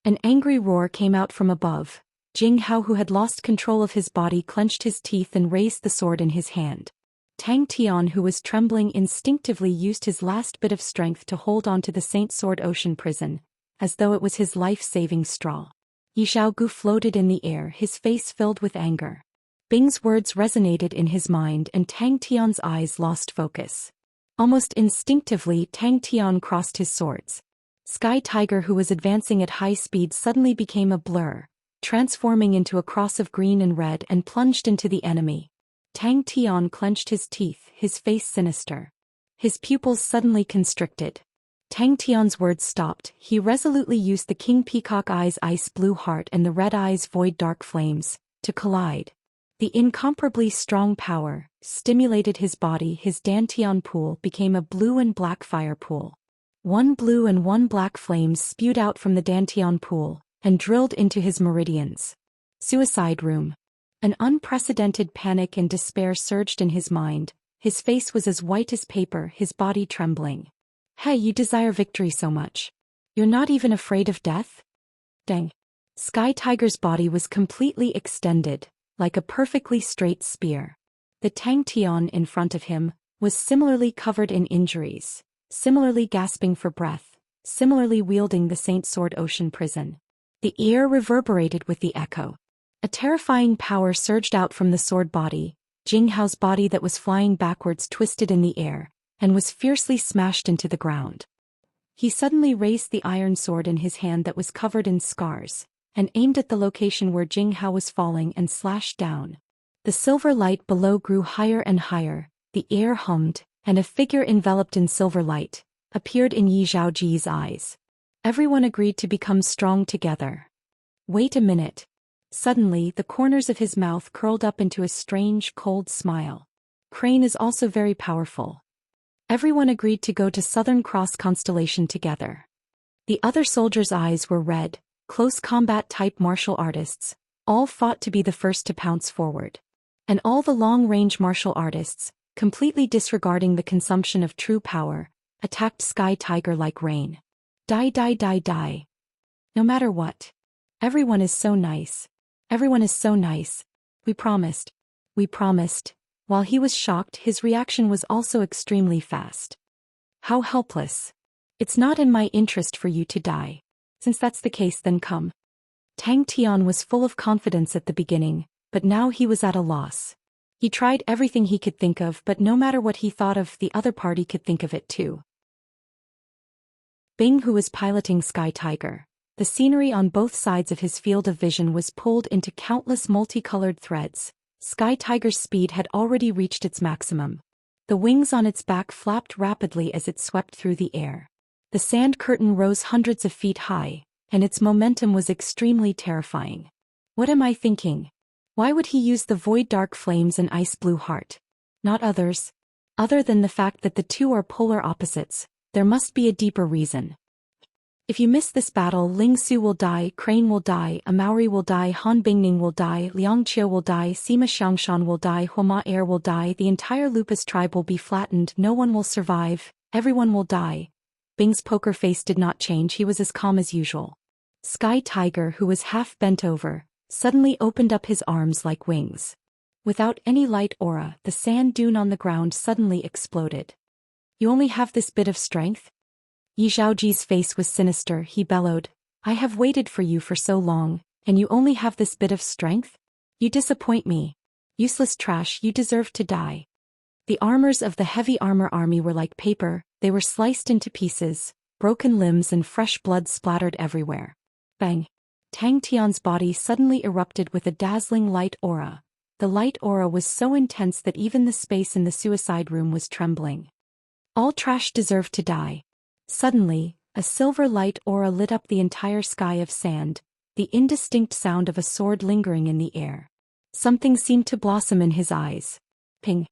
An angry roar came out from above. Jing Hao, who had lost control of his body, clenched his teeth and raised the sword in his hand. Tang Tian, who was trembling, instinctively used his last bit of strength to hold on to the Saint Sword Ocean prison, as though it was his life-saving straw. Yi Xiaogu floated in the air, his face filled with anger. Bing's words resonated in his mind and Tang Tian's eyes lost focus. Almost instinctively, Tang Tian crossed his swords. Sky Tiger, who was advancing at high speed, suddenly became a blur, transforming into a cross of green and red and plunged into the enemy. Tang Tian clenched his teeth, his face sinister. His pupils suddenly constricted. Tang Tian's words stopped. He resolutely used the King Peacock Eye's ice blue heart and the red eye's void dark flames to collide. The incomparably strong power stimulated his body. His Dantian pool became a blue and black fire pool. 1 blue and 1 black flames spewed out from the Dantian pool and drilled into his meridians. Suicide room. An unprecedented panic and despair surged in his mind. His face was as white as paper, his body trembling. Hey, you desire victory so much. You're not even afraid of death? Dang. Sky Tiger's body was completely extended, like a perfectly straight spear. The Tang Tian in front of him was similarly covered in injuries, similarly gasping for breath, similarly wielding the Saint Sword Ocean prison. The air reverberated with the echo. A terrifying power surged out from the sword body. Jing Hao's body that was flying backwards twisted in the air, and was fiercely smashed into the ground. He suddenly raised the iron sword in his hand that was covered in scars, and aimed at the location where Jing Hao was falling and slashed down. The silver light below grew higher and higher, the air hummed, and a figure enveloped in silver light appeared in Yi Zhaoji's eyes. Everyone agreed to become strong together. Wait a minute. Suddenly, the corners of his mouth curled up into a strange, cold smile. Crane is also very powerful. Everyone agreed to go to Southern Cross Constellation together. The other soldiers' eyes were red, close combat type martial artists, all fought to be the first to pounce forward. And all the long-range martial artists, completely disregarding the consumption of true power, attacked Sky Tiger like rain. Die die die die. No matter what. Everyone is so nice. Everyone is so nice. We promised. We promised. While he was shocked, his reaction was also extremely fast. How helpless. It's not in my interest for you to die. Since that's the case, then come. Tang Tian was full of confidence at the beginning, but now he was at a loss. He tried everything he could think of, but no matter what he thought of, the other party could think of it too. Bing, who was piloting Sky Tiger. The scenery on both sides of his field of vision was pulled into countless multicolored threads. Sky Tiger's speed had already reached its maximum. The wings on its back flapped rapidly as it swept through the air. The sand curtain rose hundreds of feet high, and its momentum was extremely terrifying. What am I thinking? Why would he use the void dark flames and ice blue heart? Not others. Other than the fact that the two are polar opposites, There must be a deeper reason. If you miss this battle, Ling Su will die, Crane will die, Amauri will die, Han Bingning will die, Liang Qiu will die, Sima Xiangshan will die, Huma Air will die, the entire Lupus tribe will be flattened, no one will survive, everyone will die. Bing's poker face did not change, he was as calm as usual. Sky Tiger, who was half bent over, suddenly opened up his arms like wings. Without any light aura, the sand dune on the ground suddenly exploded. You only have this bit of strength? Yi Zhaoji's face was sinister, he bellowed. I have waited for you for so long, and you only have this bit of strength? You disappoint me. Useless trash, you deserve to die. The armors of the heavy armor army were like paper, they were sliced into pieces, broken limbs and fresh blood splattered everywhere. Bang! Tang Tian's body suddenly erupted with a dazzling light aura. The light aura was so intense that even the space in the suicide room was trembling. All trash deserved to die. Suddenly, a silver light aura lit up the entire sky of sand, the indistinct sound of a sword lingering in the air. Something seemed to blossom in his eyes. Ping!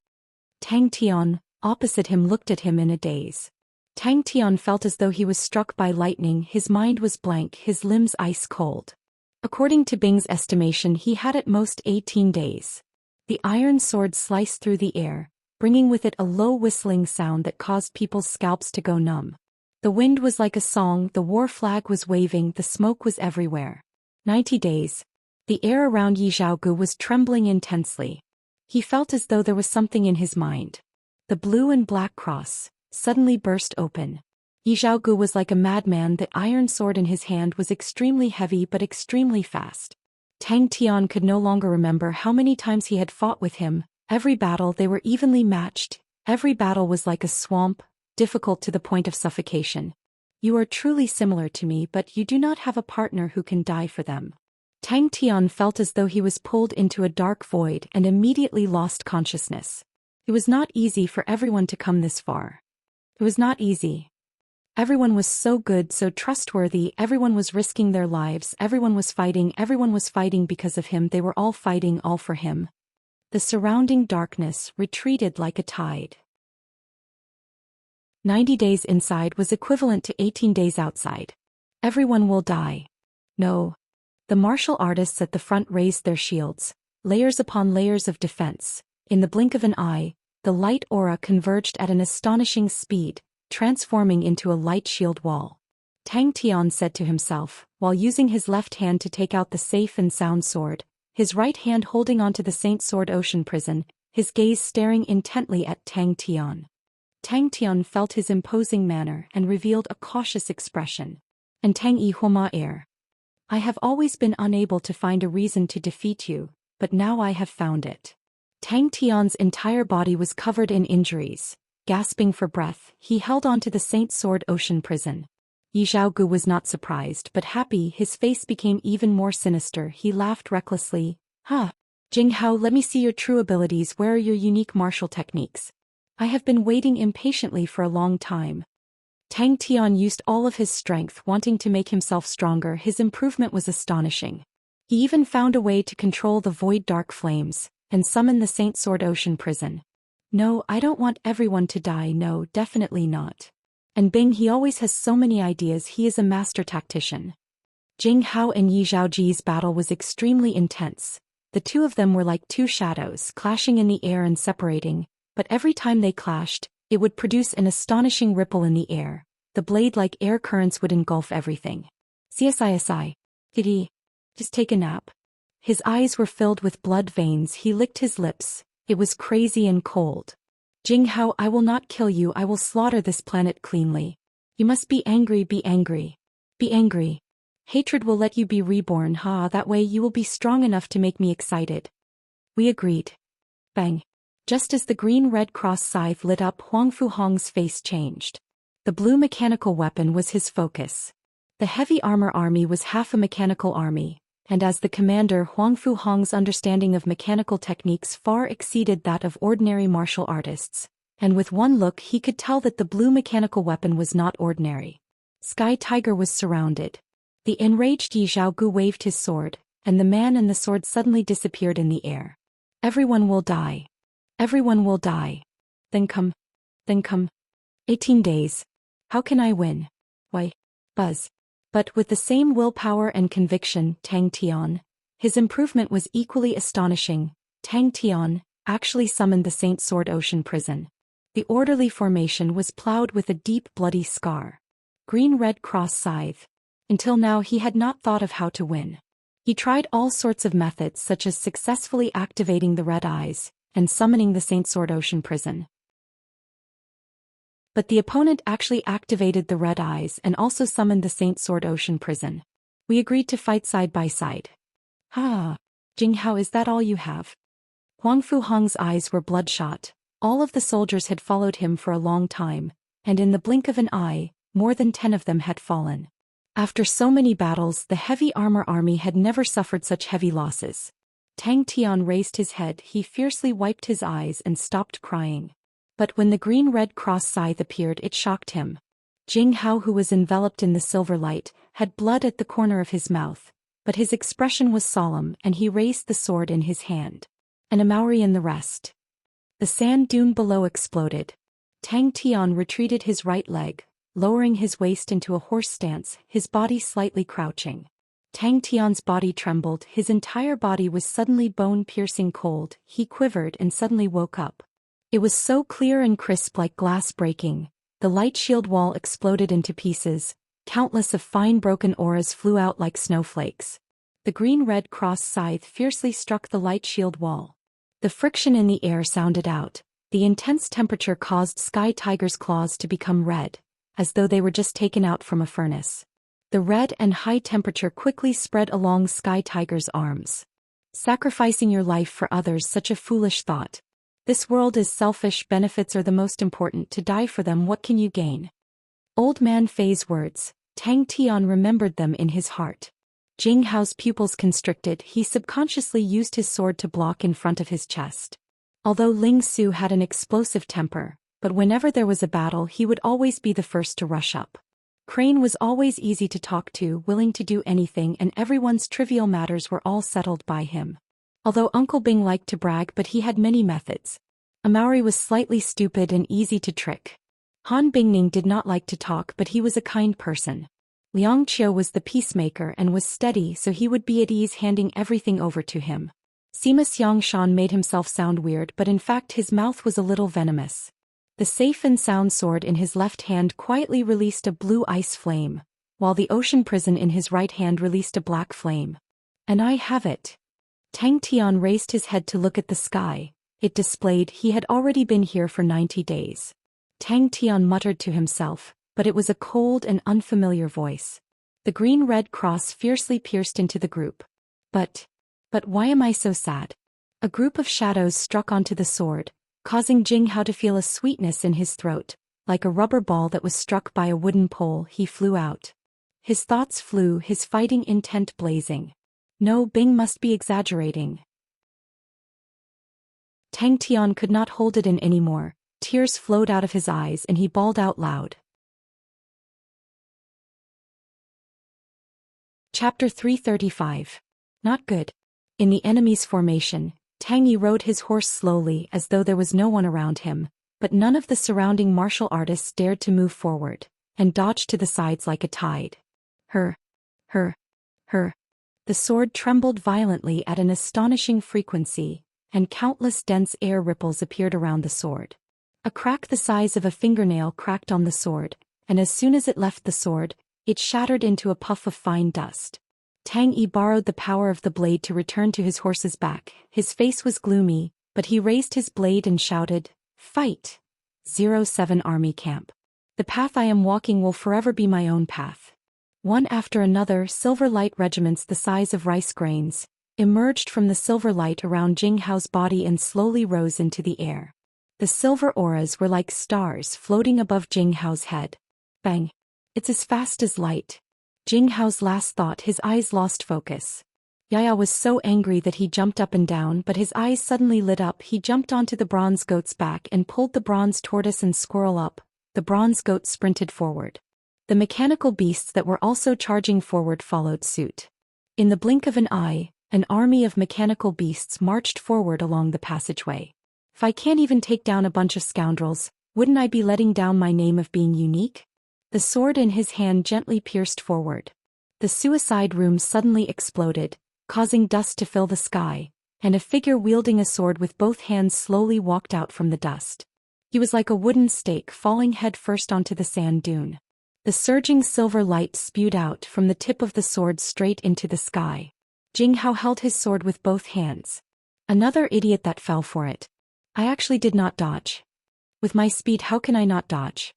Tang Tian, opposite him, looked at him in a daze. Tang Tian felt as though he was struck by lightning, his mind was blank, his limbs ice cold. According to Bing's estimation, he had at most 18 days. The iron sword sliced through the air, bringing with it a low whistling sound that caused people's scalps to go numb. The wind was like a song, the war flag was waving, the smoke was everywhere. 90 days. The air around Yi Zhaogu was trembling intensely. He felt as though there was something in his mind. The blue and black cross suddenly burst open. Yi Zhaogu was like a madman, the iron sword in his hand was extremely heavy but extremely fast. Tang Tian could no longer remember how many times he had fought with him. Every battle they were evenly matched, every battle was like a swamp, difficult to the point of suffocation. You are truly similar to me, but you do not have a partner who can die for them. Tang Tian felt as though he was pulled into a dark void and immediately lost consciousness. It was not easy for everyone to come this far. It was not easy. Everyone was so good, so trustworthy, everyone was risking their lives, everyone was fighting because of him, they were all fighting all for him. The surrounding darkness retreated like a tide. 90 days inside was equivalent to 18 days outside. Everyone will die. No. The martial artists at the front raised their shields, layers upon layers of defense. In the blink of an eye, the light aura converged at an astonishing speed, transforming into a light shield wall. Tang Tian said to himself, while using his left hand to take out the safe and sound sword, his right hand holding onto the Saint Sword Ocean Prison, his gaze staring intently at Tang Tian. Tang Tian felt his imposing manner and revealed a cautious expression. And Tang Yi Huma Air. I have always been unable to find a reason to defeat you, but now I have found it. Tang Tian's entire body was covered in injuries. Gasping for breath, he held on to the Saint Sword Ocean Prison. Yi Zhaogu was not surprised but happy, his face became even more sinister, he laughed recklessly. Ha! Jing Hao, let me see your true abilities, where are your unique martial techniques? I have been waiting impatiently for a long time. Tang Tian used all of his strength, wanting to make himself stronger, his improvement was astonishing. He even found a way to control the void dark flames, and summon the Saint Sword Ocean Prison. No, I don't want everyone to die, no, definitely not. And Bing, he always has so many ideas, he is a master tactician. Jing Hao and Yi Zhaoji's battle was extremely intense. The two of them were like two shadows, clashing in the air and separating, but every time they clashed, it would produce an astonishing ripple in the air. The blade-like air currents would engulf everything. CSISI. Did he just take a nap? His eyes were filled with blood veins, he licked his lips. It was crazy and cold. Jing Hao, I will not kill you, I will slaughter this planet cleanly. You must be angry, be angry. Be angry. Hatred will let you be reborn, that way you will be strong enough to make me excited. We agreed. Bang. Just as the green-red cross scythe lit up, Huang Fuhong's face changed. The blue mechanical weapon was his focus. The heavy armor army was half a mechanical army, and as the commander, Huang Fuhong's understanding of mechanical techniques far exceeded that of ordinary martial artists, and with one look he could tell that the blue mechanical weapon was not ordinary. Sky Tiger was surrounded. The enraged Yi Zhaogu waved his sword, and the man and the sword suddenly disappeared in the air. Everyone will die. Everyone will die. Then come. 18 days. How can I win? Why? Buzz. But with the same willpower and conviction, Tang Tian, his improvement was equally astonishing. Tang Tian actually summoned the Saint Sword Ocean Prison. The orderly formation was plowed with a deep bloody scar. Green-red cross scythe. Until now he had not thought of how to win. He tried all sorts of methods such as successfully activating the red eyes and summoning the Saint Sword Ocean Prison. But the opponent actually activated the red eyes and also summoned the Saint Sword Ocean Prison. We agreed to fight side by side. Ah, Jinghao, is that all you have? Huang Fu Hong's eyes were bloodshot. All of the soldiers had followed him for a long time, and in the blink of an eye, more than 10 of them had fallen. After so many battles, the heavy armor army had never suffered such heavy losses. Tang Tian raised his head, he fiercely wiped his eyes and stopped crying. But when the green-red cross scythe appeared, it shocked him. Jinghao, who was enveloped in the silver light, had blood at the corner of his mouth, but his expression was solemn and he raised the sword in his hand. And a Maori in the rest. The sand dune below exploded. Tang Tian retreated his right leg, lowering his waist into a horse stance, his body slightly crouching. Tang Tian's body trembled, his entire body was suddenly bone-piercing cold, he quivered and suddenly woke up. It was so clear and crisp like glass breaking. The light shield wall exploded into pieces, countless of fine broken auras flew out like snowflakes. The green-red cross scythe fiercely struck the light shield wall. The friction in the air sounded out. The intense temperature caused Sky Tiger's claws to become red, as though they were just taken out from a furnace. The red and high temperature quickly spread along Sky Tiger's arms. Sacrificing your life for others, such a foolish thought. This world is selfish, benefits are the most important, to die for them what can you gain? Old Man Fei's words, Tang Tian remembered them in his heart. Jinghao's pupils constricted, he subconsciously used his sword to block in front of his chest. Although Ling Su had an explosive temper, but whenever there was a battle he would always be the first to rush up. Crane was always easy to talk to, willing to do anything, and everyone's trivial matters were all settled by him. Although Uncle Bing liked to brag, but he had many methods. Maori was slightly stupid and easy to trick. Han Bingning did not like to talk, but he was a kind person. Liang Qiu was the peacemaker and was steady, so he would be at ease handing everything over to him. Sima Xianxia made himself sound weird, but in fact his mouth was a little venomous. The safe and sound sword in his left hand quietly released a blue ice flame, while the ocean prison in his right hand released a black flame. And I have it. Tang Tian raised his head to look at the sky. It displayed he had already been here for 90 days. Tang Tian muttered to himself, but it was a cold and unfamiliar voice. The green-red cross fiercely pierced into the group. But why am I so sad? A group of shadows struck onto the sword, causing Jinghao to feel a sweetness in his throat. Like a rubber ball that was struck by a wooden pole, he flew out. His thoughts flew, his fighting intent blazing. No, Bing must be exaggerating. Tang Tian could not hold it in anymore. Tears flowed out of his eyes and he bawled out loud. Chapter 335. Not good. In the enemy's formation, Tang Yi rode his horse slowly as though there was no one around him, but none of the surrounding martial artists dared to move forward, and dodged to the sides like a tide. Her. The sword trembled violently at an astonishing frequency, and countless dense air ripples appeared around the sword. A crack the size of a fingernail cracked on the sword, and as soon as it left the sword, it shattered into a puff of fine dust. Tang Yi borrowed the power of the blade to return to his horse's back. His face was gloomy, but he raised his blade and shouted, "Fight! 07 Army Camp. The path I am walking will forever be my own path." One after another, silver light regiments the size of rice grains emerged from the silver light around Jinghao's body and slowly rose into the air. The silver auras were like stars floating above Jinghao's head. Bang! It's as fast as light. Jinghao's last thought, his eyes lost focus. Yaya was so angry that he jumped up and down, but his eyes suddenly lit up. He jumped onto the bronze goat's back and pulled the bronze tortoise and squirrel up. The bronze goat sprinted forward. The mechanical beasts that were also charging forward followed suit. In the blink of an eye, an army of mechanical beasts marched forward along the passageway. If I can't even take down a bunch of scoundrels, wouldn't I be letting down my name of being unique? The sword in his hand gently pierced forward. The suicide room suddenly exploded, causing dust to fill the sky, and a figure wielding a sword with both hands slowly walked out from the dust. He was like a wooden stake falling headfirst onto the sand dune. The surging silver light spewed out from the tip of the sword straight into the sky. Jing Hao held his sword with both hands. Another idiot that fell for it. I actually did not dodge. With my speed, how can I not dodge?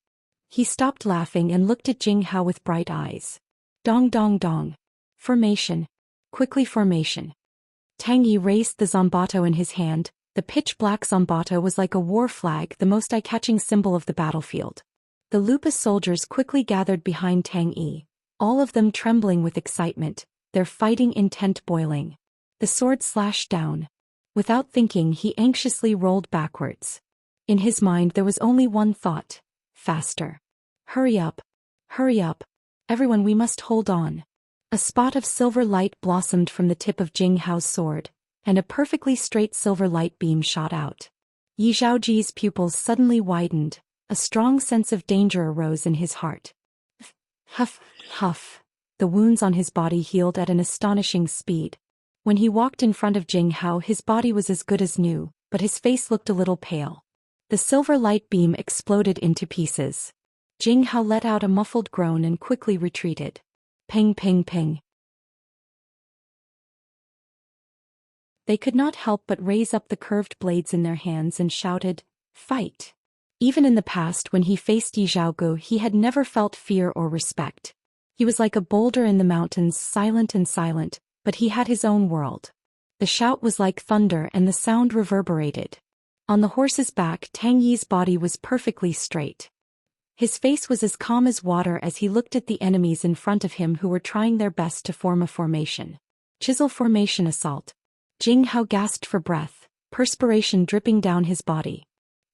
He stopped laughing and looked at Jing Hao with bright eyes. Dong dong dong. Formation. Quickly formation. Tang Yi raised the Zambato in his hand. The pitch-black Zambato was like a war flag, the most eye-catching symbol of the battlefield. The Lupus soldiers quickly gathered behind Tang Yi, all of them trembling with excitement, their fighting intent boiling. The sword slashed down. Without thinking, he anxiously rolled backwards. In his mind there was only one thought. Faster. Hurry up. Hurry up. Everyone, we must hold on. A spot of silver light blossomed from the tip of Jing Hao's sword, and a perfectly straight silver light beam shot out. Yi Zhaoji's pupils suddenly widened, a strong sense of danger arose in his heart. Huff, huff. The wounds on his body healed at an astonishing speed. When he walked in front of Jing Hao, his body was as good as new, but his face looked a little pale. The silver light beam exploded into pieces. Jing Hao let out a muffled groan and quickly retreated. Ping ping ping. They could not help but raise up the curved blades in their hands and shouted, "Fight!" Even in the past when he faced Yi Zhaogu, he had never felt fear or respect. He was like a boulder in the mountains, silent and silent, but he had his own world. The shout was like thunder and the sound reverberated. On the horse's back, Tang Yi's body was perfectly straight. His face was as calm as water as he looked at the enemies in front of him who were trying their best to form a formation. Chisel formation assault. Jing Hao gasped for breath, perspiration dripping down his body.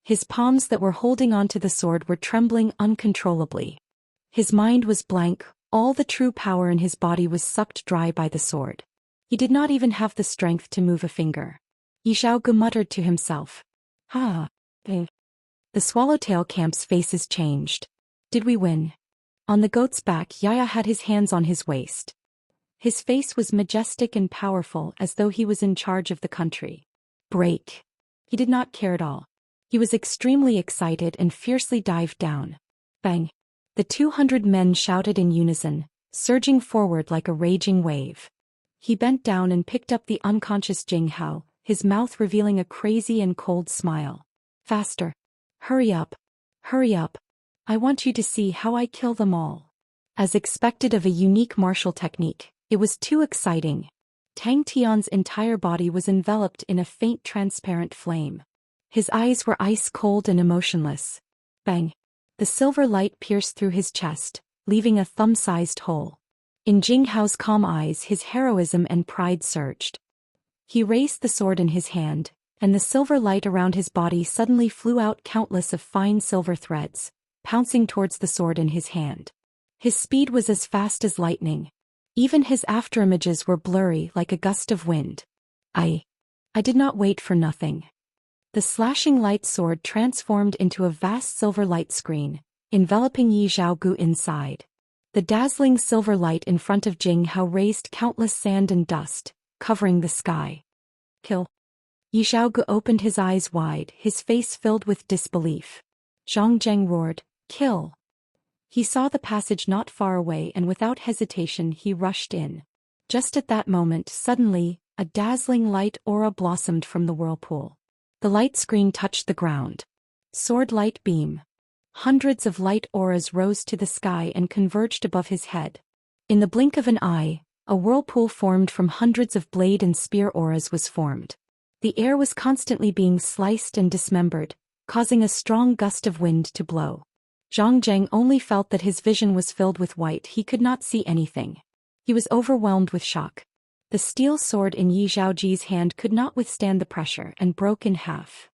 His palms that were holding onto the sword were trembling uncontrollably. His mind was blank, all the true power in his body was sucked dry by the sword. He did not even have the strength to move a finger. Yi Zhaogu muttered to himself. The Swallowtail camp's faces changed. Did we win? On the goat's back, Yaya had his hands on his waist. His face was majestic and powerful, as though he was in charge of the country. Break. He did not care at all. He was extremely excited and fiercely dived down. Bang. The 200 men shouted in unison, surging forward like a raging wave. He bent down and picked up the unconscious Jing Hao, his mouth revealing a crazy and cold smile. Faster. Hurry up. Hurry up. I want you to see how I kill them all. As expected of a unique martial technique, it was too exciting. Tang Tian's entire body was enveloped in a faint transparent flame. His eyes were ice cold and emotionless. Bang. The silver light pierced through his chest, leaving a thumb-sized hole. In Jing Hao's calm eyes, his heroism and pride surged. He raised the sword in his hand, and the silver light around his body suddenly flew out countless of fine silver threads, pouncing towards the sword in his hand. His speed was as fast as lightning. Even his afterimages were blurry like a gust of wind. I did not wait for nothing. The slashing light sword transformed into a vast silver light screen, enveloping Yi Zhaogu inside. The dazzling silver light in front of Jing Hao raised countless sand and dust, covering the sky. Kill. Yi Zhaogu opened his eyes wide, his face filled with disbelief. Zhang Zheng roared, "Kill!" He saw the passage not far away and without hesitation he rushed in. Just at that moment, suddenly, a dazzling light aura blossomed from the whirlpool. The light screen touched the ground. Sword light beam. Hundreds of light auras rose to the sky and converged above his head. In the blink of an eye, a whirlpool formed from hundreds of blade and spear auras was formed. The air was constantly being sliced and dismembered, causing a strong gust of wind to blow. Zhang Zheng only felt that his vision was filled with white. He could not see anything. He was overwhelmed with shock. The steel sword in Yi Zhaoji's hand could not withstand the pressure and broke in half.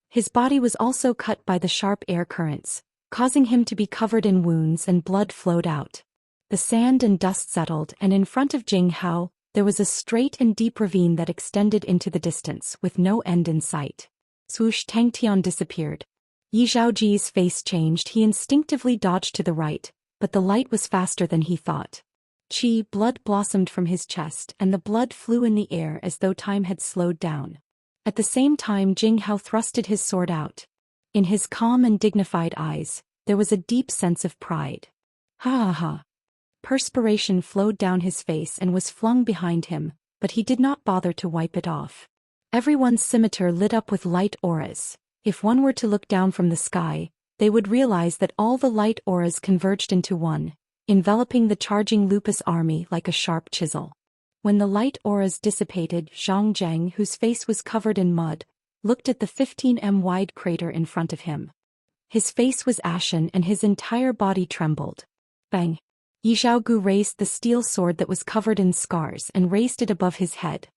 His body was also cut by the sharp air currents, causing him to be covered in wounds and blood flowed out. The sand and dust settled, and in front of Jing Hao, there was a straight and deep ravine that extended into the distance with no end in sight. Swoosh! Tang Tian disappeared. Yi Zhaoji's face changed. He instinctively dodged to the right, but the light was faster than he thought. Blood blossomed from his chest and the blood flew in the air as though time had slowed down. At the same time Jing Hao thrusted his sword out. In his calm and dignified eyes, there was a deep sense of pride. Ha ha ha. Perspiration flowed down his face and was flung behind him, but he did not bother to wipe it off. Everyone's scimitar lit up with light auras. If one were to look down from the sky, they would realize that all the light auras converged into one, enveloping the charging lupus army like a sharp chisel. When the light auras dissipated, Zhang Zheng, whose face was covered in mud, looked at the 15 m wide crater in front of him. His face was ashen and his entire body trembled. Bang! Yi Zhaogu raised the steel sword that was covered in scars and raised it above his head.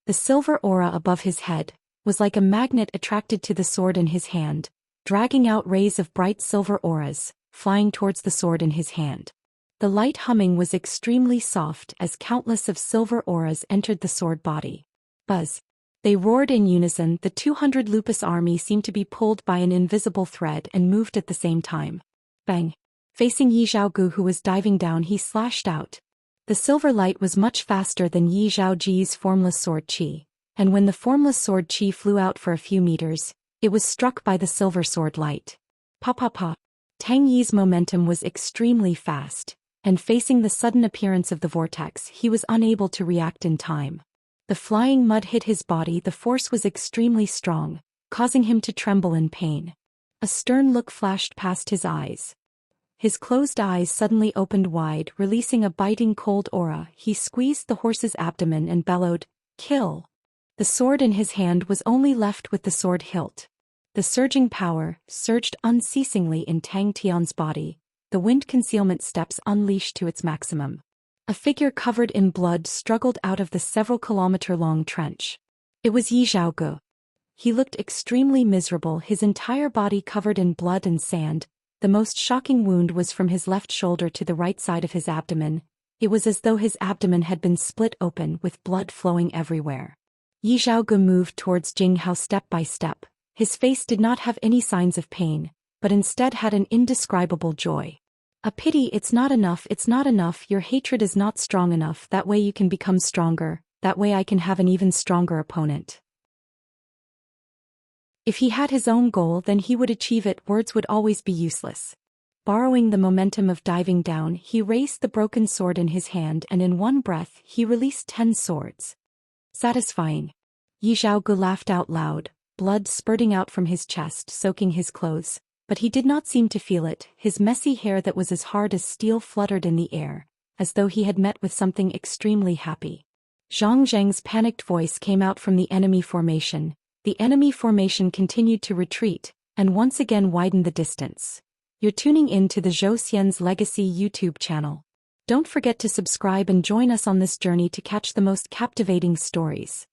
The silver aura above his head was like a magnet attracted to the sword in his hand, dragging out rays of bright silver auras, flying towards the sword in his hand. The light humming was extremely soft as countless of silver auras entered the sword body. Buzz! They roared in unison. The 200 lupus army seemed to be pulled by an invisible thread and moved at the same time. Bang! Facing Yi Zhaogu, who was diving down, he slashed out. The silver light was much faster than Yi Zhaoji's formless sword qi, and when the formless sword qi flew out for a few meters, it was struck by the silver sword light. Pa pa pa. Tang Yi's momentum was extremely fast, and facing the sudden appearance of the vortex, he was unable to react in time. The flying mud hit his body. The force was extremely strong, causing him to tremble in pain. A stern look flashed past his eyes. His closed eyes suddenly opened wide, releasing a biting cold aura. He squeezed the horse's abdomen and bellowed, "Kill!" The sword in his hand was only left with the sword hilt. The surging power surged unceasingly in Tang Tian's body, the wind concealment steps unleashed to its maximum. A figure covered in blood struggled out of the several-kilometer-long trench. It was Yi Zhaogu. He looked extremely miserable, his entire body covered in blood and sand. The most shocking wound was from his left shoulder to the right side of his abdomen. It was as though his abdomen had been split open with blood flowing everywhere. Yi Zhaogu moved towards Jing Hao step by step. His face did not have any signs of pain, but instead had an indescribable joy. "A pity, it's not enough, your hatred is not strong enough. That way you can become stronger, that way I can have an even stronger opponent." If he had his own goal, then he would achieve it. Words would always be useless. Borrowing the momentum of diving down, he raised the broken sword in his hand and in one breath he released 10 swords. Satisfying. Yi Zhaogu laughed out loud, blood spurting out from his chest, soaking his clothes, but he did not seem to feel it. His messy hair that was as hard as steel fluttered in the air, as though he had met with something extremely happy. Zhang Zheng's panicked voice came out from the enemy formation. The enemy formation continued to retreat, and once again widened the distance. You're tuning in to the Zhou Xian's Legacy YouTube channel. Don't forget to subscribe and join us on this journey to catch the most captivating stories.